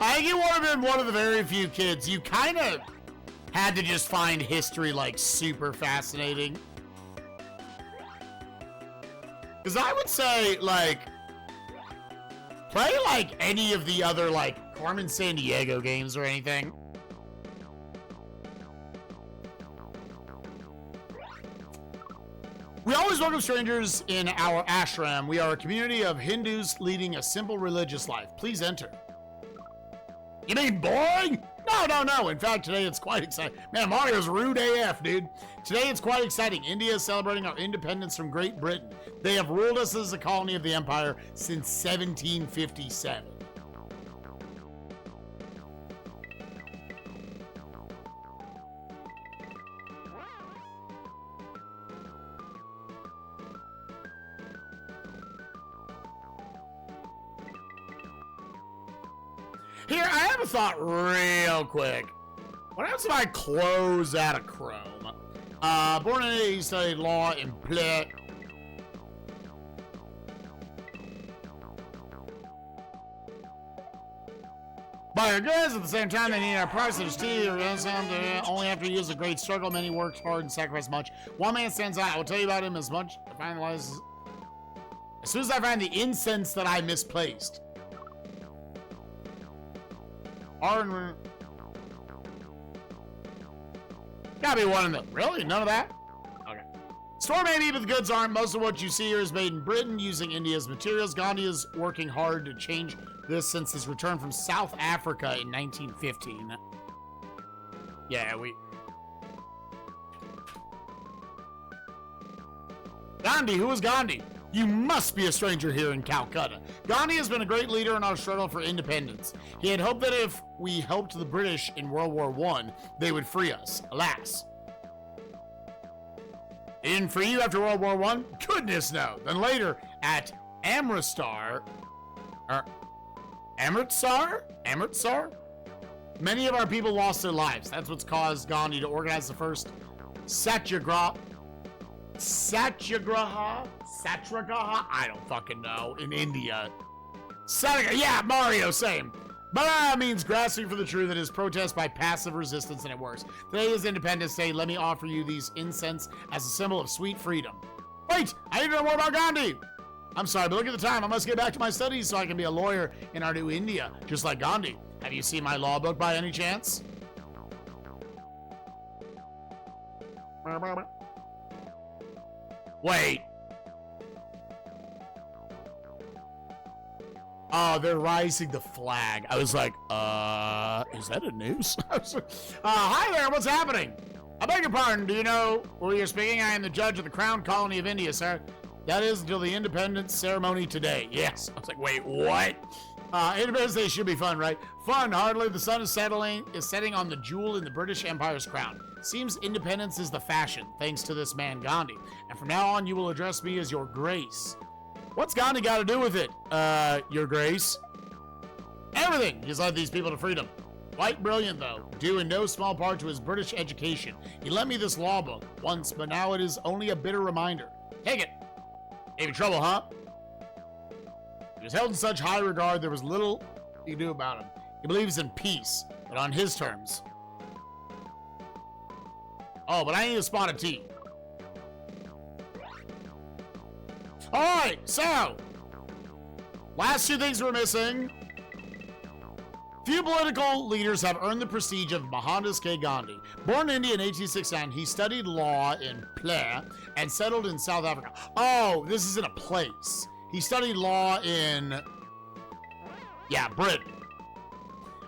I think it would have been one of the very few kids you kind of had to just find history like super fascinating. Because I would say, like, play like any of the other like Carmen Sandiego games or anything. We always welcome strangers in our ashram. We are a community of Hindus leading a simple religious life. Please enter. You mean boring? No. In fact, today it's quite exciting. Man, Mario's rude AF, dude. Today it's quite exciting. India is celebrating our independence from Great Britain. They have ruled us as a colony of the empire since 1757. Here, I have a thought real quick. What happens if I close out of Chrome? Born in India, he studied law in Plett. By our goods, at the same time, they need our price of tea. Only after years of great struggle, many worked hard and sacrificed much. One man stands out. I will tell you about him as much. As soon as I find the incense that I misplaced. Gotta be one of them. Really? None of that? Okay. Store maybe, but the goods aren't. Most of what you see here is made in Britain using India's materials. Gandhi is working hard to change this since his return from South Africa in 1915. Yeah, Gandhi, who is Gandhi? You must be a stranger here in Calcutta. Gandhi has been a great leader in our struggle for independence. He had hoped that if we helped the British in World War I, they would free us. Alas. They didn't free you after World War I? Goodness no. Then later, at Amritsar, or Amritsar? Many of our people lost their lives. That's what's caused Gandhi to organize the first Satyagraha? I don't fucking know. In India. Yeah, Mario, same. But means grasping for the truth that is protest by passive resistance, and it works. Today is Independence Day. Let me offer you these incense as a symbol of sweet freedom. Wait, I need to know more about Gandhi. I'm sorry, but look at the time. I must get back to my studies so I can be a lawyer in our new India, just like Gandhi. Have you seen my law book by any chance? Wait. Oh, they're raising the flag. I was like, is that a noose? Hi there, what's happening? I beg your pardon, do you know who you're speaking? I am the judge of the Crown Colony of India, sir. That is until the independence ceremony today. Yes. I was like, wait, what? Independence Day should be fun, right? Fun, hardly. The sun is setting on the jewel in the British Empire's crown. Seems independence is the fashion, thanks to this man Gandhi. And from now on, you will address me as your grace. What's Gandhi got to do with it, your grace? Everything. He's led these people to freedom. Quite brilliant, though, due in no small part to his British education. He lent me this law book once, but now it is only a bitter reminder. Take it. Gave you trouble, huh? He was held in such high regard, there was little you could do about him. He believes in peace, but on his terms. Oh, but I need a spot of tea. Alright, so last two things we're missing. Few political leaders have earned the prestige of Mohandas K. Gandhi. Born in India in 1869, he studied law in Pleh and settled in South Africa. Oh, this isn't a place. He studied law in, Britain.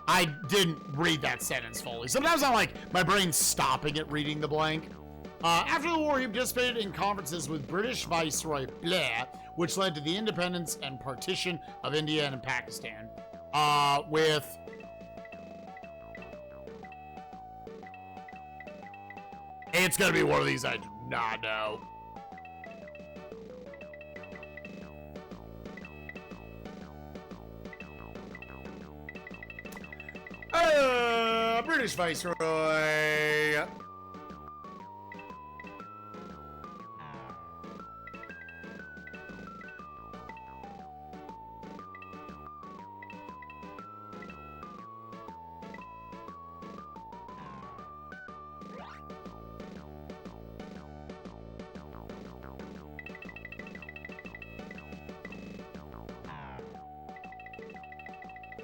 I didn't read that sentence fully. Sometimes I'm like, my brain's stopping at reading the blank. After the war, he participated in conferences with British Viceroy Blair, which led to the independence and partition of India and Pakistan. It's gonna be one of these I do not know. British Viceroy.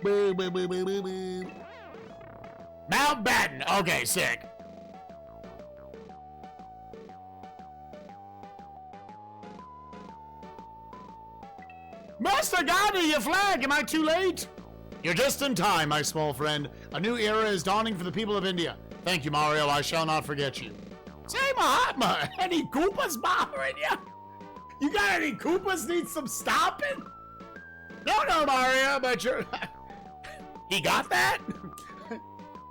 Boo, boo, boo, boo, boo, boo. Mountbatten. Okay, sick. Master Gandhi, your flag. Am I too late? You're just in time, my small friend. A new era is dawning for the people of India. Thank you, Mario. I shall not forget you. Say, Mahatma, any Koopas bothering you? You got any Koopas need some stopping? No, Mario, but you're... He got that?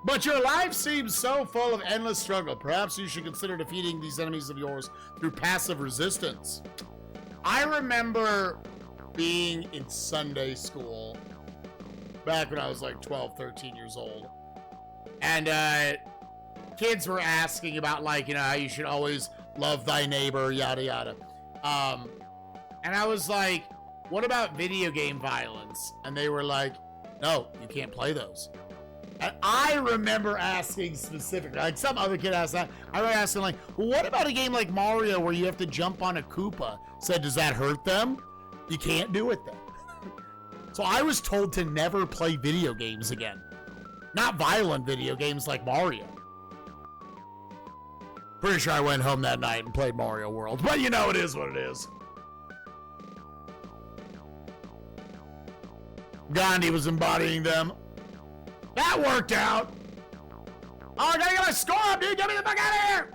But your life seems so full of endless struggle. Perhaps you should consider defeating these enemies of yours through passive resistance. I remember being in Sunday school back when I was like 12, 13 years old. And kids were asking about, like, you know, how you should always love thy neighbor, yada, yada. And I was like, what about video game violence? And they were like, no, you can't play those. And I remember asking specifically, like some other kid asked that. I remember asking, like, well, what about a game like Mario where you have to jump on a Koopa? Said, does that hurt them? You can't do it then. So I was told to never play video games again. Not violent video games like Mario. Pretty sure I went home that night and played Mario World. But you know, it is what it is. Gandhi was embodying them. That worked out. Oh, I gotta get my score up, dude. Get me the fuck out of here.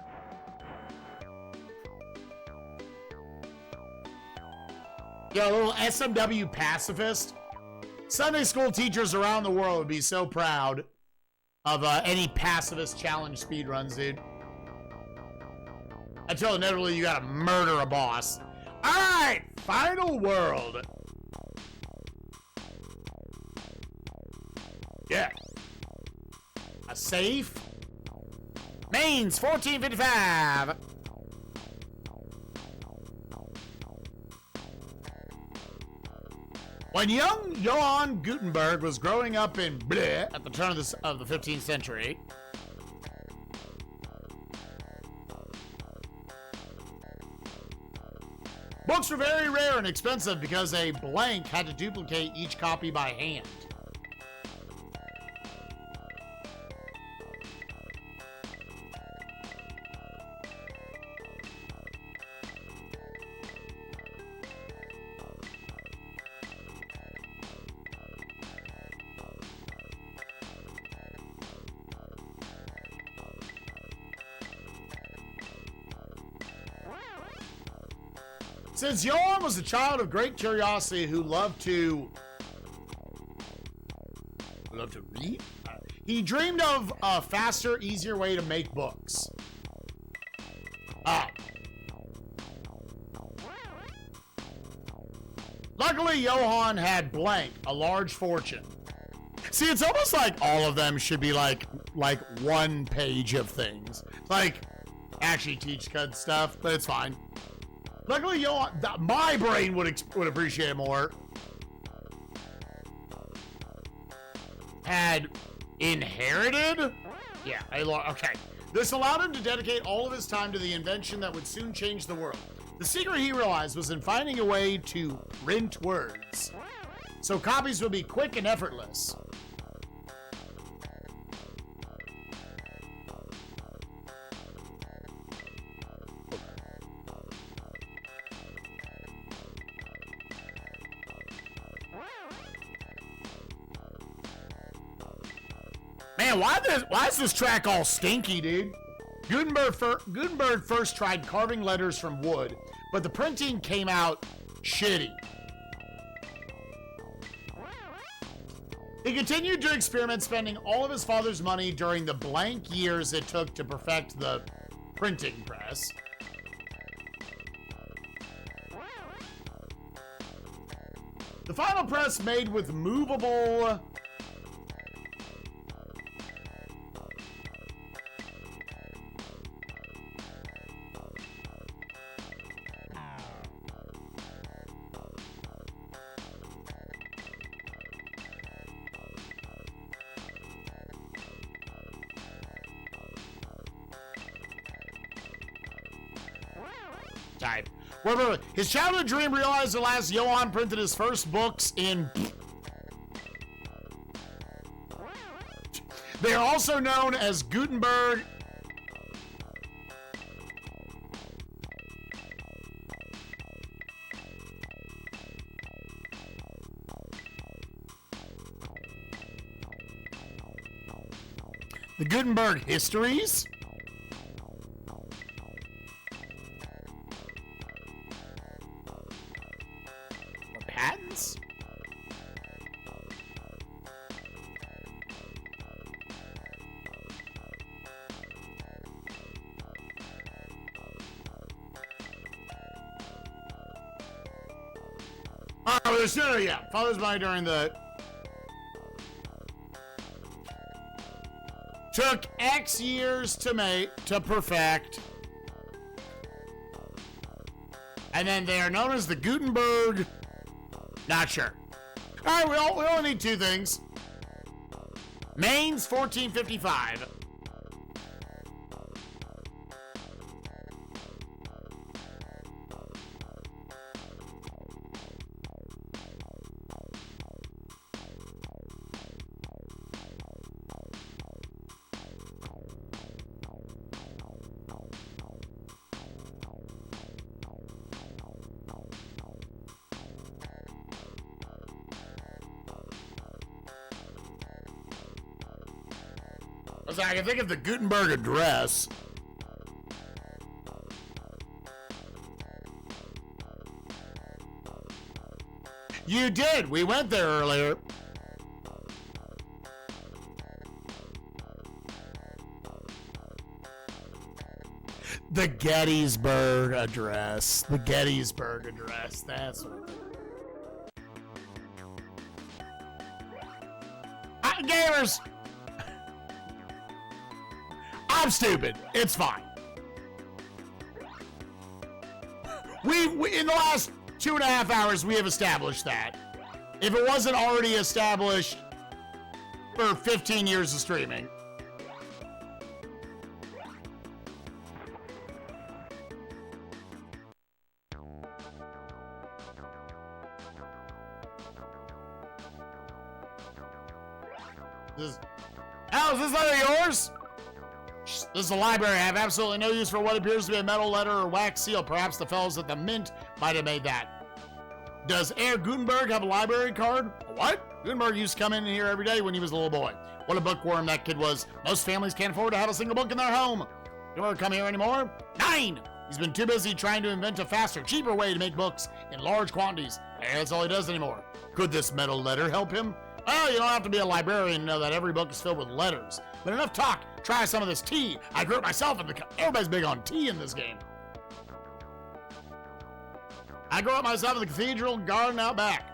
Yo, a little SMW pacifist. Sunday school teachers around the world would be so proud of any pacifist challenge speedruns, dude. Until inevitably you gotta murder a boss. All right, final world. Yeah. A safe? Mainz, 1455. When young Johann Gutenberg was growing up in Bleh at the turn of the 15th century, books were very rare and expensive because a blank had to duplicate each copy by hand. Since Johann was a child of great curiosity who loved to read, he dreamed of a faster, easier way to make books. Luckily, Johann had blank, a large fortune. See, it's almost like all of them should be like one page of things. Like, actually teach good stuff, but it's fine. Luckily, Johann, my brain would appreciate it more. Had inherited? Yeah, okay. This allowed him to dedicate all of his time to the invention that would soon change the world. The secret he realized was in finding a way to print words, so copies would be quick and effortless. Man, why is this track all stinky, dude? Gutenberg first tried carving letters from wood, but the printing came out shitty. He continued to experiment, spending all of his father's money during the blank years it took to perfect the printing press. The final press, made with movable type. However, his childhood dream realized at last. Johann printed his first books in... They are also known as Gutenberg... The Gutenberg Histories? Patents? Oh, there's no, yeah. Father's money during the... Took X years to perfect. And then they are known as the Gutenberg... Not sure. All right, we only need two things. Mainz, 1455. I can think of the Gutenberg address. You did. We went there earlier. The Gettysburg address. The Gettysburg address. That's what. hours? I'm stupid. It's fine. We in the last 2.5 hours, we have established that. If it wasn't already established for 15 years of streaming. Al, is this letter yours? This is a library. I have absolutely no use for what appears to be a metal letter or wax seal. Perhaps the fellows at the Mint might have made that. Does Herr Gutenberg have a library card? What? Gutenberg used to come in here every day when he was a little boy. What a bookworm that kid was. Most families can't afford to have a single book in their home. Gutenberg come here anymore? 9! He's been too busy trying to invent a faster, cheaper way to make books in large quantities. And that's all he does anymore. Could this metal letter help him? Well, you don't have to be a librarian to know that every book is filled with letters. But enough talk. Try some of this tea. I grew it myself in the... Everybody's big on tea in this game. I grew up myself in the cathedral garden out back.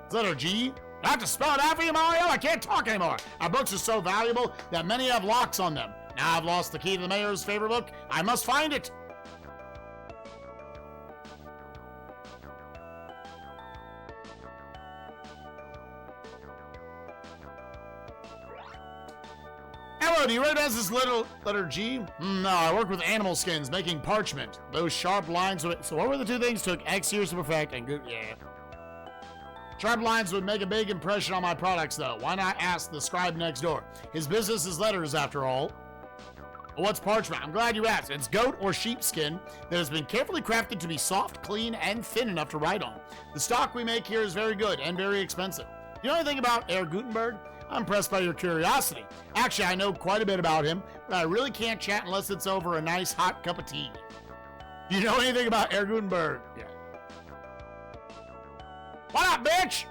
Is that a G? I have to spell it out for you, Mario? I can't talk anymore. Our books are so valuable that many have locks on them. Now I've lost the key to the mayor's favorite book. I must find it. Hello, do you recognize this letter G? No, I work with animal skins, making parchment. Those sharp lines would... So what were the two things? Took X years to perfect and good... Yeah. Sharp lines would make a big impression on my products, though. Why not ask the scribe next door? His business is letters, after all. What's parchment? I'm glad you asked. It's goat or sheep skin that has been carefully crafted to be soft, clean, and thin enough to write on. The stock we make here is very good and very expensive. You know anything about Herr Gutenberg? I'm impressed by your curiosity. Actually, I know quite a bit about him, but I really can't chat unless it's over a nice hot cup of tea. Do you know anything about Herr Gutenberg? Yeah. What up, bitch?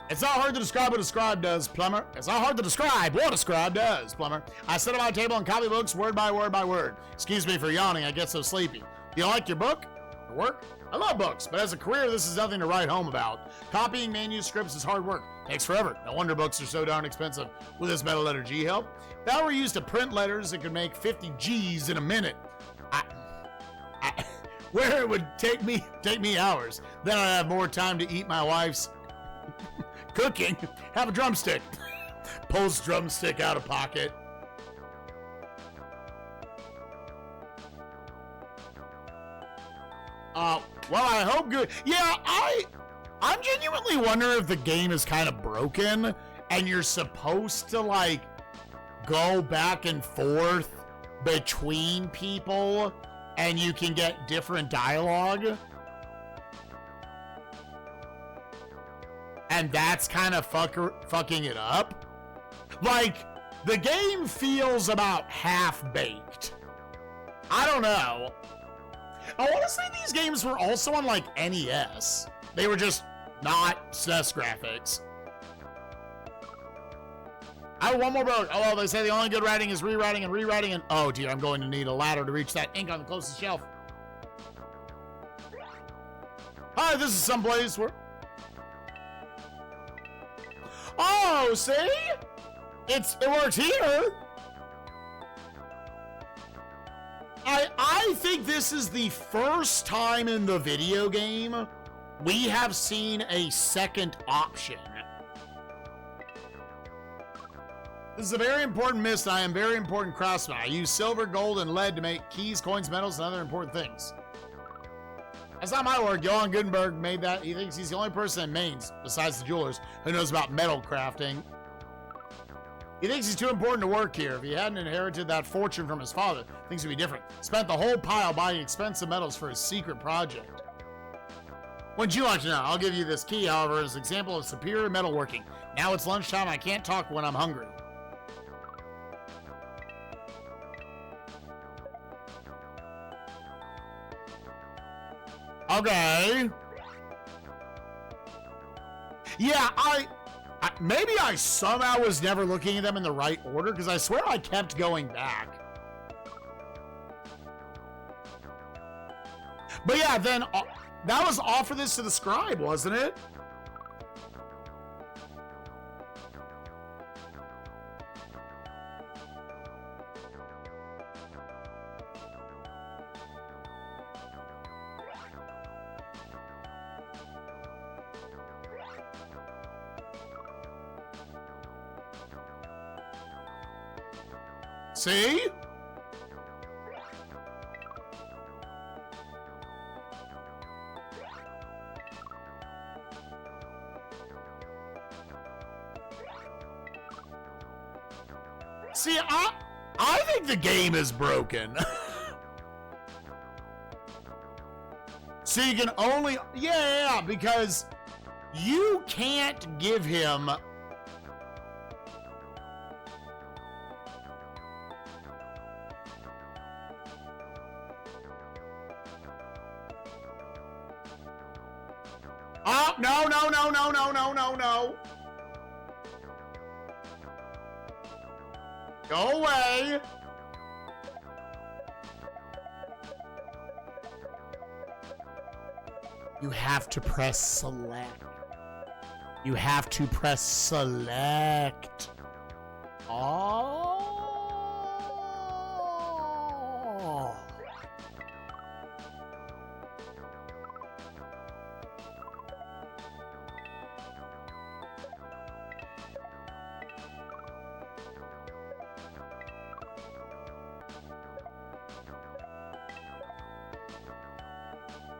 It's not hard to describe what a scribe does, Plumber. It's not hard to describe what a scribe does, Plumber. I sit at my table and copy books word by word by word. Excuse me for yawning, I get so sleepy. You like your book? Your work? I love books, but as a career, this is nothing to write home about. Copying manuscripts is hard work. Takes forever. No wonder books are so darn expensive. Will this metal letter G help? If I were used to print letters, it could make 50 G's in a minute. Where it would take me hours. Then I'd have more time to eat my wife's cooking. Have a drumstick. Pulls drumstick out of pocket. Well, I hope good. Yeah, I'm genuinely wondering if the game is kind of broken and you're supposed to like go back and forth between people and you can get different dialogue. And that's kind of fucking it up. Like, the game feels about half-baked. I don't know. I want to say these games were also on, like, NES. They were just not SNES graphics. I have one more book. Oh, well, they say the only good writing is rewriting and rewriting and... Oh, dear, I'm going to need a ladder to reach that ink on the closest shelf. Hi, this is someplace where... Oh, see? It works here. I think this is the first time in the video game we have seen a second option. This is a very important mist. I am a very important craftsman. I use silver, gold, and lead to make keys, coins, metals, and other important things. That's not my work. Johann Gutenberg made that. He thinks he's the only person in Mainz, besides the jewelers, who knows about metal crafting. He thinks he's too important to work here. If he hadn't inherited that fortune from his father, things would be different. Spent the whole pile buying expensive metals for his secret project. Wouldn't you like to know? I'll give you this key, however, as an example of superior metalworking. Now it's lunchtime. I can't talk when I'm hungry. Okay. Yeah, maybe I somehow was never looking at them in the right order, because I swear I kept going back. But yeah, then that was offer this to the scribe, wasn't it? See? See, I think the game is broken. So you can only, yeah, because you can't give him no. Go away. You have to press select. You have to press select. Oh.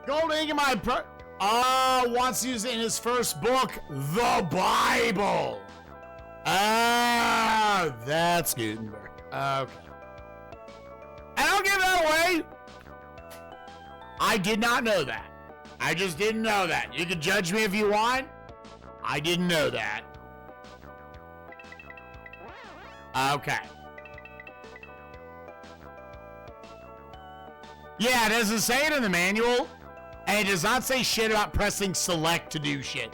Gold ink in my wants to use it in his first book, the Bible. That's Gutenberg. Okay. And I'll give that away. I did not know that. I just didn't know that. You can judge me if you want. I didn't know that. Okay. Yeah, it doesn't say it in the manual. And it does not say shit about pressing select to do shit.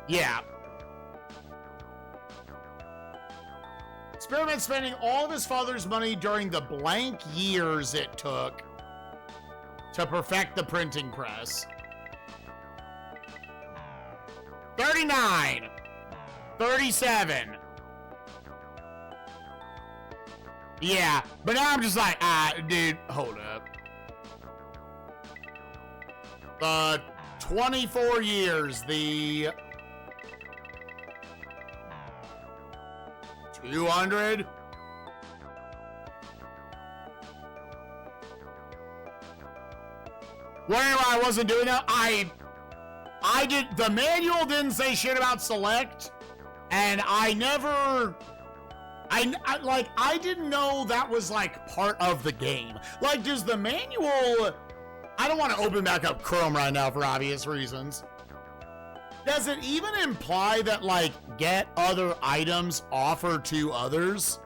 Yeah. Experiment spending all of his father's money during the blank years it took to perfect the printing press. 39. 37. Yeah, but now I'm just like, dude, hold up. 24 years, the 200. Where I wasn't doing that, I did, the manual didn't say shit about select, and I never, I didn't know that was like part of the game. Like, does the manual, I don't want to open back up Chrome right now for obvious reasons. Does it even imply that, like, get other items offered to others?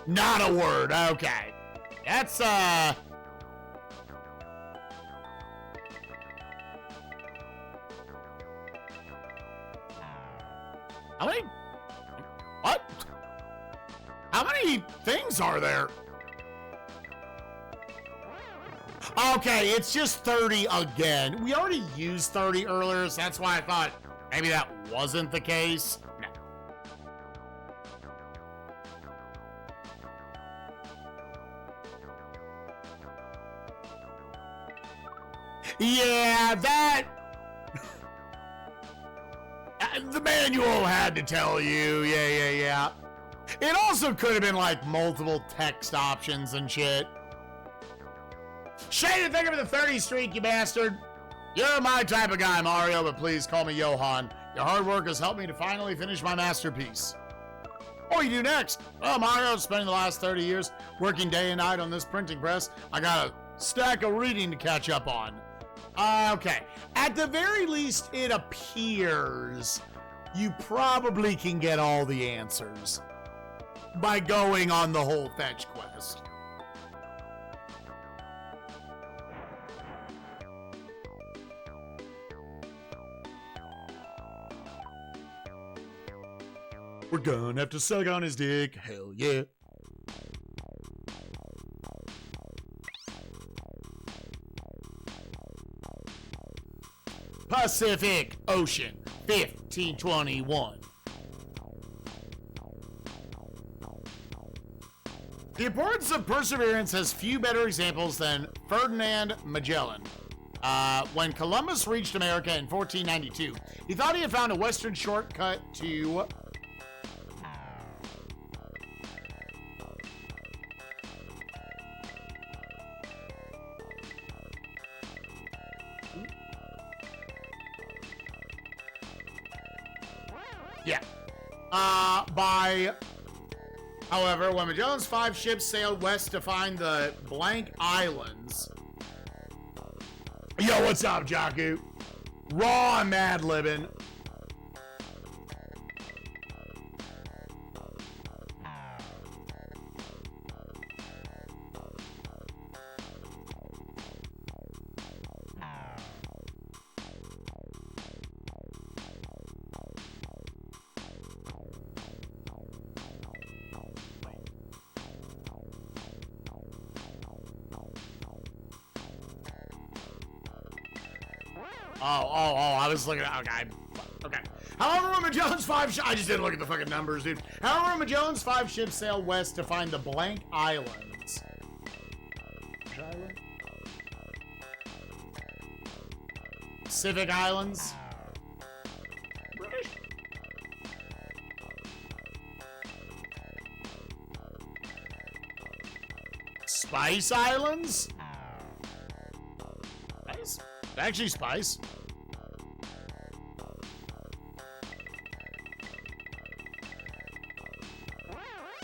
Not a word. Okay. That's, how many? What? How many things are there? Okay, it's just 30 again. We already used 30 earlier, so that's why I thought maybe that wasn't the case. No. Yeah, that... The manual had to tell you. Yeah. It also could have been like multiple text options and shit. Shame to think of the 30 streak, you bastard. You're my type of guy, Mario, but please call me Johan. Your hard work has helped me to finally finish my masterpiece. What do you do next? Well, Mario, spending the last 30 years working day and night on this printing press. I got a stack of reading to catch up on. Okay. At the very least, it appears you probably can get all the answers by going on the whole fetch quest. We're gonna have to suck on his dick. Hell yeah. Pacific Ocean, 1521. The importance of perseverance has few better examples than Ferdinand Magellan. When Columbus reached America in 1492, he thought he had found a western shortcut to However, when Magellan's 5 ships sailed west to find the blank islands. Yo, what's up, Jaku? Raw and mad-libbin'. I was looking at, okay. However, when Magellan's 5 ships, I just didn't look at the fucking numbers, dude. However, when Magellan's 5 ships sailed west to find the blank islands. Which island? Pacific Islands. British. Spice Islands? Spice? Actually, Spice.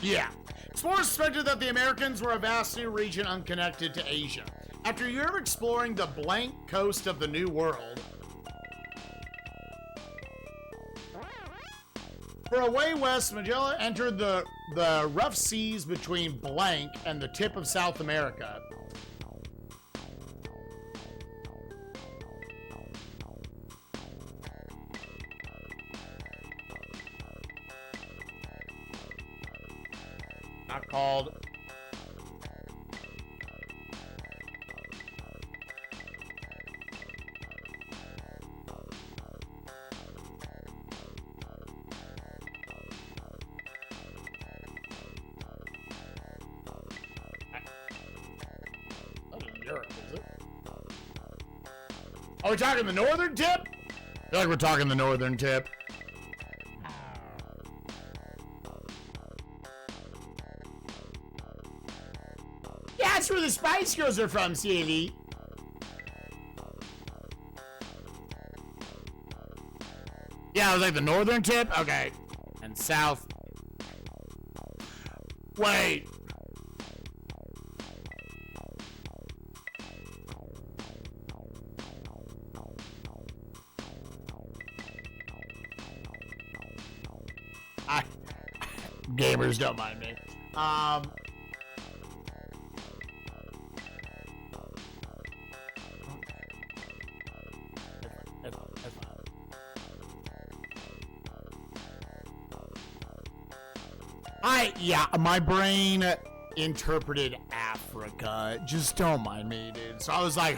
Yeah. Explorers suspected that the Americans were a vast new region unconnected to Asia. After a year of exploring the blank coast of the New World, for a way west, Magellan entered the rough seas between blank and the tip of South America. Not called. Europe, is it? Are we talking the northern tip? I feel like we're talking the northern tip. Yeah, that's where the Spice Girls are from, silly. Yeah, I was like the northern tip? Okay. And south. Wait. Gamers don't mind me. Yeah, my brain interpreted Africa. Just don't mind me, dude. So I was like,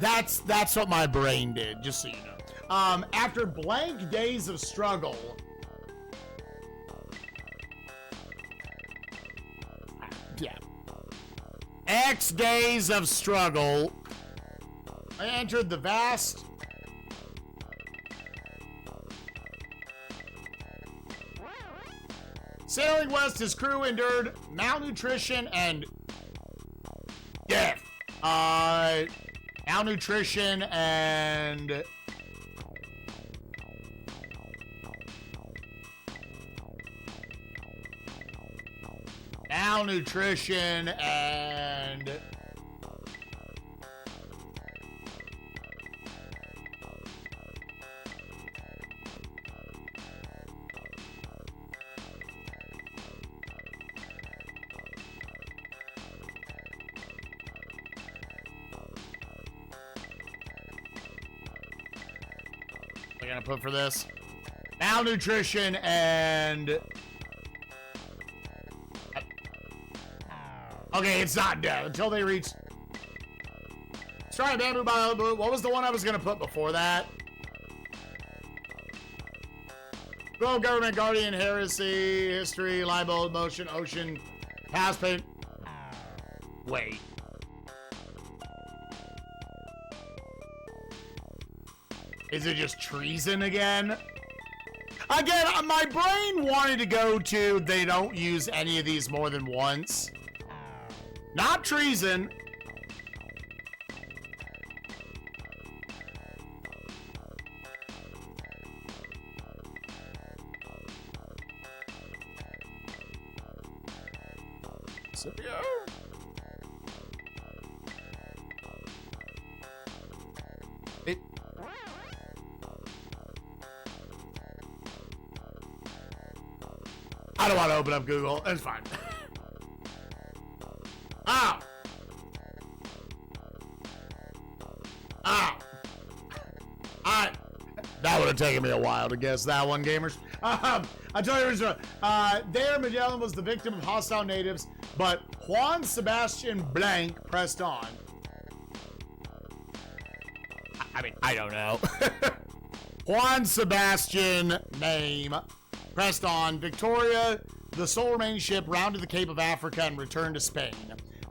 that's what my brain did, just so you know. After blank days of struggle, X days of struggle, I entered the vast sailing west. His crew endured malnutrition and death. Malnutrition and I'm gonna put for this. malnutrition, and... Okay, it's not death until they reach... Try bamboo bio. What was the one I was going to put before that? World government, guardian, heresy, history, libel, motion, ocean, past pain. Wait. Is it just treason again? Again, my brain wanted to go to they don't use any of these more than once. Not treason. Scipio? I don't want to open up Google. It's fine. Ah! Ah! That would have taken me a while to guess that one, gamers. I tell you, there Magellan was the victim of hostile natives, but Juan Sebastian Blanc pressed on. I mean, I don't know. Juan Sebastian name pressed on. Victoria, the sole remaining ship, rounded the Cape of Africa and returned to Spain.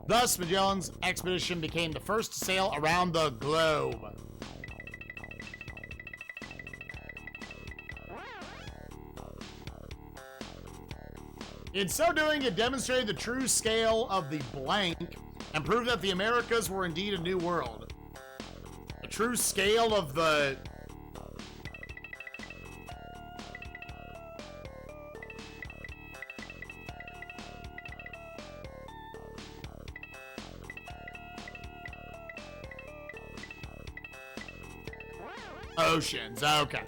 Thus, Magellan's expedition became the first to sail around the globe. In so doing, it demonstrated the true scale of the blank and proved that the Americas were indeed a new world. The true scale of the... Oceans, okay.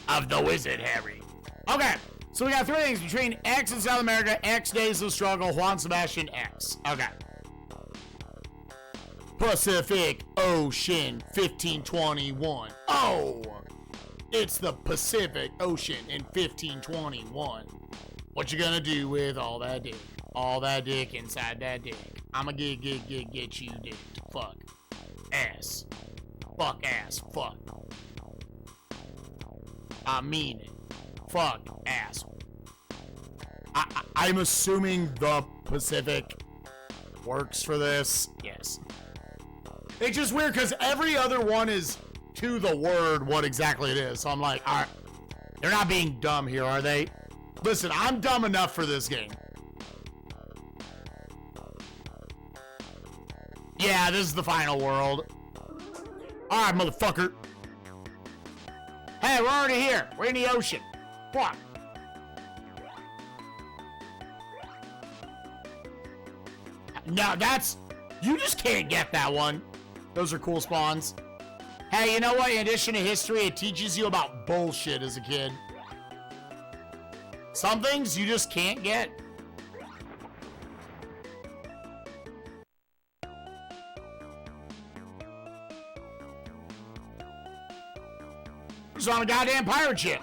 Of the Wizard Harry. Okay, so we got three things between X and South America, X Days of Struggle, Juan Sebastian X. Okay. Pacific Ocean 1521. Oh! It's the Pacific Ocean in 1521. What you gonna do with all that dick? All that dick inside that dick. I'ma get you dick. Fuck. Ass. Fuck ass. Fuck. I mean it. Fuck ass. I'm assuming the Pacific works for this. Yes. It's just weird because every other one is to the word what exactly it is. So I'm like, all right, they're not being dumb here, are they? Listen, I'm dumb enough for this game. Yeah, this is the final world. All right, motherfucker. Hey, we're already here. We're in the ocean. Fuck. No, that's... You just can't get that one. Those are cool spawns. Hey, you know what? In addition to history, it teaches you about bullshit as a kid. Some things you just can't get. Just on a goddamn pirate ship.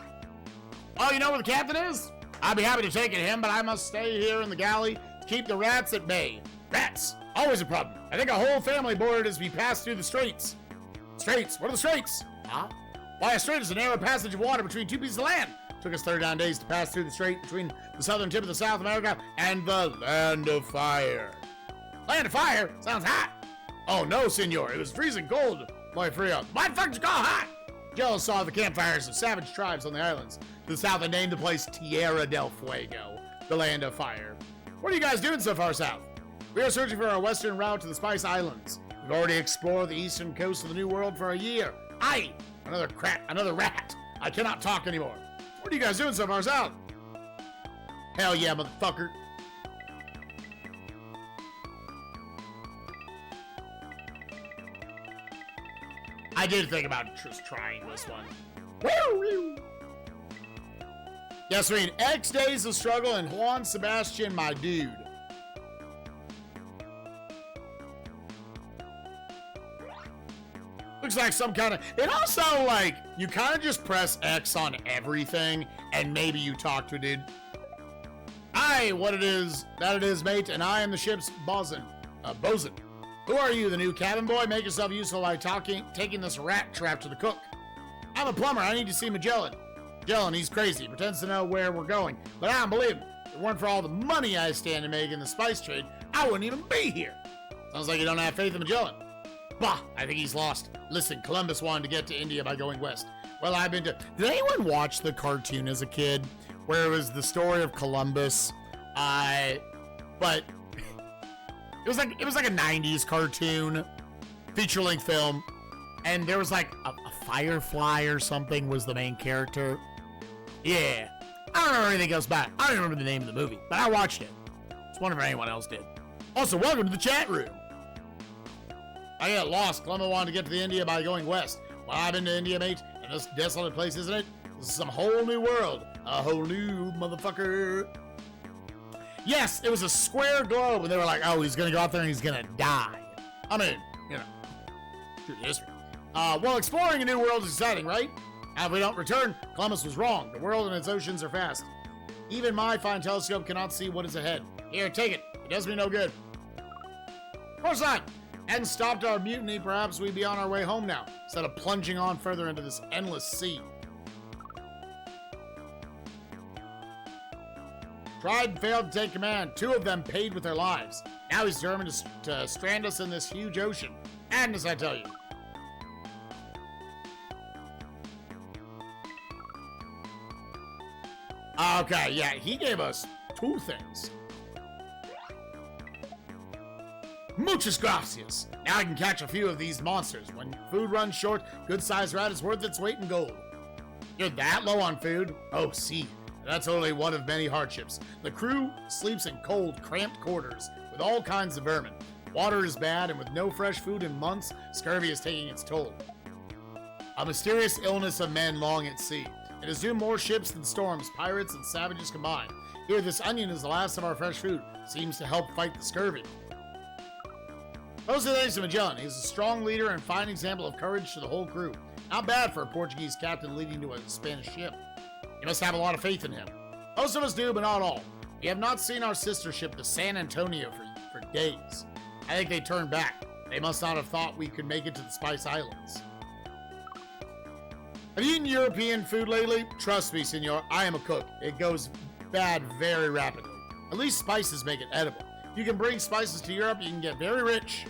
Oh, you know where the captain is? I'd be happy to take it to him, but I must stay here in the galley to keep the rats at bay. Rats, always a problem. I think a whole family boarded as we passed through the straits. Straits? What are the straits? Huh? Why, a strait is a narrow passage of water between two pieces of land. Took us 39 days to pass through the strait between the southern tip of the South America and the Land of Fire. Land of Fire? Sounds hot. Oh no, senor, it was freezing cold. Boy, Frio. Why the fuck did you call hot? Jello saw the campfires of savage tribes on the islands. To the south, and named the place Tierra del Fuego, the Land of Fire. What are you guys doing so far south? We are searching for our western route to the Spice Islands. We've already explored the eastern coast of the New World for a year. Aye! Another rat. I cannot talk anymore. What are you guys doing so far south? Hell yeah, motherfucker. I did think about just trying this one. Woo! Yes, I mean, X Days of Struggle and Juan Sebastian, my dude. Looks looks like some kind of, it also like, you kind of just press X on everything and maybe you talk to a dude. Aye, what it is, that it is, mate, and I am the ship's bosun. Who are you, the new cabin boy? Make yourself useful by taking this rat trap to the cook. I'm a plumber, I need to see Magellan. Magellan, he's crazy, he pretends to know where we're going, but I don't believe him. If it weren't for all the money I stand to make in the spice trade, I wouldn't even be here. Sounds like you don't have faith in Magellan. Bah, I think he's lost. Listen, Columbus wanted to get to India by going west. Well, I've been to... Did anyone watch the cartoon as a kid where it was the story of Columbus? But it was like a 90s cartoon, feature-length film, and there was like a firefly or something was the main character. Yeah. I don't remember anything else about it. I don't remember the name of the movie, but I watched it. Just wondering if anyone else did. Also, welcome to the chat room. I got lost. Columbus wanted to get to the India by going west. Well, I've been to India, mate, and this desolate place, isn't it? This is some whole new world. A whole new motherfucker. Yes, it was a square globe, and they were like, oh, he's gonna go out there and he's gonna die. I mean, you know, true history. Well, exploring a new world is exciting, right? If we don't return, Columbus was wrong. The world and its oceans are vast. Even my fine telescope cannot see what is ahead. Here, take it. It does me no good. Of course not. Hadn't stopped our mutiny, perhaps we'd be on our way home now, instead of plunging on further into this endless sea. Tried and failed to take command. 2 of them paid with their lives. Now he's determined to strand us in this huge ocean. Madness, I tell you. Okay, yeah, he gave us 2 things. Muchas gracias. Now I can catch a few of these monsters. When food runs short, good-sized rat is worth its weight in gold. You're that low on food? Oh, see. That's only one of many hardships. The crew sleeps in cold, cramped quarters with all kinds of vermin. Water is bad, and with no fresh food in months, scurvy is taking its toll. A mysterious illness of men long at sea. It has doomed more ships than storms, pirates, and savages combined. Here, this onion is the last of our fresh food. Seems to help fight the scurvy. Mostly thanks to Magellan. He's a strong leader and fine example of courage to the whole crew. Not bad for a Portuguese captain leading to a Spanish ship. You must have a lot of faith in him. Most of us do, but not all. We have not seen our sister ship, the San Antonio, for days. I think they turned back. They must not have thought we could make it to the Spice Islands. Have you eaten European food lately? Trust me, senor, I am a cook. It goes bad very rapidly. At least spices make it edible. If you can bring spices to Europe, you can get very rich.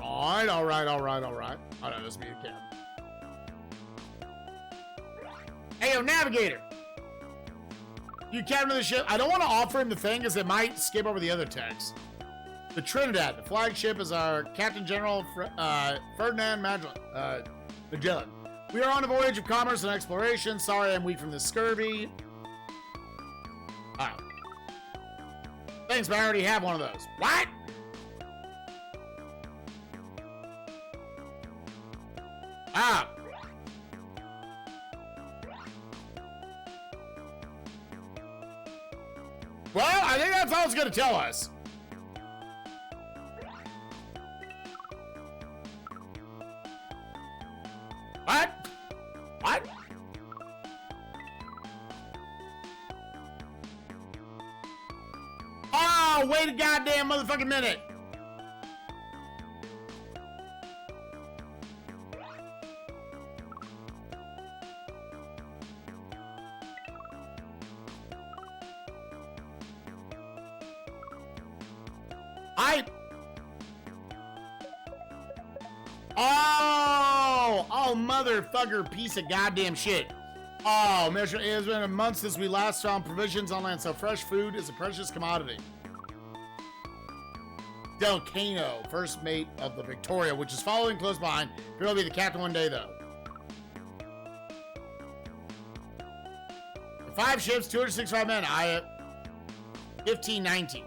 All right. Oh, no, this be a cab. Hey, yo, navigator. You captain of the ship. I don't want to offer him the thing because it might skip over the other text. The Trinidad. The flagship is our Captain General Ferdinand Magellan. We are on a voyage of commerce and exploration. Sorry I'm weak from the scurvy. Alright. Thanks, but I already have one of those. What? Ah. Well, I think that's all it's going to tell us. What? What? Oh, wait a goddamn motherfucking minute. Oh, motherfucker, piece of goddamn shit. Oh, it has been a month since we last found provisions on land, so fresh food is a precious commodity. Delcano, first mate of the Victoria, which is following close behind. He'll be the captain one day, though. 5 ships, 265 men. I have 1519.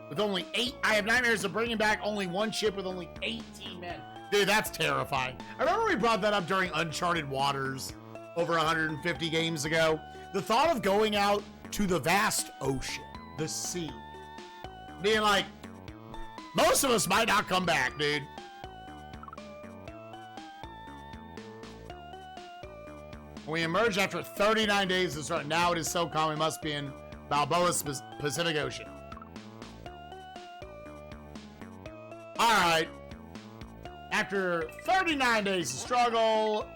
With only 8, I have nightmares of bringing back only 1 ship with only 18 men. Dude, that's terrifying. I remember we brought that up during Uncharted Waters over 150 games ago. The thought of going out to the vast ocean, the sea, being like, Most of us might not come back, dude. We emerged after 39 days of start. Now it is so calm, we must be in Balboa's Pacific Ocean. Alright. After 39 days of struggle...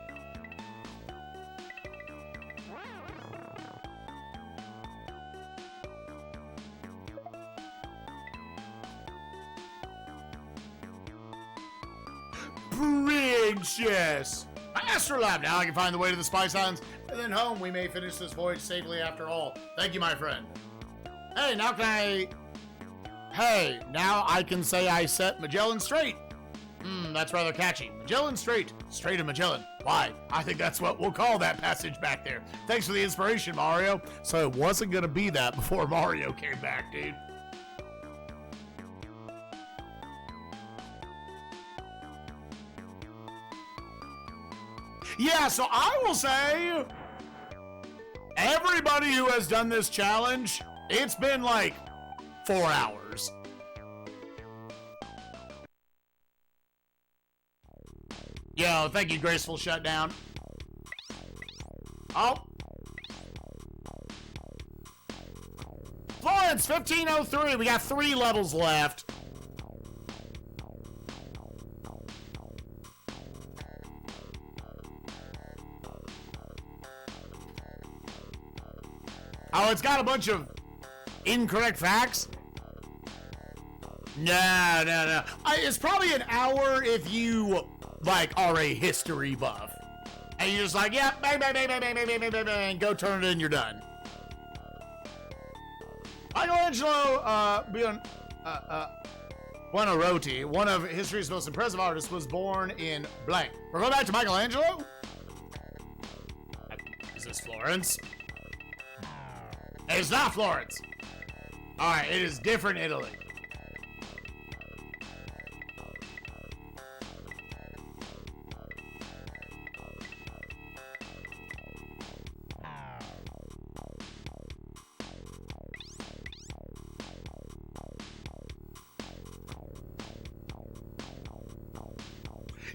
Princess! Astrolab! Now I can find the way to the Spice Islands, and then home. We may finish this voyage safely after all. Thank you, my friend. Hey, now can I... Hey, now I can say I set Magellan straight. That's rather catchy. Magellan straight. Strait of Magellan. Why? I think that's what we'll call that passage back there. Thanks for the inspiration, Mario. So it wasn't gonna be that before Mario came back, dude. Yeah, so I will say, everybody who has done this challenge, it's been like 4 hours. Yo, thank you, Graceful Shutdown. Oh. Florence, 1503. We got 3 levels left. Oh, it's got a bunch of incorrect facts? No. It's probably an hour if you, like, are a history buff. And you're just like, yeah, bang, and go turn it in, you're done. Michelangelo, Buonarroti, one of history's most impressive artists, was born in blank. We're going back to Michelangelo? Is this Florence? It's not Florence. All right, it is different Italy.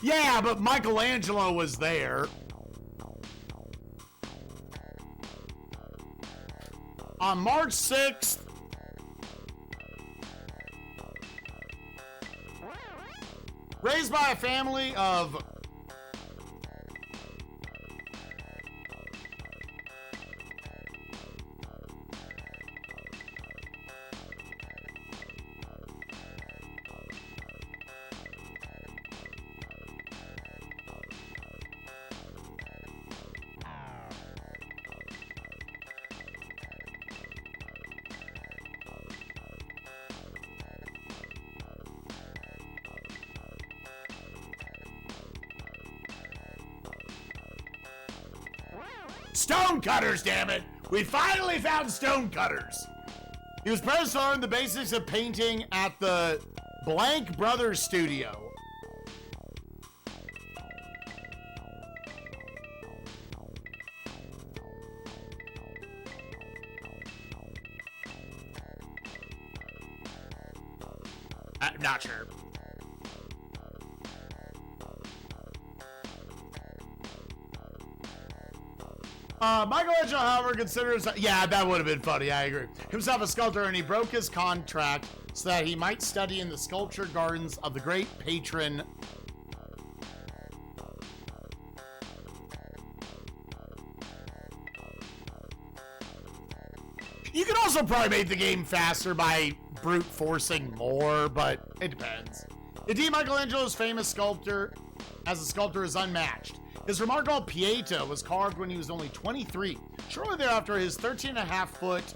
Yeah, but Michelangelo was there. On March 6th, raised by a family of stonecutters, damn it! We finally found stonecutters! He was supposed to learn the basics of painting at the Blank Brothers studio. I'm not sure. Michelangelo, however, considers... Yeah, that would have been funny, I agree. Himself a sculptor, and he broke his contract so that he might study in the sculpture gardens of the great patron... You could also probably make the game faster by brute forcing more, but it depends. Indeed, Michelangelo's famous sculptor as a sculptor is unmatched. His remarkable Pieta was carved when he was only 23. Shortly thereafter, his 13.5-foot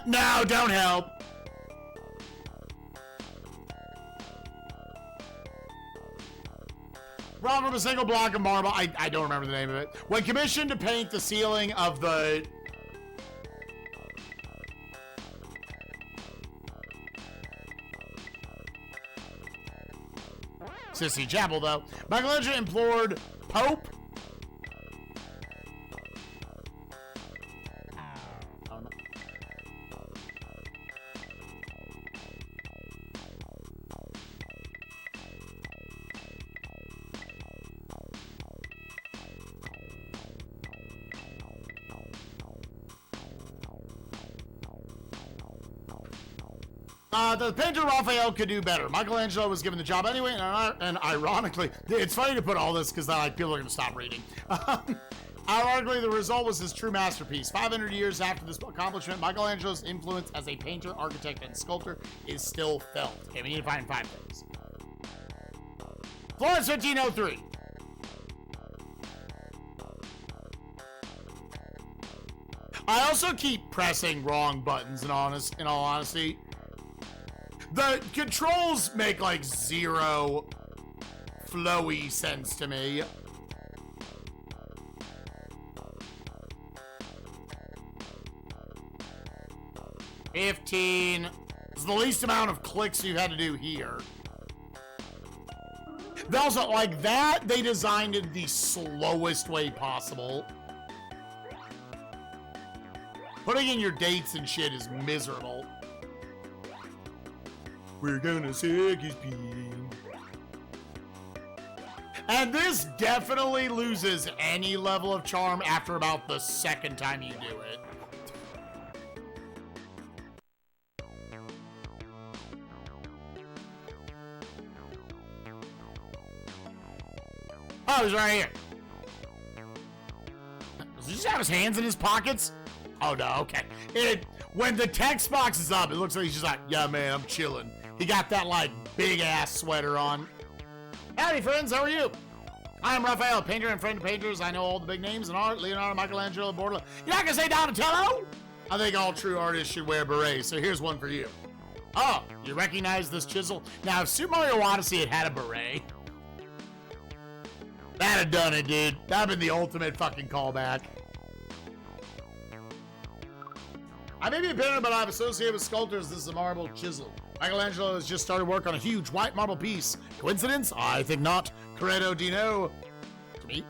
No, don't help. Brought from a single block of marble. I don't remember the name of it. When commissioned to paint the ceiling of the... Sissy Chapel, though, Michelangelo implored Pope... The painter Raphael could do better. Michelangelo was given the job anyway, and ironically, it's funny to put all this because like people are going to stop reading. Ironically, the result was his true masterpiece. 500 years after this accomplishment, Michelangelo's influence as a painter, architect, and sculptor is still felt. Okay, we need to find 5 things. Florence, 1503. I also keep pressing wrong buttons in all honesty. The controls make like zero flowy sense to me. $15 is the least amount of clicks you've had to do here. They also, like that, they designed it the slowest way possible. Putting in your dates and shit is miserable. We're gonna sick his pee. And this definitely loses any level of charm after about the second time you do it. Oh, he's right here. Does he just have his hands in his pockets? Oh no, okay. When the text box is up, it looks like he's just like, yeah man, I'm chilling. He got that like big ass sweater on. Howdy friends, how are you? I'm Raphael, painter and friend of painters. I know all the big names in art, Leonardo, Michelangelo, Bordello. You're not gonna say Donatello? I think all true artists should wear berets, so here's one for you. Oh, you recognize this chisel? Now, if Super Mario Odyssey had a beret, that'd have done it, dude. That'd been the ultimate fucking callback. I may be a painter, but I've associated with sculptors. This is a marble chisel. Michelangelo has just started work on a huge white marble piece. Coincidence? I think not. Credo Dino. To me?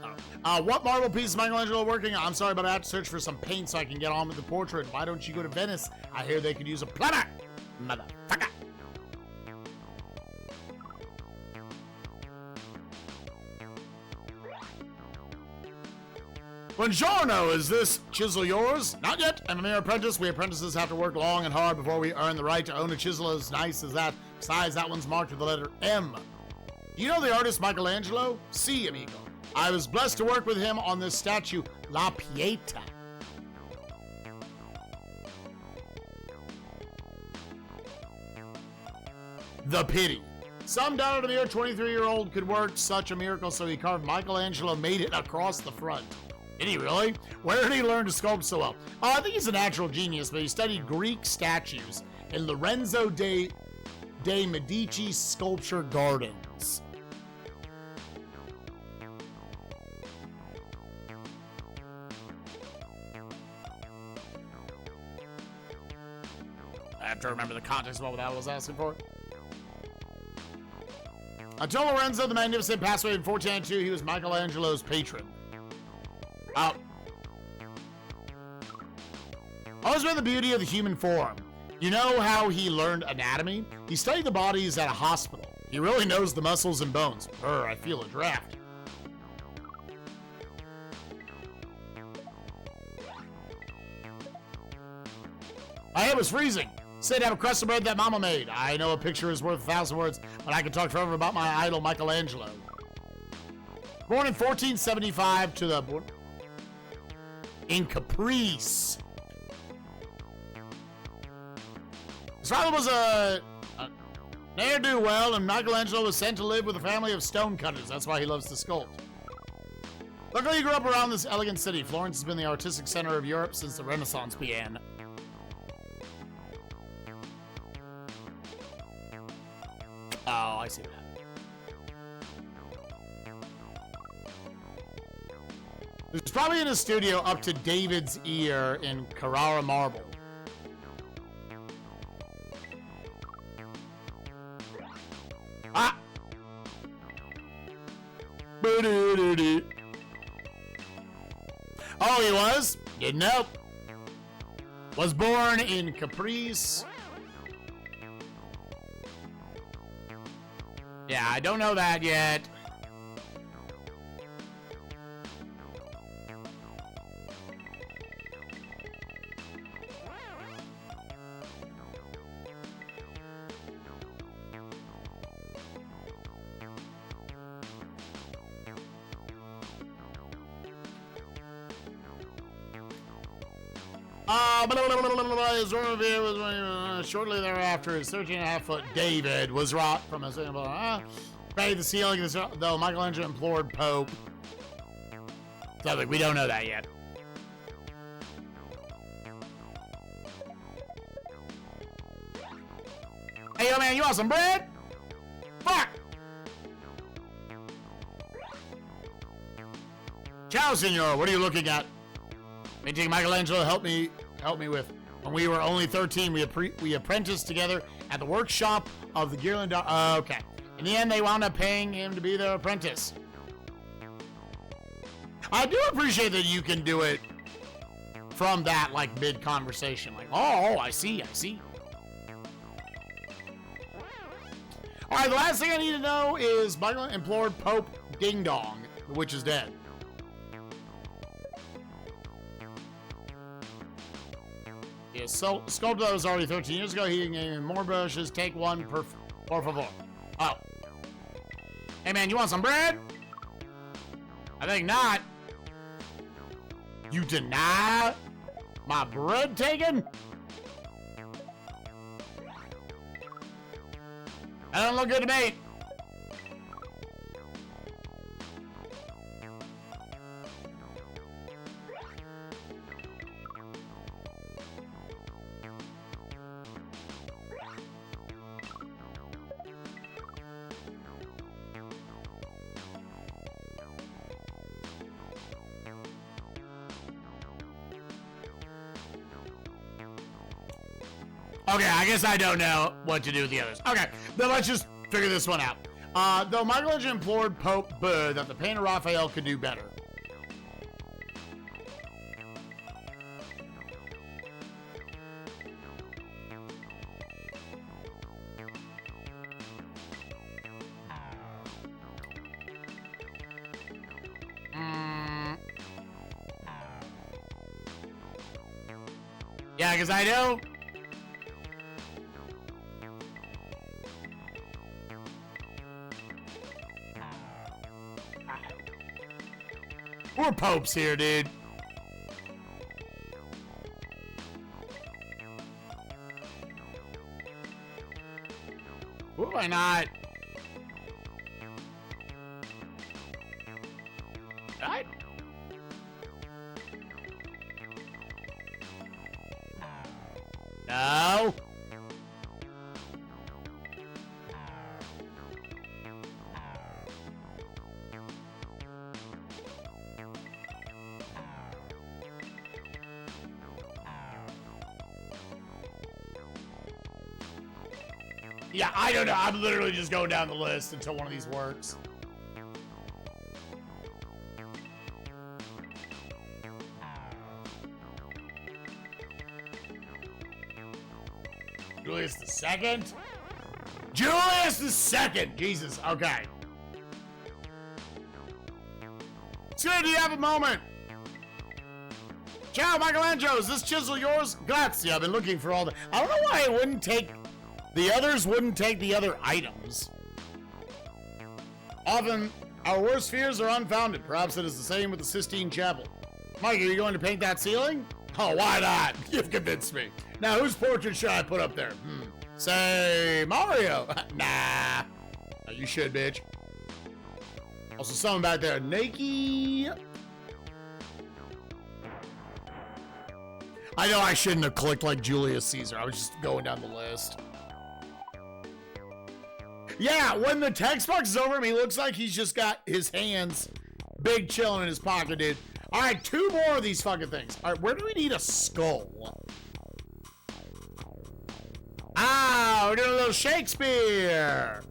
What marble piece is Michelangelo working on? I'm sorry, but I have to search for some paint so I can get on with the portrait. Why don't you go to Venice? I hear they could use a plumber. Motherfucker. Buongiorno, is this chisel yours? Not yet. I'm a mere apprentice. We apprentices have to work long and hard before we earn the right to own a chisel as nice as that. Besides, that one's marked with the letter M. Do you know the artist Michelangelo? Si, amigo. I was blessed to work with him on this statue, La Pieta. The pity. Some doubted a mere 23-year-old could work such a miracle, so he carved Michelangelo, made it across the front. Did he really? Where did he learn to sculpt so well? I think he's a natural genius, but he studied Greek statues in Lorenzo de Medici Sculpture Gardens. I have to remember the context of what that was asking for. Until Lorenzo the Magnificent passed away in 1492, he was Michelangelo's patron. Always been the beauty of the human form. You know how he learned anatomy? He studied the bodies at a hospital. He really knows the muscles and bones. I feel a draft. My head was freezing. Said have a crust of bread that mama made. I know a picture is worth 1,000 words, but I can talk forever about my idol Michelangelo. Born in 1475 to the... in Caprice. His father was a ne'er-do-well, and Michelangelo was sent to live with a family of stonecutters. That's why he loves to sculpt. Luckily, he grew up around this elegant city. Florence has been the artistic center of Europe since the Renaissance began. Oh, I see that. It's probably in a studio up to David's ear in Carrara Marble. Ah! Oh, he was? Didn't know. Was born in Caprice. Yeah, I don't know that yet. Shortly thereafter, his 13.5-foot David was wrought from a bathed the ceiling. Though Michelangelo implored Pope. So like, we don't know that yet. Hey, yo, man, you want some bread? Fuck! Ciao, senor. What are you looking at? Painting Michelangelo helped me with. When we were only 13, we apprenticed together at the workshop of the Ghirlandaio. Okay. In the end, they wound up paying him to be their apprentice. I do appreciate that you can do it from that, like, mid-conversation. Like, oh, I see. All right, the last thing I need to know is Michelangelo implored Pope Ding Dong, the witch is dead. Yeah, so sculpted that was already 13 years ago. He gave him more brushes. Take one por favor. Oh. Hey, man, you want some bread? I think not. You deny my bread taken? That don't look good to me. Okay, I guess I don't know what to do with the others. Okay, then let's just figure this one out. Though Michelangelo implored Pope Boo that the painter Raphael could do better. Yeah, because I know. We're popes here, dude. Why not? Right? No. Yeah, I don't know. I'm literally just going down the list until one of these works. Julius the Second? Julius the Second! Jesus, okay. Sir, do you have a moment? Ciao, Michelangelo. Is this chisel yours? Grazie. I've been looking for all the... I don't know why it wouldn't take... The others wouldn't take the other items. Often, our worst fears are unfounded. Perhaps it is the same with the Sistine Chapel. Mike, are you going to paint that ceiling? Oh, why not? You've convinced me. Now, whose portrait should I put up there? Say, Mario. Nah. Oh, you should, bitch. Also, someone back there. Nakey. I know I shouldn't have clicked like Julius Caesar. I was just going down the list. Yeah, when the text box is over him, he looks like he's just got his hands big chilling in his pocket, dude. All right, 2 more of these fucking things. All right, where do we need a skull? Ah, we're doing a little Shakespeare.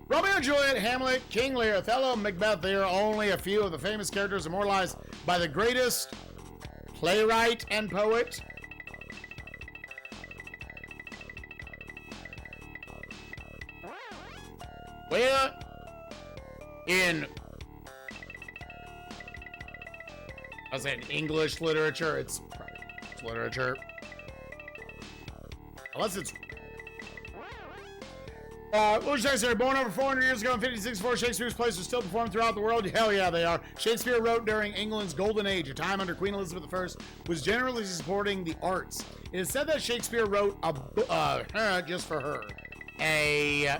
Romeo and Juliet, Hamlet, King Lear, Othello, Macbeth, they are only a few of the famous characters immortalized by the greatest playwright and poet. Where in, I was saying English literature, it's literature. Unless it's William Shakespeare, born over 400 years ago in 1564, Shakespeare's plays are still performed throughout the world. Hell yeah, they are. Shakespeare wrote during England's golden age, a time under Queen Elizabeth I, was generally supporting the arts. It is said that Shakespeare wrote a just for her, a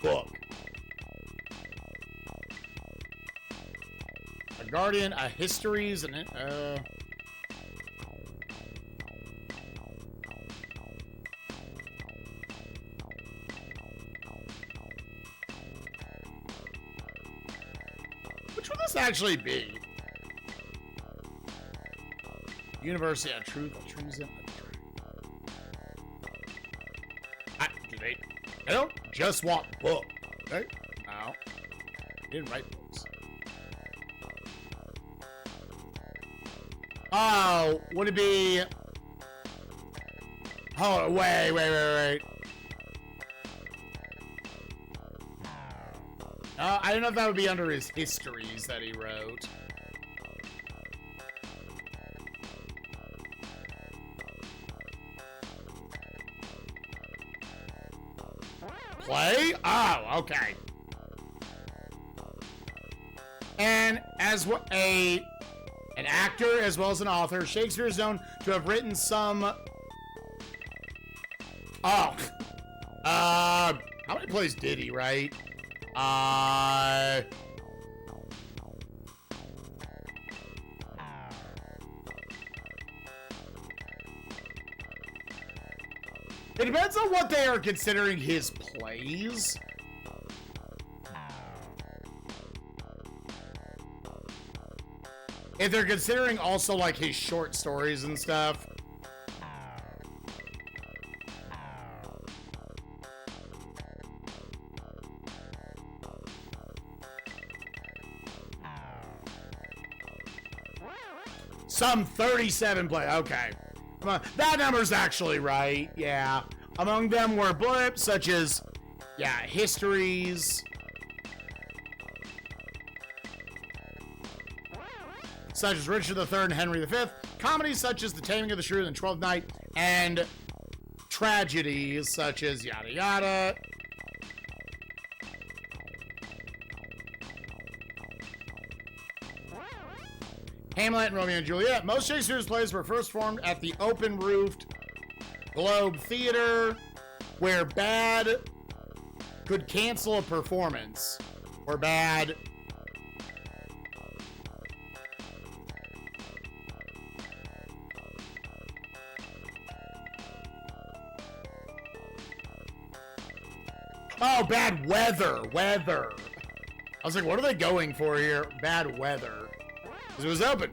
book. A Guardian, a Histories, and which would this actually be? University of Truth, Treason. I don't just want book, right? No. I didn't write books. Oh, would it be... Oh, wait. I don't know if that would be under his histories that he wrote. Play? Oh, okay. And as an actor as well as an author, Shakespeare is known to have written some. Oh, how many plays did he write? It depends on what they are considering his plays. If they're considering also like his short stories and stuff. Some 37 play. Okay. That number's actually right. Yeah. Among them were blips such as, histories. Such as Richard III and Henry V. Comedies such as The Taming of the Shrew and Twelfth Night. And tragedies such as yada yada. Hamlet and Romeo and Juliet. Most Shakespeare's plays were first formed at the open-roofed Globe Theater, where bad could cancel a performance. Or bad... Oh, bad weather. Weather. I was like, what are they going for here? Bad weather. It was open.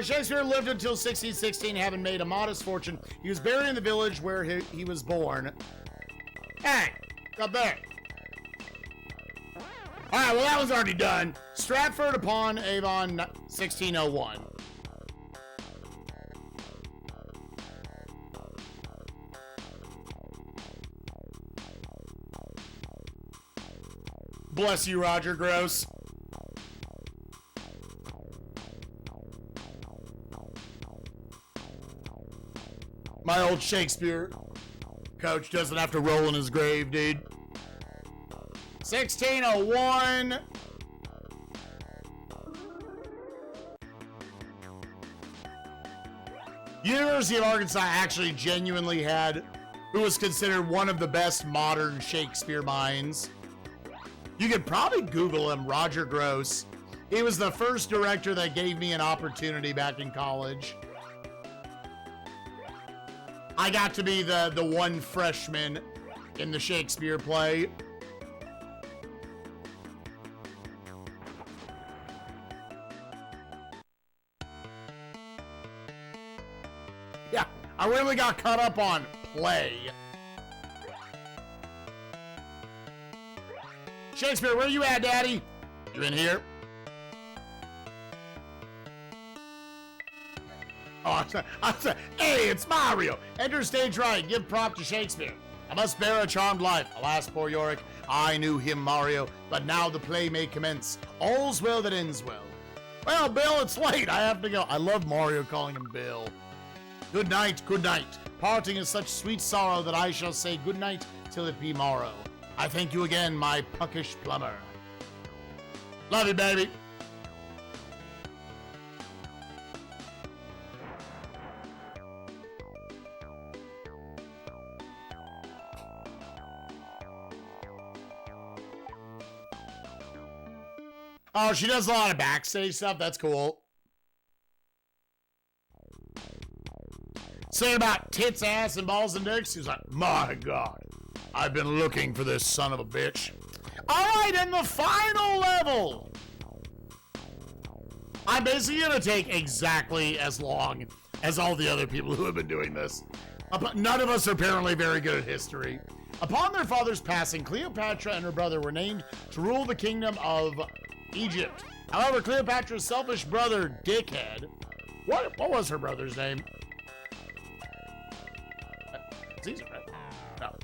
Shakespeare lived until 1616, having made a modest fortune. He was buried in the village where he was born. Hey, got that. All right, well, that was already done. Stratford upon Avon, 1601. Bless you, Roger Gross. My old Shakespeare coach doesn't have to roll in his grave, dude. 1601. University of Arkansas actually genuinely had who was considered one of the best modern Shakespeare minds. You could probably Google him, Roger Gross. He was the first director that gave me an opportunity back in college. I got to be the one freshman in the Shakespeare play. Yeah, I really got caught up on play. Shakespeare, where you at, Daddy? You in here? Oh, I'm sorry. Hey, it's Mario. Enter stage right. Give prop to Shakespeare. I must bear a charmed life. Alas, poor Yorick. I knew him, Mario, but now the play may commence. All's well that ends well. Well, Bill, it's late. I have to go. I love Mario calling him Bill. Good night, good night. Parting is such sweet sorrow that I shall say good night till it be morrow. I thank you again, my puckish plumber. Love you, baby. Oh, she does a lot of backstage stuff. That's cool. Saying about tits, ass, and balls and dicks. He's like, my God, I've been looking for this son of a bitch. All right, in the final level, I'm basically going to take exactly as long as all the other people who have been doing this. None of us are apparently very good at history. Upon their father's passing, Cleopatra and her brother were named to rule the kingdom of Egypt. However, Cleopatra's selfish brother, Dickhead. What was her brother's name? Caesar, right? No.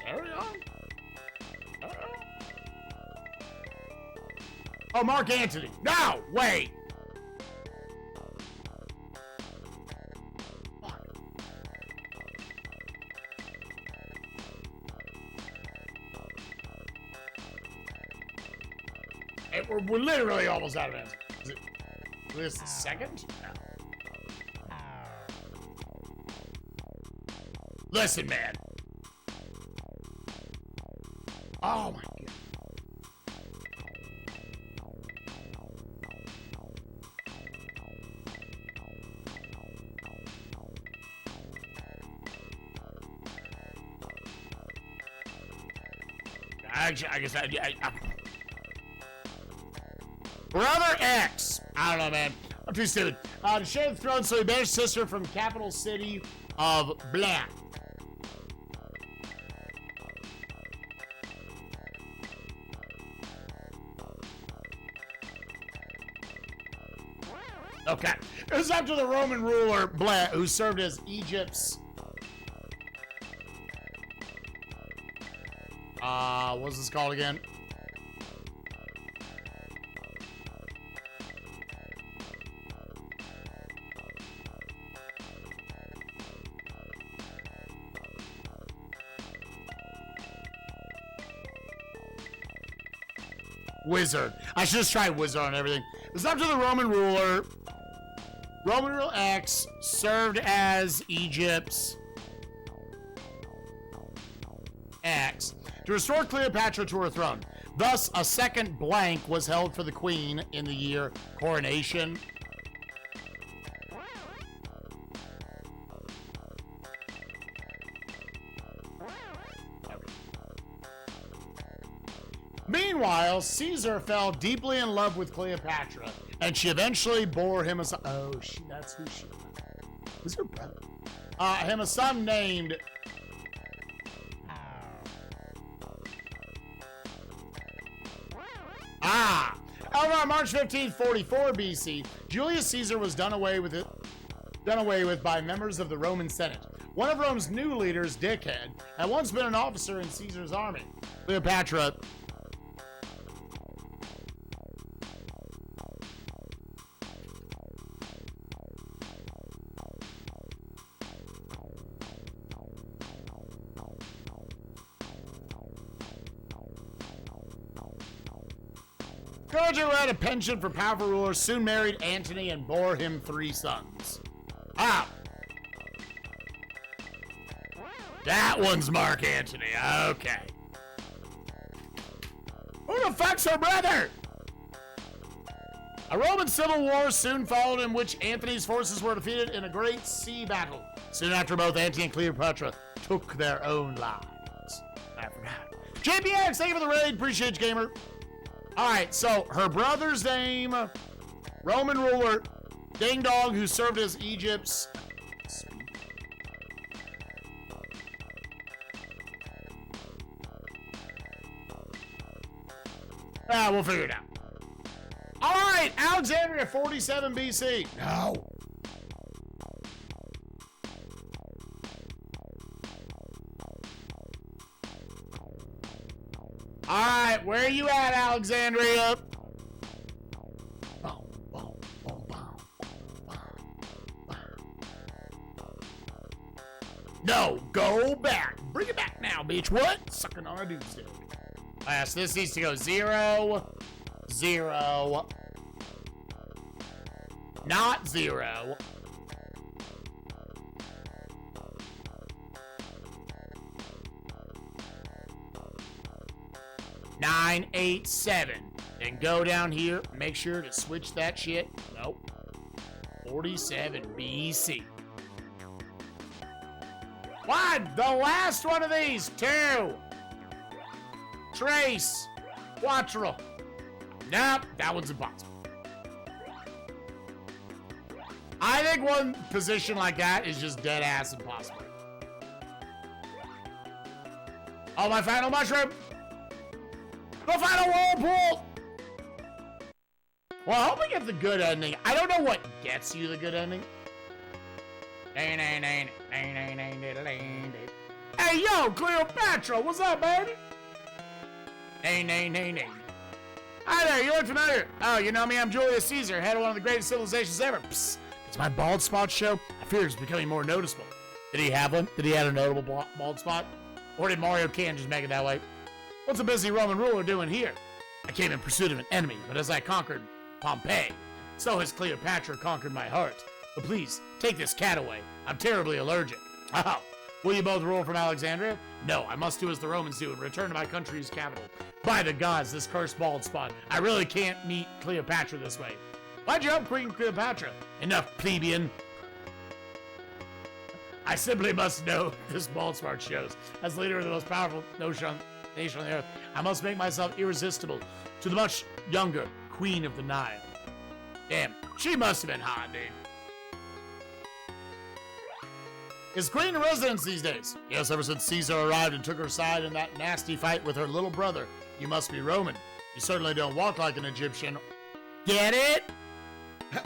Arion? Oh, Mark Antony. No, wait. Hey, we're literally almost out of answers. Is this the second? No. Listen, man. Oh my God. Actually, I guess Brother X. I don't know, man. I'm too stupid. To share the throne, so he banished sister from capital city of blah. Okay. It was after the Roman ruler, blah, who served as Egypt's... what's this called again? Wizard. I should just try wizard on everything. It was up to the Roman ruler. Roman ruler X served as Egypt's X to restore Cleopatra to her throne. Thus, a second blank was held for the queen in the year coronation. Meanwhile, Caesar fell deeply in love with Cleopatra, and she eventually bore him a son. Oh, that's who she was. Her brother. Him a son named. However, on March 15th, 44 BC, Julius Caesar was done away with by members of the Roman Senate. One of Rome's new leaders, Dickhead, had once been an officer in Caesar's army. Cleopatra. Georgia, who had a penchant for powerful rulers, soon married Antony and bore him 3 sons. That one's Mark Antony. Okay. Who the fuck's her brother? A Roman civil war soon followed in which Antony's forces were defeated in a great sea battle. Soon after, both Antony and Cleopatra took their own lives. I forgot. JPX, thank you for the raid. Appreciate you, gamer. Alright, so her brother's name, Roman ruler, Ding Dong, who served as Egypt's... we'll figure it out. Alright, Alexandria, 47 BC. No. Alright, where are you at, Alexandria? No, go back. Bring it back now, bitch. What? Sucking on a doomsday. So this needs to go 0, 0, not 0. Nine, 8, 7. Then go down here. Make sure to switch that shit. Nope. 47 BC. One. The last one of these. 2. Trace. Quattro. Nope. That one's impossible. I think one position like that is just dead ass impossible. Oh, my final mushroom. The final whirlpool! Well, I hope I get the good ending. I don't know what gets you the good ending. Hey, yo, Cleopatra, what's up, baby? Hi there, you look familiar. Oh, you know me, I'm Julius Caesar, head of one of the greatest civilizations ever. Psst, it's my bald spot show. I fear it's becoming more noticeable. Did he have one? Did he have a notable bald spot? Or did Mario Can just make it that way? What's a busy Roman ruler doing here? I came in pursuit of an enemy, but as I conquered Pompeii, so has Cleopatra conquered my heart. But please, take this cat away. I'm terribly allergic. Oh, will you both rule from Alexandria? No, I must do as the Romans do and return to my country's capital. By the gods, this cursed bald spot. I really can't meet Cleopatra this way. Why'd you help Queen Cleopatra? Enough, plebeian. I simply must know this bald spot shows. As leader of the most powerful nation on the earth, I must make myself irresistible to the much younger Queen of the Nile. Damn, she must have been hot, dude. Is Queen in residence these days? Yes, ever since Caesar arrived and took her side in that nasty fight with her little brother. You must be Roman. You certainly don't walk like an Egyptian. Get it?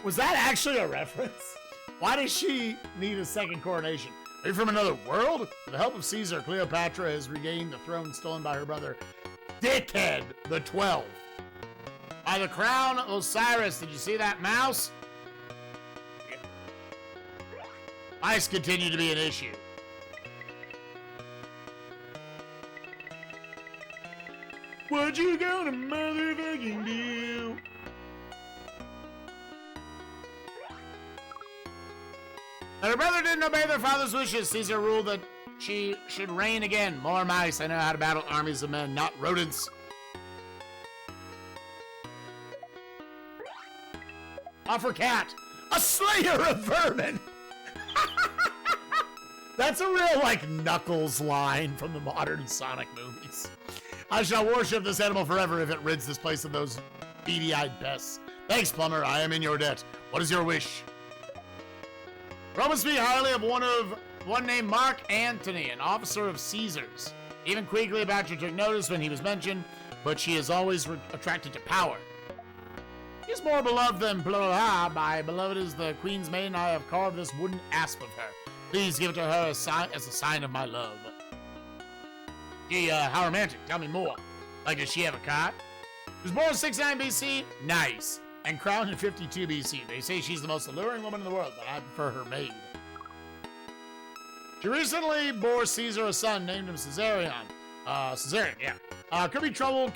Was that actually a reference? Why does she need a second coronation? Are you from another world? With the help of Caesar, Cleopatra has regained the throne stolen by her brother, Dickhead the 12th. By the crown of Osiris, did you see that mouse? Mice continue to be an issue. What you gonna motherfucking do? But her brother didn't obey their father's wishes. Caesar ruled that she should reign again. More mice. I know how to battle armies of men, not rodents. Offer cat. A slayer of vermin. That's a real, like, Knuckles line from the modern Sonic movies. I shall worship this animal forever if it rids this place of those beady-eyed pests. Thanks, plumber. I am in your debt. What is your wish? Romans speak highly of one named Mark Antony, an officer of Caesar's. Even Queen Cleopatra took notice when he was mentioned, but she is always attracted to power. He's more beloved than blah. My beloved is the queen's maiden. I have carved this wooden asp of her. Please give it to her as a sign of my love. Gee, how romantic. Tell me more. Like, does she have a cot? She was born in 69 BC. Nice. And crowned in 52 BC. They say she's the most alluring woman in the world, but I prefer her maid. She recently bore Caesar a son, named him Caesarion. Caesarion, yeah. Could be trouble.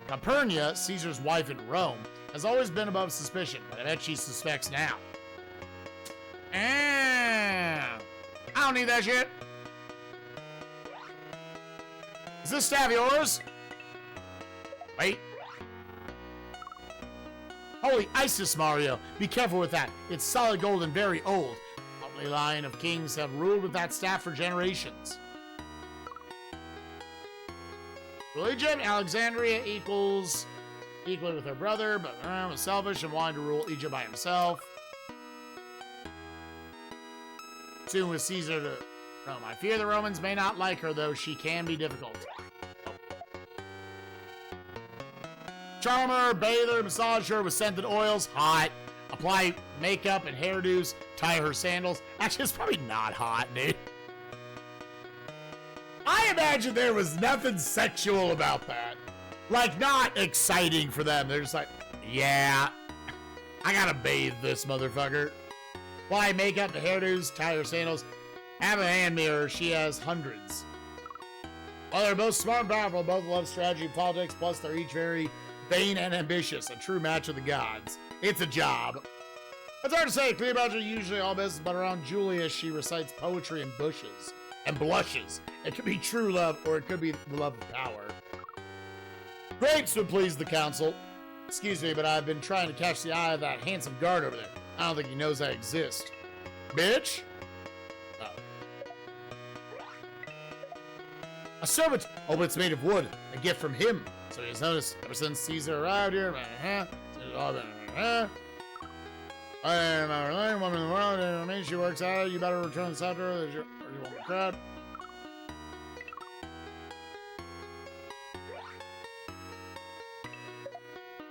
Calpurnia, Caesar's wife in Rome, has always been above suspicion, but I bet she suspects now. I don't need that shit. Is this staff yours? Wait. Holy Isis, Mario. Be careful with that. It's solid gold and very old. Lovely line of kings have ruled with that staff for generations. Religion, Alexandria equals equally with her brother, but was selfish and wanted to rule Egypt by himself. Soon with Caesar to Rome. I fear the Romans may not like her, though she can be difficult. Charmer, bather, massage her with scented oils, hot. Apply makeup and hairdos, tie her sandals. Actually, it's probably not hot, dude. I imagine there was nothing sexual about that. Like, not exciting for them. They're just like, yeah, I gotta bathe this motherfucker. Apply makeup and hairdos, tie her sandals. Have a hand mirror, she has hundreds. While they're both smart and powerful, both love strategy and politics, plus they're each very vain and ambitious, a true match of the gods. It's a job. It's hard to say. Cleopatra usually all business, but around Julia, she recites poetry and bushes and blushes. It could be true love, or it could be the love of power. Grapes would please the council. Excuse me, but I've been trying to catch the eye of that handsome guard over there. I don't think he knows I exist. Bitch? Oh. A servant! Oh, but it's made of wood. A gift from him. So he's noticed ever since Caesar arrived here. I am our lane, woman in the world, and it means she works out. You better return the scepter, or you want the crowd.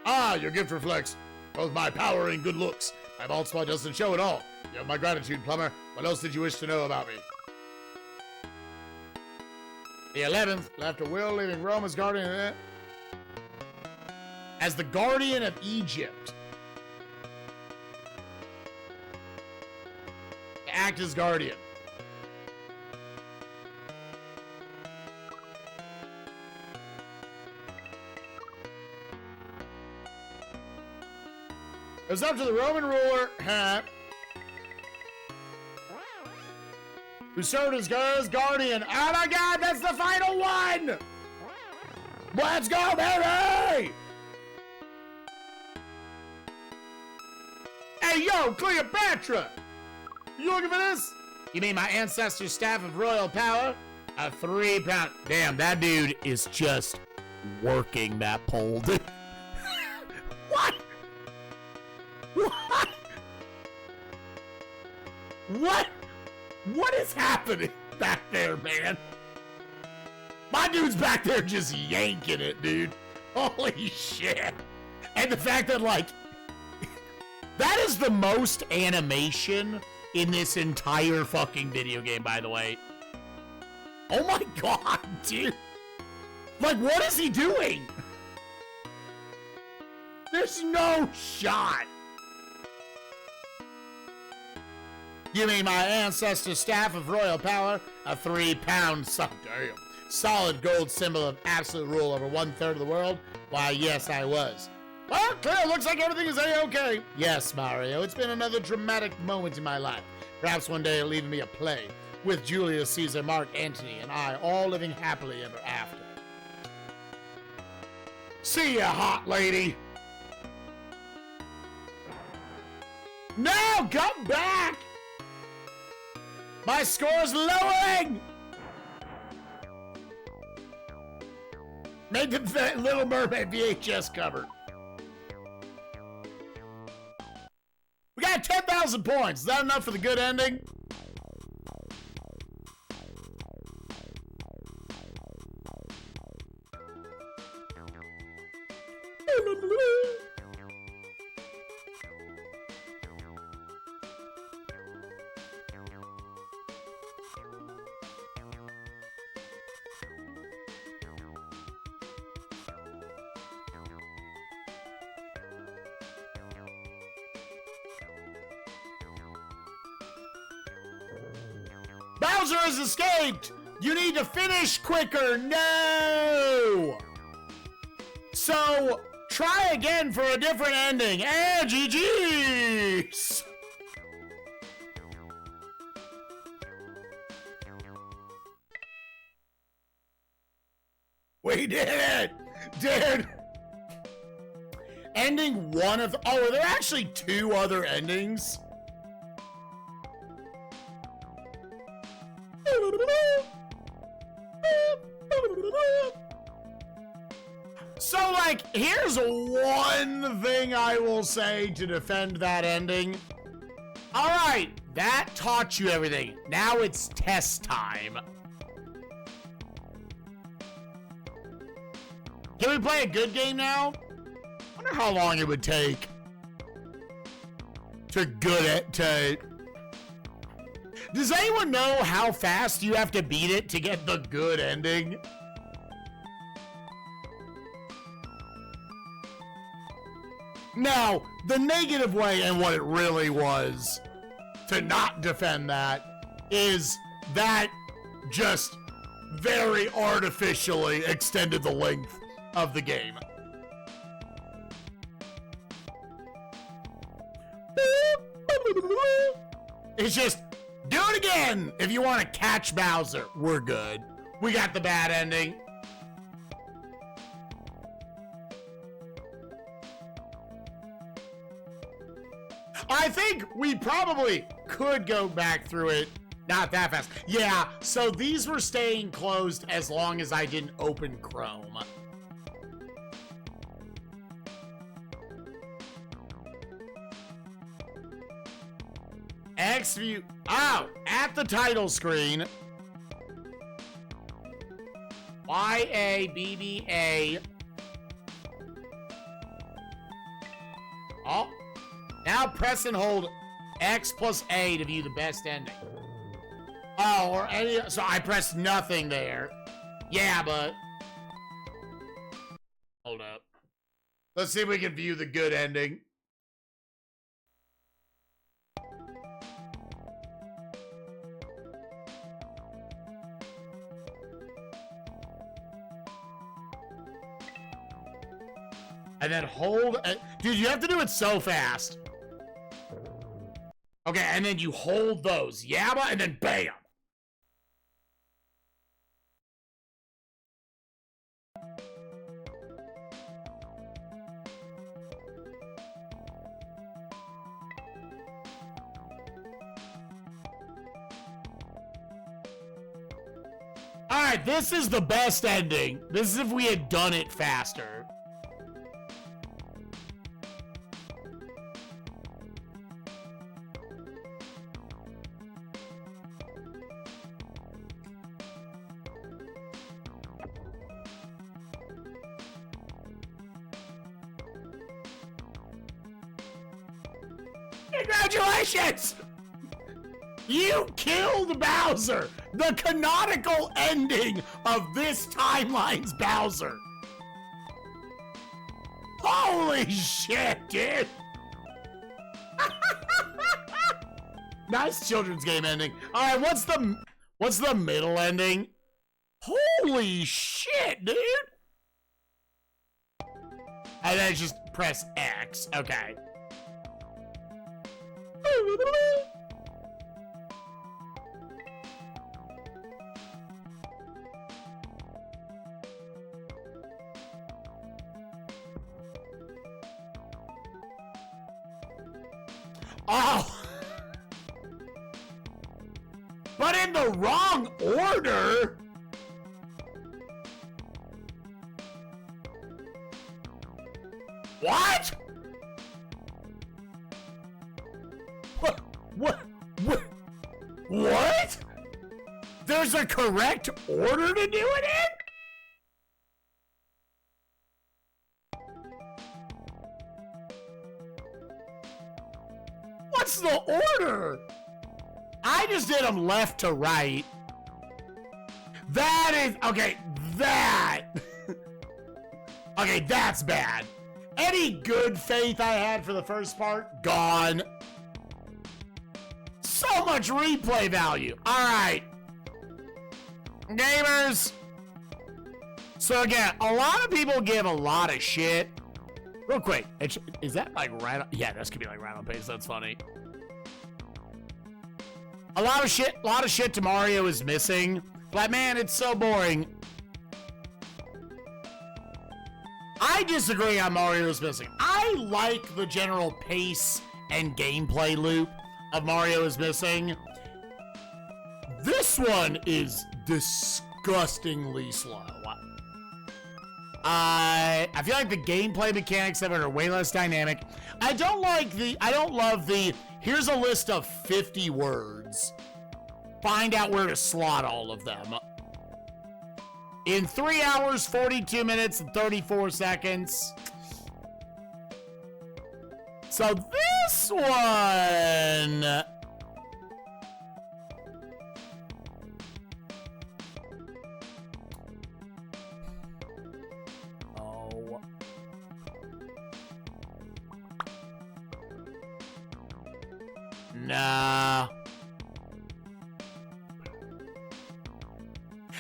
Ah, your gift reflects both my power and good looks. My bald spot doesn't show at all. You have my gratitude, plumber. What else did you wish to know about me? The 11th left a will leaving Rome as guardian. As the guardian of Egypt. To act as guardian. It was up to the Roman ruler, who served as guardian. Oh my god, that's the final one! Let's go, baby! Hey, yo, Cleopatra! You looking for this? You mean my ancestor's staff of royal power? A 3-pound... Damn, that dude is just working that pole, dude. What? What? What? What is happening back there, man? My dude's back there just yanking it, dude. Holy shit. And the fact that, like, that is the most animation in this entire fucking video game, by the way. Oh my god, dude. Like, what is he doing? There's no shot. You mean my ancestor's staff of royal power? A 3-pound damn, solid gold symbol of absolute rule over 1/3 of the world? Why, yes, I was. Well, clear, looks like everything is A-okay. Yes, Mario, it's been another dramatic moment in my life. Perhaps one day it'll even be a play, with Julius Caesar, Mark Antony, and I all living happily ever after. See ya, hot lady. No, come back! My score's lowering! Made the Little Mermaid VHS cover. We got 10,000 points. Is that enough for the good ending? Bowser has escaped! You need to finish quicker! No! So, try again for a different ending. And GG's! We did it! Dude! ending one of... Oh, are there actually 2 other endings? So, like, here's one thing I will say to defend that ending. All right, that taught you everything. Now it's test time. Can we play a good game now? I wonder how long it would take to Does anyone know how fast you have to beat it to get the good ending? Now, the negative way and what it really was to not defend that is that just very artificially extended the length of the game. It's just, do it again if you want to catch Bowser. We're good. We got the bad ending. I think we probably could go back through it. Not that fast. Yeah, so these were staying closed as long as I didn't open Chrome. X view. Oh, at the title screen. YABBA. Oh. Now press and hold X plus A to view the best ending. Oh, or any, so I pressed nothing there. Yeah, but. Hold up. Let's see if we can view the good ending. And then hold, dude, you have to do it so fast. Okay, and then you hold those, yabba, and then bam. All right, this is the best ending. This is if we had done it faster. Congratulations! You killed Bowser! The canonical ending of this timeline's Bowser. Holy shit, dude! Nice children's game ending. Alright, what's the middle ending? Holy shit, dude! And then just press X. Okay. Oh! But in the wrong order? What? What? There's a correct order to do it in? What's the order? I just did them left to right. That is, okay, that. Okay, that's bad. Any good faith I had for the first part, gone. So much replay value. All right. Gamers. So again, a lot of people give a lot of shit. Real quick, is that like right on? Yeah, this could be like right on pace. That's funny. A lot of shit to Mario is missing. But man, it's so boring. I I disagree on Mario is Missing. I like the general pace and gameplay loop of Mario is Missing. This one is disgustingly slow. I feel like the gameplay mechanics of it are way less dynamic. I don't love the, here's a list of 50 words. Find out where to slot all of them. In 3 hours, 42 minutes, and 34 seconds. So this one... Nah.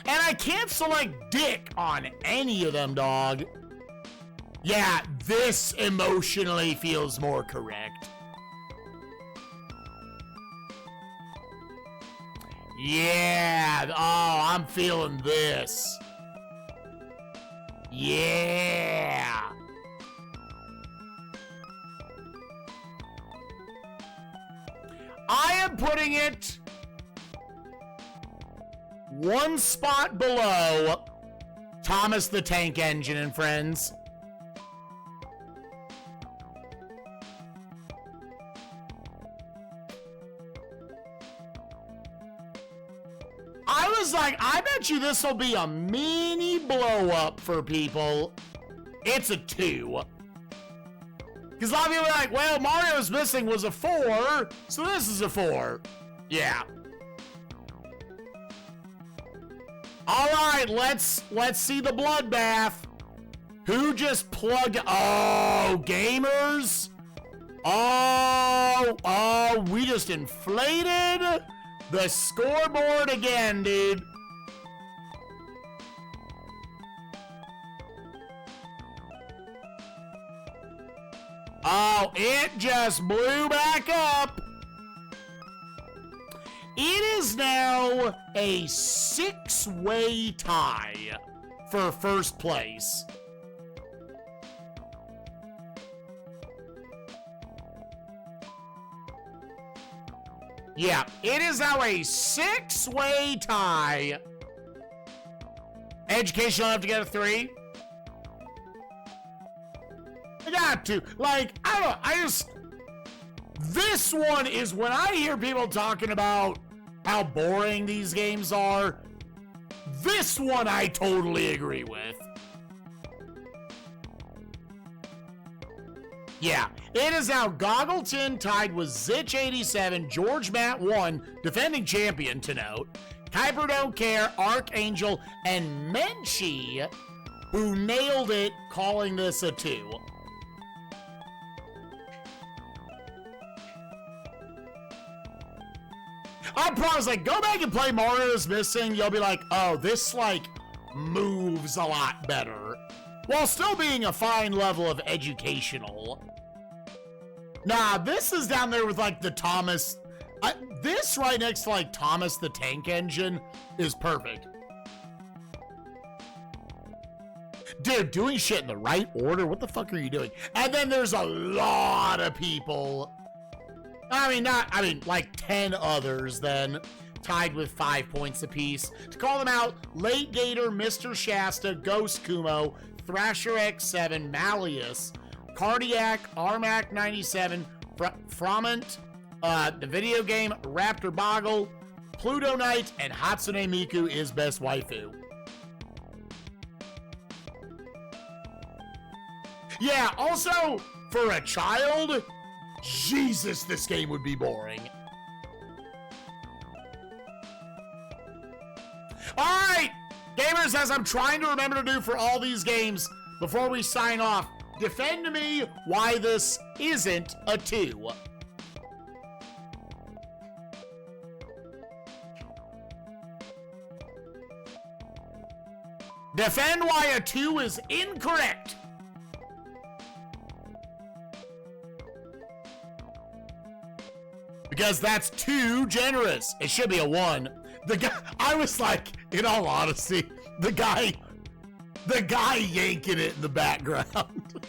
And I can't select dick on any of them, dog. Yeah, this emotionally feels more correct. Yeah, oh, I'm feeling this. Yeah. I am putting it one spot below Thomas the Tank Engine and Friends. I was like, I bet you this will be a mini blow up for people. It's a 2. Because a lot of people are like, well, Mario's Missing was a 4, so this is a 4. Yeah. All right, let's see the bloodbath. Who just plugged? Oh, gamers. Oh, we just inflated the scoreboard again, dude. Oh, it just blew back up. It is now a 6-way tie for first place. Yeah, it is now a 6-way tie. Education will have to get a 3. I got to. Like, I don't know. This one is when I hear people talking about how boring these games are. This one I totally agree with. Yeah, it is now Goggleton tied with Zich87, George Matt 1, defending champion to note, Kuiper Don't Care, Archangel, and Menchie, who nailed it, calling this a 2. I promise, like, go back and play Mario's Missing, you'll be like, oh, this, like, moves a lot better. While still being a fine level of educational. Nah, this is down there with, like, the Thomas... this right next to, like, Thomas the Tank Engine is perfect. Dude, doing shit in the right order? What the fuck are you doing? And then there's a lot of people... like 10 others then, tied with 5 points apiece. To call them out, Late Gator, Mr. Shasta, Ghost Kumo, Thrasher X7, Malleus, Cardiac, Armac 97, Froment, the video game, Raptor Boggle, Pluto Knight, and Hatsune Miku is best waifu. Yeah, also, for a child... Jesus, this game would be boring. All right, gamers, as I'm trying to remember to do for all these games before we sign off, defend to me why this isn't a 2. Defend why a 2 is incorrect. Because that's too generous. It should be a 1. The guy, I was like, in all honesty, the guy The guy yanking it in the background.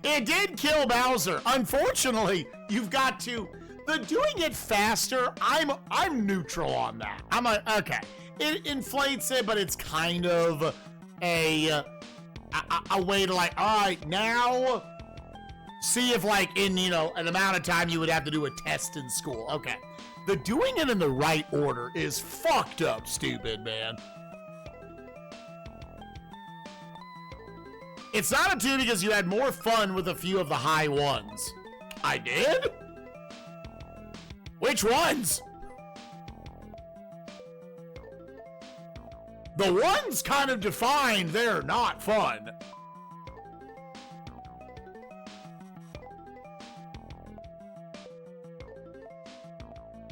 It did kill Bowser. Unfortunately, you've got to... The doing it faster, I'm neutral on that. I'm like, okay. It inflates it, but it's kind of a way to like, all right, now see if like in, you know, an amount of time you would have to do a test in school. Okay. The doing it in the right order is fucked up stupid, man. It's not a 2 because you had more fun with a few of the high ones. I did? Which ones? The ones kind of defined, they're not fun.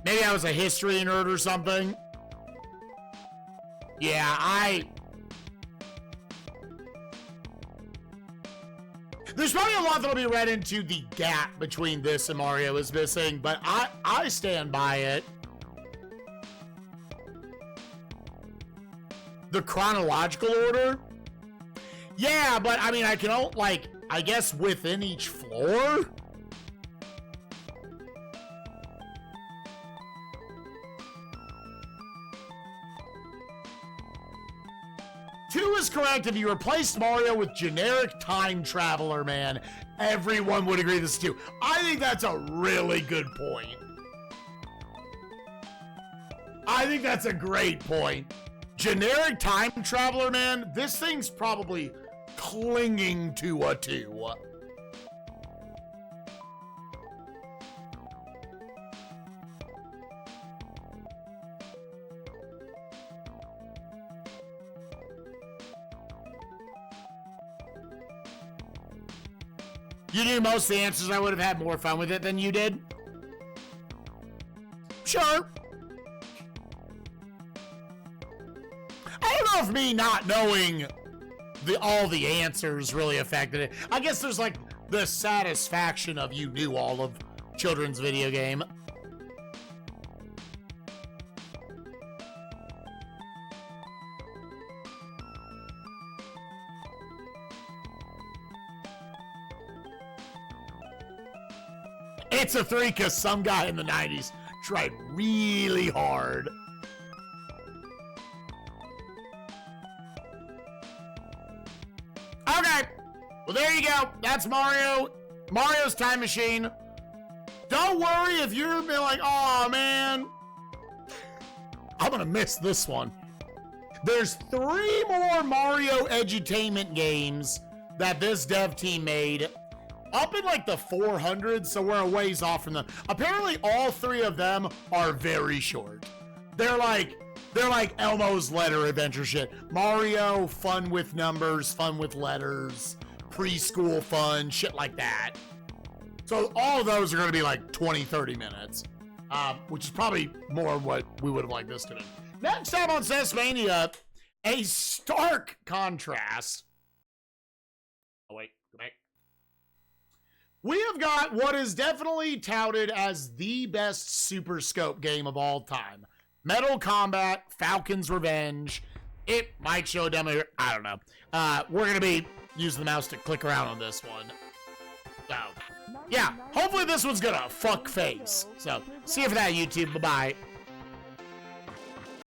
Maybe I was a history nerd or something. Yeah, There's probably a lot that'll be read into the gap between this and Mario is missing, but I stand by it. The chronological order? Yeah, but I mean, I can, like, I guess within each floor? Two is correct. If you replaced Mario with generic time traveler, man, everyone would agree this is 2. I think that's a really good point. I think that's a great point. Generic time traveler, man, this thing's probably clinging to a 2. You knew most of the answers. I would have had more fun with it than you did. Sure. I don't know if me not knowing all the answers really affected it. I guess there's like the satisfaction of you knew all of children's video game. It's a 3 because some guy in the 90s tried really hard. Okay. Well, there you go. That's Mario. Mario's Time Machine. Don't worry if you're like, oh, man, I'm going to miss this one. There's 3 more Mario edutainment games that this dev team made. Up in like the 400s, so we're a ways off from them. Apparently, all 3 of them are very short. They're like Elmo's letter adventure shit. Mario, fun with numbers, fun with letters, preschool fun, shit like that. So all of those are going to be like 20, 30 minutes, which is probably more what we would have liked this to be. Next time on SNESMania, a stark contrast. Oh, wait, go back. We have got what is definitely touted as the best Super Scope game of all time. Metal Combat, Falcon's Revenge. It might show a demo here. I don't know. We're going to be using the mouse to click around on this one. So, yeah. Hopefully this one's going to fuck face. So, see you for that, YouTube. Bye-bye.